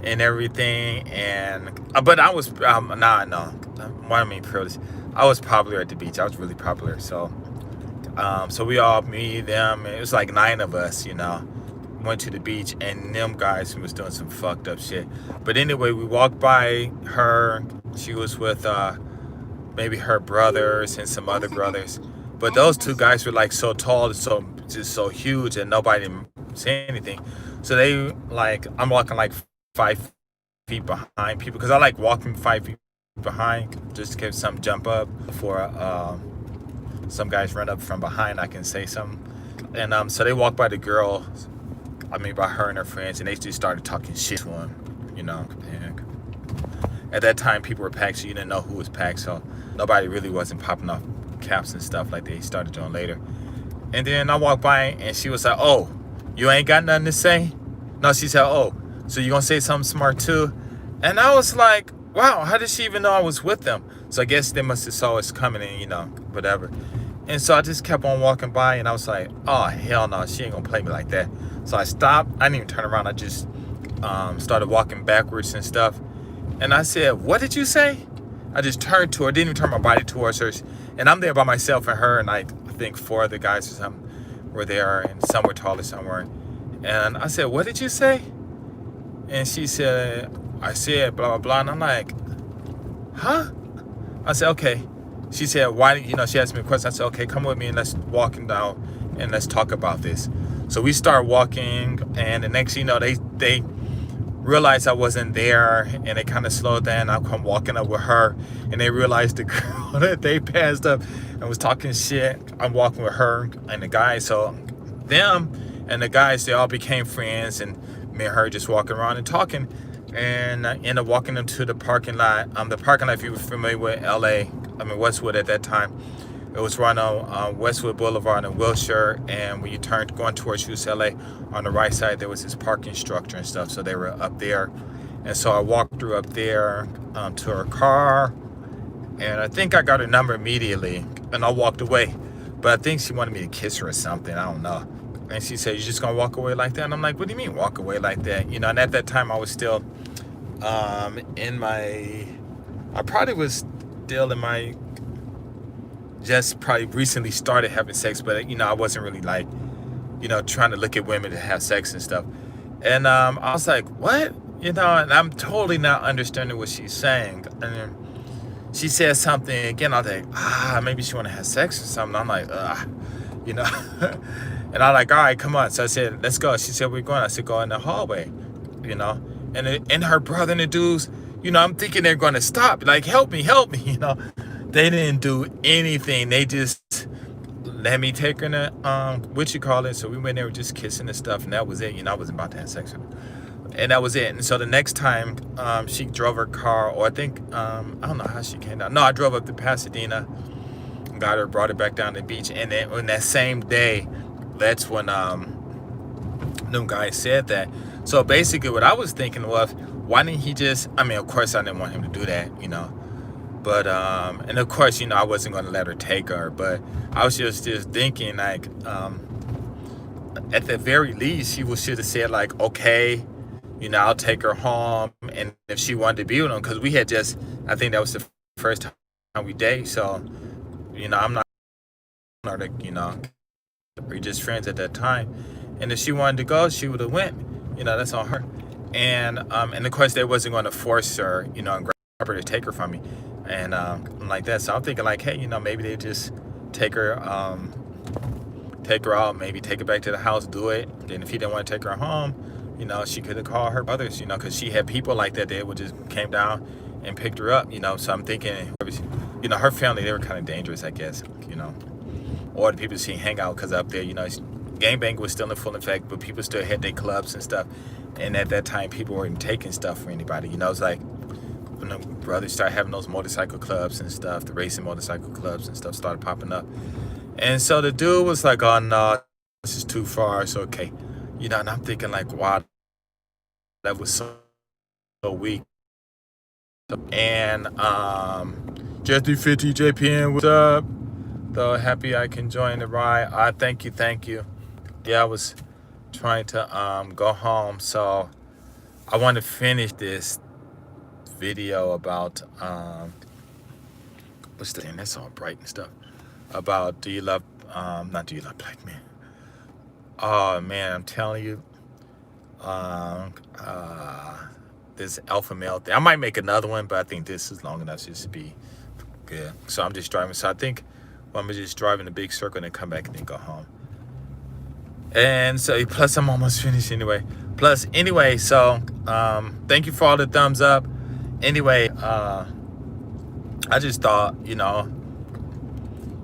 and everything. And but I was what I mean privilege, I was popular at the beach. I was really popular. So so we all, me, them, it was like 9 of us, you know, went to the beach, and them guys was doing some fucked up shit. But anyway, we walked by her. She was with maybe her brothers and some other brothers. But those two guys were like so tall and so huge, and nobody didn't say anything. So they like, I'm walking like 5 feet behind people, because I like walking 5 feet behind just to get some jump up before some guys run up from behind. I can say something. And so they walked by the girl, by her and her friends, and they just started talking shit to him, you know. And at that time, people were packed, so you didn't know who was packed, so nobody really wasn't popping off caps and stuff like they started doing later. And then I walked by, and she was like, oh, you ain't got nothing to say? No, she said, oh, so you gonna say something smart too? And I was like, wow, how did she even know I was with them? So I guess they must have saw us coming in, you know, whatever. And so I just kept on walking by, and I was like, oh, hell no, she ain't gonna play me like that. So I stopped. I didn't even turn around. I just started walking backwards and stuff. And I said, what did you say? I just turned to her, didn't even turn my body towards her. And I'm there by myself and her, and I think 4 other guys or something were there, and some were taller, some weren't. And I said, what did you say? And she said, I said blah, blah, blah. And I'm like, huh? I said, okay. She said, why, you know, she asked me a question. I said, okay, come with me and let's walk down and let's talk about this. So we start walking, and the next thing you know, they realized I wasn't there, and they kind of slowed down. I come walking up with her, and they realized the girl that they passed up and was talking shit. I'm walking with her and the guys. So them and the guys, they all became friends, and me and her just walking around and talking. And I ended up walking them to the parking lot. The parking lot, if you were familiar with Westwood at that time, it was right on Westwood Boulevard in Wilshire. And when you turned going towards UCLA, on the right side, there was this parking structure and stuff. So they were up there. And so I walked through up there to her car. And I think I got her number immediately. And I walked away. But I think she wanted me to kiss her or something. I don't know. And she said, you just gonna walk away like that? And I'm like, what do you mean walk away like that? You know, and at that time I was still I probably was still in my, just probably recently started having sex, but you know, I wasn't really like, you know, trying to look at women to have sex and stuff. And I was like, what? You know, and I'm totally not understanding what she's saying. And then she said something again. I was like, maybe she want to have sex or something. I'm like, you know. And I'm like, all right, come on. So I said, let's go. She said, we're going. I said, go in the hallway, you know. And her brother and the dudes, you know, I'm thinking they're going to stop. Like, help me, you know. They didn't do anything. They just let me take her to, So we went there, just kissing and stuff, and that was it. You know, I wasn't about to have sex with her. And that was it. And so the next time she drove her car, or I think, I don't know how she came down. No, I drove up to Pasadena, got her, brought her back down to the beach. And then on that same day, that's when them guys said that. So basically what I was thinking was, why didn't he just, I mean, of course I didn't want him to do that, you know. But, and of course, you know, I wasn't going to let her take her. But I was just thinking, like, at the very least, she should have said, like, okay, you know, I'll take her home. And if she wanted to be with him, because we had just, I think that was the first time we dated. So, you know, I'm not, you know, we were just friends at that time. And if she wanted to go, she would have went. You know, that's on her. And of course, they wasn't going to force her, you know, and grab her to take her from me. And like that. So I'm thinking, like, hey, you know, maybe they just take her out, maybe take her back to the house, do it. Then if he didn't want to take her home, you know, she could have called her brothers, you know, because she had people like that. They would just came down and picked her up, you know. So I'm thinking, you know, her family, they were kind of dangerous, I guess, you know. Or the people she hang out, because up there, you know, gangbang was still in full effect, but people still had their clubs and stuff. And at that time, people weren't taking stuff from anybody. You know, it's like when the brothers started having those motorcycle clubs and stuff, the racing motorcycle clubs and stuff started popping up. And so the dude was like, oh, no, this is too far. It's okay. You know, and I'm thinking, like, wow, that was so weak. And Jesse 50 JPN, what's up? Though happy I can join the ride. Thank you. Yeah, I was trying to go home, so I want to finish this video about what's the thing that's all bright and stuff about do you love not do you love black men. Oh man, I'm telling you, this alpha male thing. I might make another one, but I think this is long enough just to be good. So I'm just driving. So I think I'm just driving a big circle and then come back and then go home. And so, plus I'm almost finished anyway. So thank you for all the thumbs up. Anyway, I just thought, you know,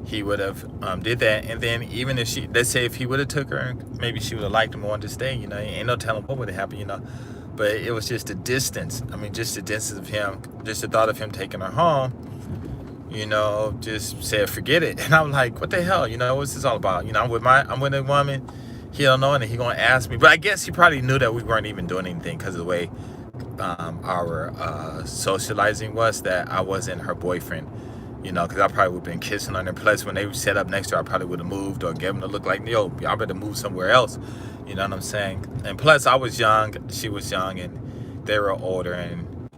he would have did that. And then even if let's say if he would have took her, maybe she would have liked him and wanted to stay, you know. Ain't no telling what would have happened, you know. But it was just the distance. I mean, just the distance of him, just the thought of him taking her home, you know, just said, forget it. And I'm like, what the hell? You know, what's this all about? You know, I'm with a woman. He don't know, and he gonna ask me. But I guess he probably knew that we weren't even doing anything because of the way our socializing was, that I wasn't her boyfriend. You know, because I probably would have been kissing on her. Plus, when they set up next to her, I probably would have moved or gave them to look like, yo, y'all better move somewhere else. You know what I'm saying? And plus, I was young, she was young, and they were older. And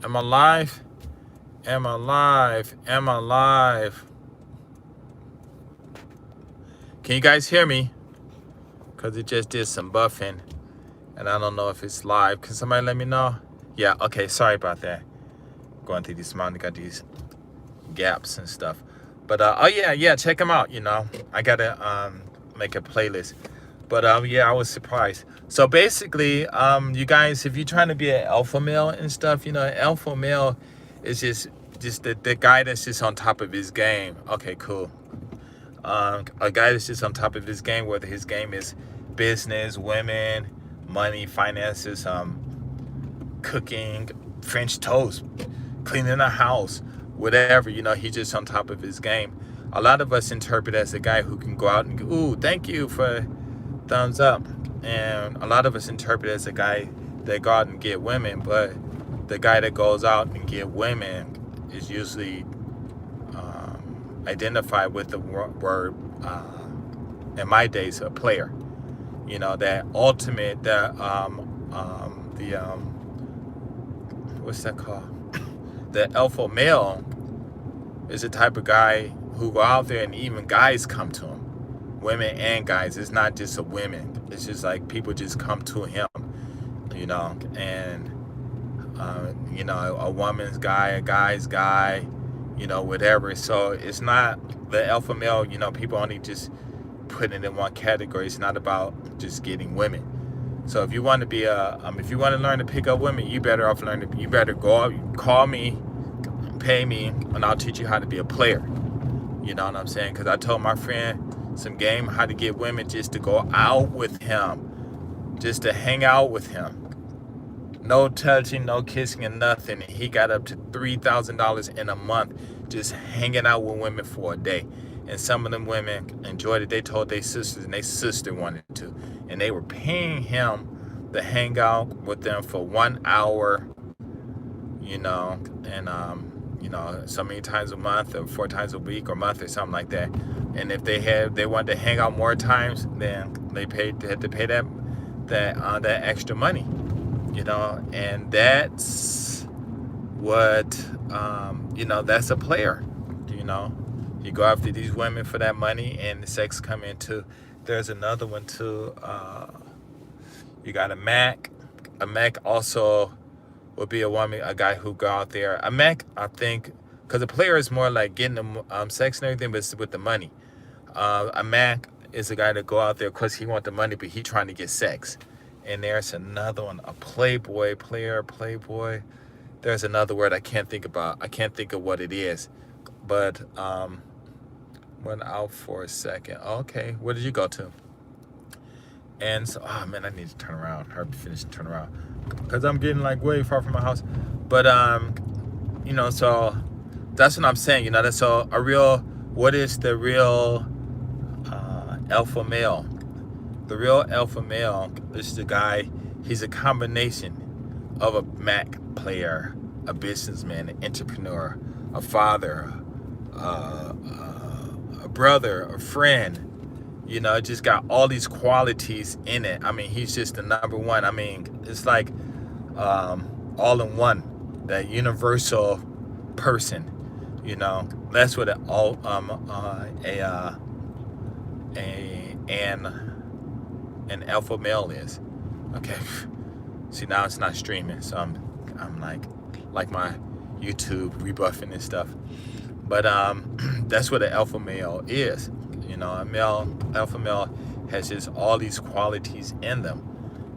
am I live? Am I live? Am I live? Can you guys hear me? Because it just did some buffing. And I don't know if it's live. Can somebody let me know? Yeah, okay, sorry about that. Going through this mountain, got these gaps and stuff. But, oh yeah, check them out, you know. I got to make a playlist. But, yeah, I was surprised. So, basically, you guys, if you're trying to be an alpha male and stuff, you know, an alpha male is just the guy that's just on top of his game. Okay, cool. A guy that's just on top of his game, whether his game is business, women, money, finances, cooking, French toast, cleaning a house, whatever, you know, he's just on top of his game. A lot of us interpret as a guy who can go out and, ooh, thank you for thumbs up. And a lot of us interpret as a guy that go out and get women, but the guy that goes out and get women is usually identified with the word, in my days, a player. You know, that ultimate, what's that called? The alpha male is the type of guy who go out there and even guys come to him. Women and guys. It's not just a women. It's just like people just come to him, you know. And, you know, a woman's guy, a guy's guy, you know, whatever. So it's not the alpha male, you know, people only just put it in one category. It's not about just getting women. So if you want to be if you want to learn to pick up women, you better go out, call me, pay me, and I'll teach you how to be a player. You know what I'm saying? Because I told my friend some game how to get women just to go out with him, just to hang out with him. No touching, no kissing, and nothing. And he got up to $3,000 in a month just hanging out with women for a day. And some of them women enjoyed it. They told their sisters, and their sister wanted to. And they were paying him to hang out with them for 1 hour, you know, and you know, so many times a month or 4 times a week or month or something like that. And if they wanted to hang out more times, then they had to pay that extra money, you know. And that's what you know, that's a player, you know. You go after these women for that money, and the sex come into. There's another one too. You got a Mac. A Mac also will be a guy who go out there. A Mac, I think, because a player is more like getting the sex and everything, but it's with the money. A Mac is a guy that go out there because he want the money, but he trying to get sex. And there's another one, a playboy. There's another word I can't think about. I can't think of what it is. But went out for a second. Okay, where did you go to? And so, oh man, I need to turn around. Hurry, finish and turn around, because I'm getting like way far from my house. But you know, so that's what I'm saying. You know, that's so a real. What is the real alpha male? The real alpha male is the guy. He's a combination of a Mac player, a businessman, an entrepreneur, a father, a brother, a friend. You know, just got all these qualities in it. I mean, he's just the number one. I mean, it's like all in one, that universal person. You know, that's what an alpha male is. Okay. See, now it's not streaming, so I'm like my YouTube rebuffing and stuff. But that's what an alpha male is. You know, alpha male has just all these qualities in them.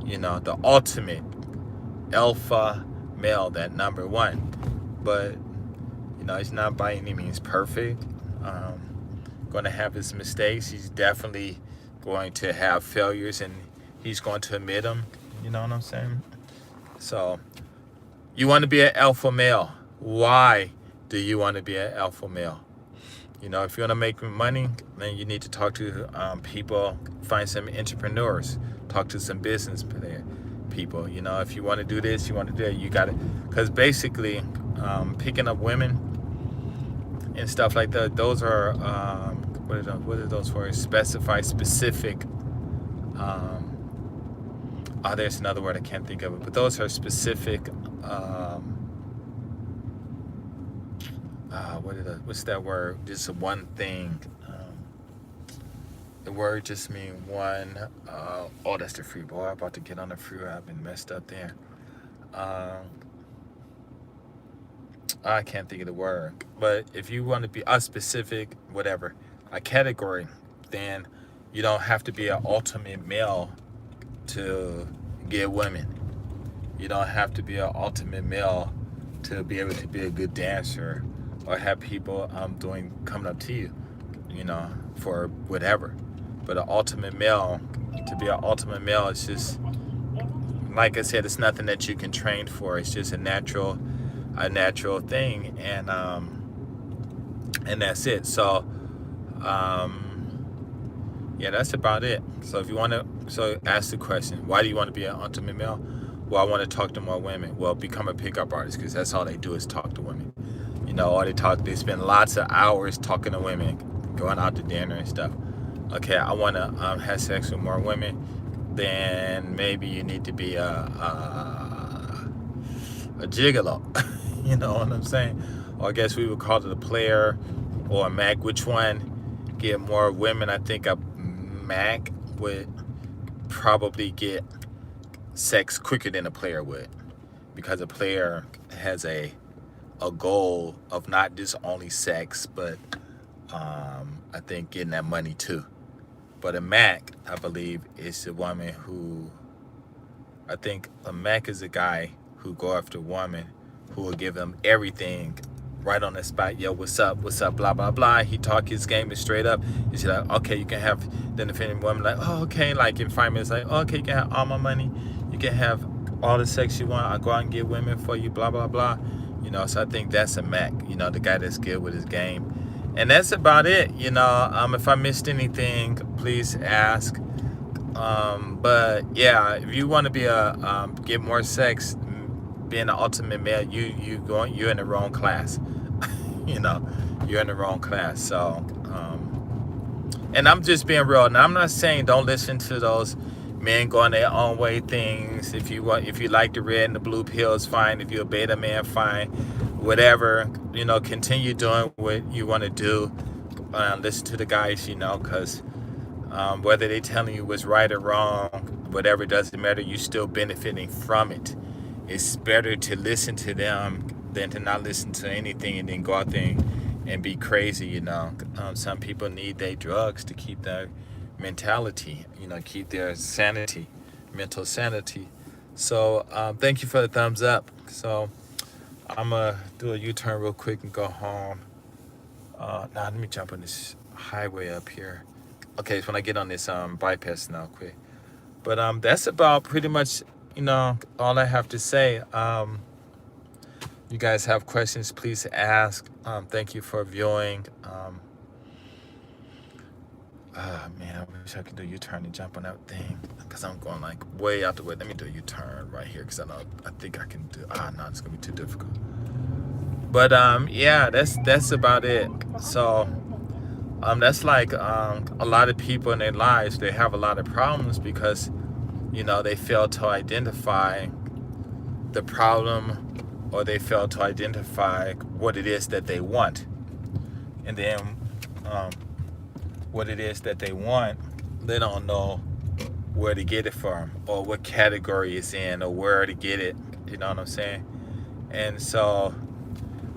You know, the ultimate alpha male, that number one. But, you know, he's not by any means perfect. Going to have his mistakes. He's definitely going to have failures, and he's going to admit them. You know what I'm saying? So, you want to be an alpha male. Why do you want to be an alpha male? You know, if you want to make money, then you need to talk to people, find some entrepreneurs, talk to some business people. You know, if you want to do this, you want to do that, you got it. Because basically, picking up women and stuff like that, those are, what are those for? Specific, there's another word, I can't think of it, but those are specific, what's that word? Just one thing. The word just mean one. Oh, that's the free boy. I'm about to get on the freeway. I've been messed up there. I can't think of the word. But if you want to be a specific, whatever, a category, then you don't have to be an ultimate male to get women. You don't have to be an ultimate male to be able to be a good dancer, or have people coming up to you, you know, for whatever. But an ultimate male, to be an ultimate male, it's just, like I said, it's nothing that you can train for. It's just a natural thing, and that's it. So, yeah, that's about it. So if you want to, ask the question, why do you want to be an ultimate male? Well, I want to talk to more women. Well, become a pickup artist, because that's all they do is talk to women. You know, or they spend lots of hours talking to women, going out to dinner and stuff. Okay, I want to have sex with more women. Then maybe you need to be a gigolo. You know what I'm saying? Or I guess we would call it a player or a Mac. Which one get more women? I think a Mac would probably get sex quicker than a player would, because a player has a goal of not just only sex, but I think getting that money too. But a Mac, I believe, is a woman who, I think a Mac is a guy who go after a woman who will give him everything right on the spot. Yo, what's up, blah, blah, blah. He talk his game is straight up. He's like, okay, you can have, then the woman like, oh, okay, like in 5 minutes, like, oh, okay, you can have all my money. You can have all the sex you want. I'll go out and get women for you, blah, blah, blah. You know, so I think that's a Mac, you know, the guy that's good with his game. And that's about it, you know. If I missed anything, please ask. But yeah, if you want to be get more sex, being an ultimate male, you're in the wrong class. You know, you're in the wrong class. So, and I'm just being real. Now, I'm not saying don't listen to those men going their own way things. If you like the red and the blue pills, fine. If you're a beta man, fine. Whatever, you know, continue doing what you want to do. Listen to the guys, you know, because whether they telling you what's right or wrong, whatever, doesn't matter. You're still benefiting from it. It's better to listen to them than to not listen to anything and then go out there and be crazy, you know. Some people need their drugs to keep their mentality, you know, keep their sanity, mental sanity. So thank you for the thumbs up. So I'm gonna do a U-turn real quick and go home. Now let me jump on this highway up here. Okay, so when I get on this bypass now quick. But that's about pretty much, you know, all I have to say. You guys have questions, please ask. Thank you for viewing. Man, I wish I could do a U-turn and jump on that thing, because I'm going like way out the way. Let me do a U-turn right here, because I think I can do. No, it's gonna be too difficult. But yeah, that's about it. So that's like a lot of people in their lives, they have a lot of problems because, you know, they fail to identify the problem, or they fail to identify what it is that they want. And then what it is that they want, they don't know where to get it from, or what category it's in, or where to get it. You know what I'm saying? And so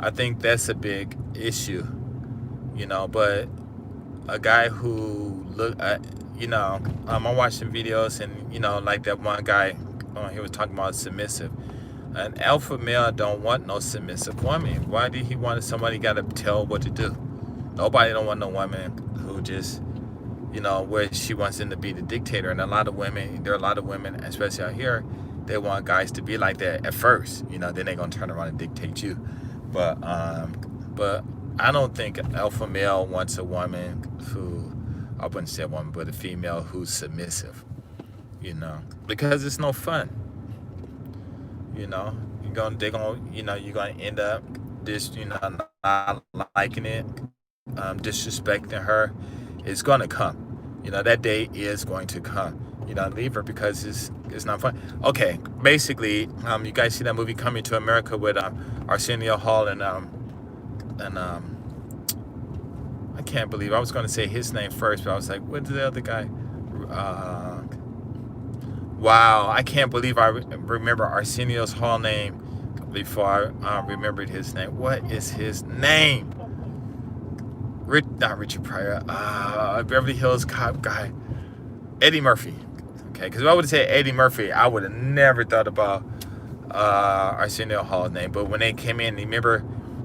I think that's a big issue, you know. But a guy who you know, I'm watching videos, and, you know, like that one guy, he was talking about submissive. An alpha male don't want no submissive woman. Why did he want somebody got to tell what to do? Nobody don't want no woman who just, you know, where she wants them to be the dictator. And there are a lot of women, especially out here, they want guys to be like that at first. You know, then they're gonna turn around and dictate you. But I don't think an alpha male wants a woman who, I wouldn't say a woman, but a female who's submissive. You know, because it's no fun. You know, you're gonna end up just, you know, not liking it, disrespecting her. It's gonna come. You know, that day is going to come. You know, leave her because it's not fun. Okay, basically, you guys see that movie Coming to America with Arsenio Hall and I can't believe I was gonna say his name first, but I was like, what's the other guy? Wow, I can't believe I remember Arsenio's Hall name before I remembered his name. What is his name? Not Richard Pryor. Beverly Hills Cop guy. Eddie Murphy. Okay, because if I would have said Eddie Murphy, I would have never thought about Arsenio Hall's name. But when they came in, remember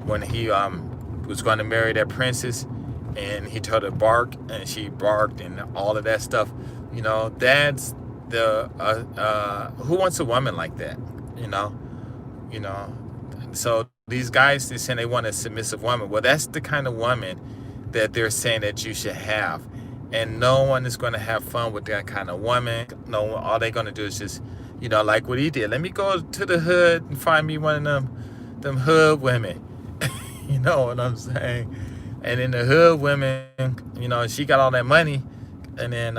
when he was going to marry that princess, and he told her bark, and she barked, and all of that stuff. You know, that's the who wants a woman like that? You know. So these guys, they're saying they want a submissive woman. Well, that's the kind of woman that they're saying that you should have, and no one is going to have fun with that kind of woman. No, all they're going to do is just, you know, like what he did. Let me go to the hood and find me one of them hood women. You know what I'm saying? And in the hood women, you know, she got all that money, and then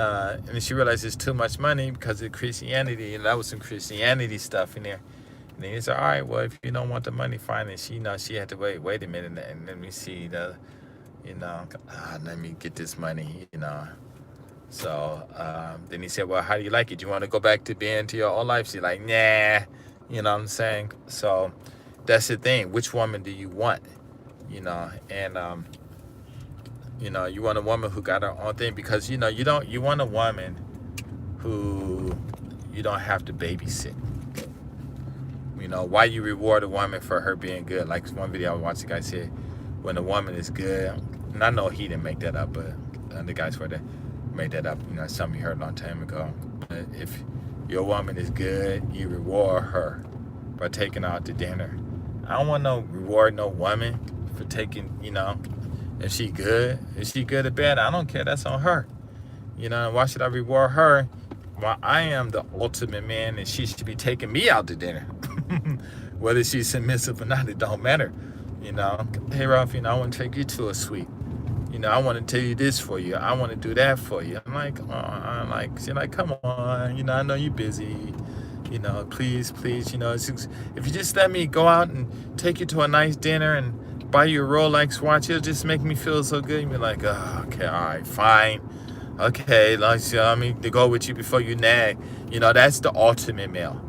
she realized it's too much money because of Christianity, and that was some Christianity stuff in there. And then he said, all right, well, if you don't want the money, fine. And she, you know, she had to wait a minute, and let me see let me get this money, you know. So then he said, well, how do you like it? Do you want to go back to being to your old life? She's like, nah, you know what I'm saying? So that's the thing. Which woman do you want? You know, and you know, you want a woman who got her own thing, because, you know, you want a woman who you don't have to babysit. You know, why you reward a woman for her being good? Like one video I watched, the guy said, when a woman is good, and I know he didn't make that up, but the guys were that made that up. You know, something he heard a long time ago. But if your woman is good, you reward her by taking her out to dinner. I don't want no reward no woman for taking, if she good or bad, I don't care. That's on her. Why should I reward her? Well, I am the ultimate man, and she should be taking me out to dinner. Whether she's submissive or not, it don't matter. Hey Ralph, I want to take you to a suite. I want to tell you this for you. I want to do that for you. I'm like, oh, she's like, come on. I know you're busy. Please. If you just let me go out and take you to a nice dinner and buy you a Rolex watch, it'll just make me feel so good. You'll be like, oh, okay, all right, fine. Okay, let me to go with you before you nag. That's the ultimate male.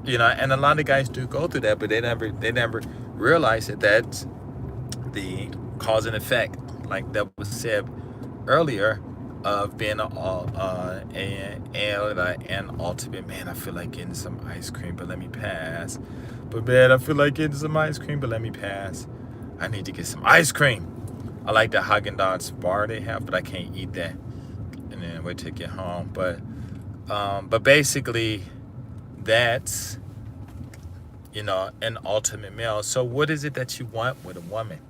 And a lot of guys do go through that, but they never realize that that's the cause and effect, like that was said earlier, of being an ultimate man. I feel like getting some ice cream, but let me pass. But man, I feel like getting some ice cream, but let me pass. I need to get some ice cream. I like the Haagen-Dazs bar they have, but I can't eat that. And then wait till I get home. But basically, that's an ultimate male. So what is it that you want with a woman?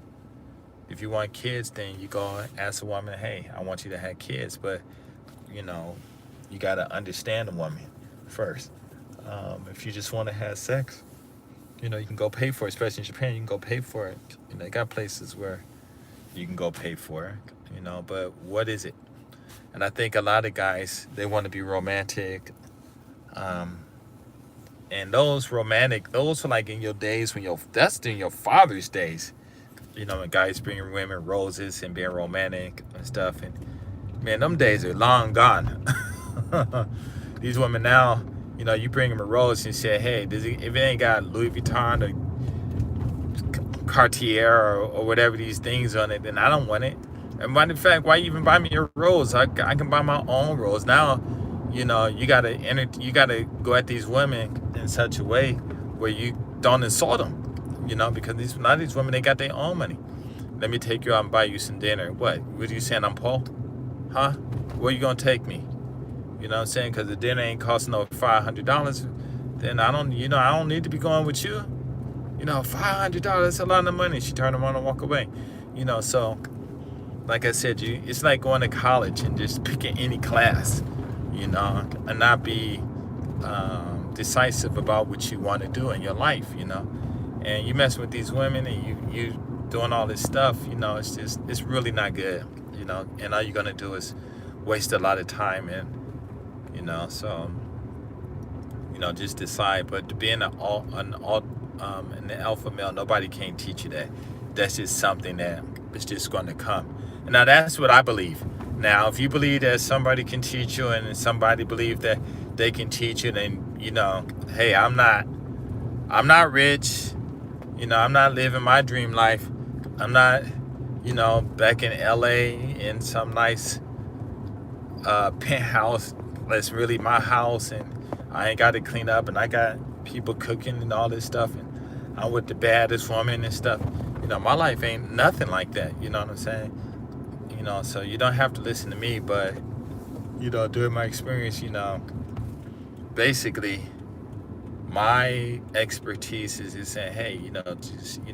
If you want kids, then you go and ask a woman, hey, I want you to have kids. But you got to understand a woman first. If you just want to have sex, you can go pay for it. Especially in Japan, you can go pay for it. They got places where you can go pay for it. But what is it? And I think a lot of guys, they want to be romantic. And those are like in your days that's in your father's days. When guys bringing women roses and being romantic and stuff. And man, them days are long gone. These women now, you bring them a rose and say, hey, if it ain't got Louis Vuitton or Cartier or whatever these things on it, then I don't want it. And matter of fact, why you even buy me a rose? I can buy my own rose. Now, you gotta go at these women in such a way where you don't insult them. Because a lot of these women, they got their own money. Let me take you out and buy you some dinner. What are you saying? I'm Paul? Huh? Where you gonna take me? You know what I'm saying? Because the dinner ain't costing no $500. Then I don't need to be going with you. $500, that's a lot of money. She turned around and walk away. So like I said, it's like going to college and just picking any class, and not be decisive about what you want to do in your life, And you mess with these women and you doing all this stuff, it's really not good, and all you're gonna do is waste a lot of time and, so, just decide. But to be an alpha male, nobody can teach you that. That's just something that is just going to come. And now that's what I believe. Now, if you believe that somebody can teach you and somebody believe that they can teach you, then, hey, I'm not rich. I'm not living my dream life. I'm not, back in LA in some nice penthouse that's really my house, and I ain't got to clean up, and I got people cooking and all this stuff, and I'm with the baddest woman and stuff. My life ain't nothing like that. You know what I'm saying? So you don't have to listen to me, but, during my experience, basically, my expertise is saying, hey,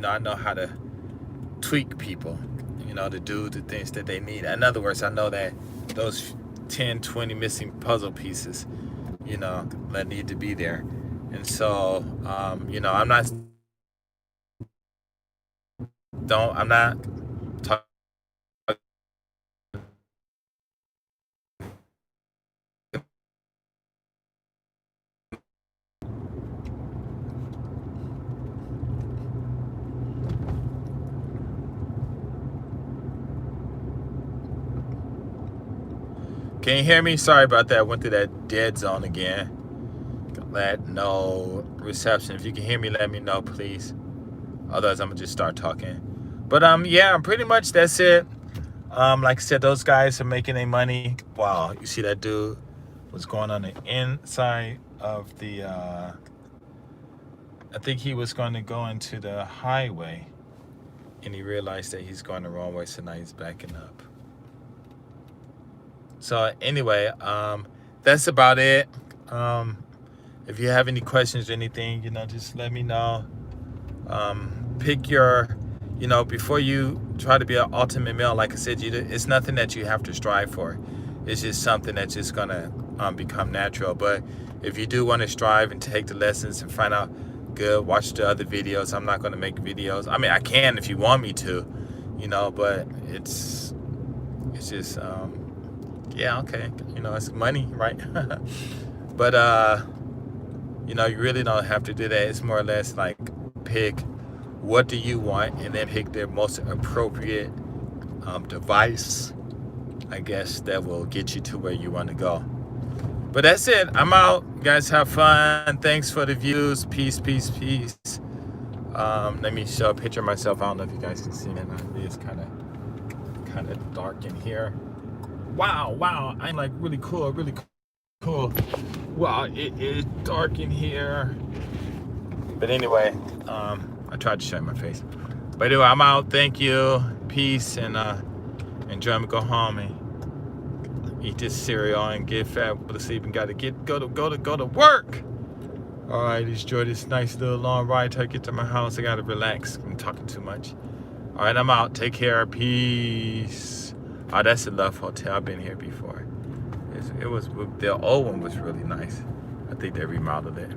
I know how to tweak people, to do the things that they need. In other words, I know that those 10, 20 missing puzzle pieces, that need to be there. And so, I'm not talking. Can you hear me? Sorry about that. I went through that dead zone again. No reception. If you can hear me, let me know, please. Otherwise, I'm gonna just start talking. But yeah, pretty much that's it. Like I said, those guys are making their money. Wow, you see that dude was going on the inside of the. I think he was going to go into the highway, and he realized that he's going the wrong way, so now he's backing up. So anyway, that's about it. if you have any questions or anything, you know, just let me know. Pick your, you know, before you try to be an ultimate male, like I said, it's nothing that you have to strive for. It's just something that's just gonna become natural. But if you do want to strive and take the lessons and find out, good, watch the other videos. I'm not gonna make videos. I mean, I can if you want me to, you know, but it's just, yeah, okay, you know, it's money, right? But you know, you really don't have to do that. It's more or less like pick what do you want and then pick the most appropriate device, I guess, that will get you to where you want to go. But that's it. I'm out. You guys have fun. Thanks for the views. Peace, peace, peace. Let me show a picture of myself. I don't know if you guys can see it. It's kind of dark in here. Wow. I'm like really cool. Cool. Wow, it is dark in here. But anyway, I tried to show you my face. But anyway, I'm out. Thank you. Peace, and enjoy me. Go home and eat this cereal and get fat, go to sleep, and go to work. All right, enjoy this nice little long ride till I get to my house. I gotta relax. I'm talking too much. All right, I'm out. Take care. Peace. Oh, that's the Love Hotel. I've been here before. It was, the old one was really nice. I think they remodeled it.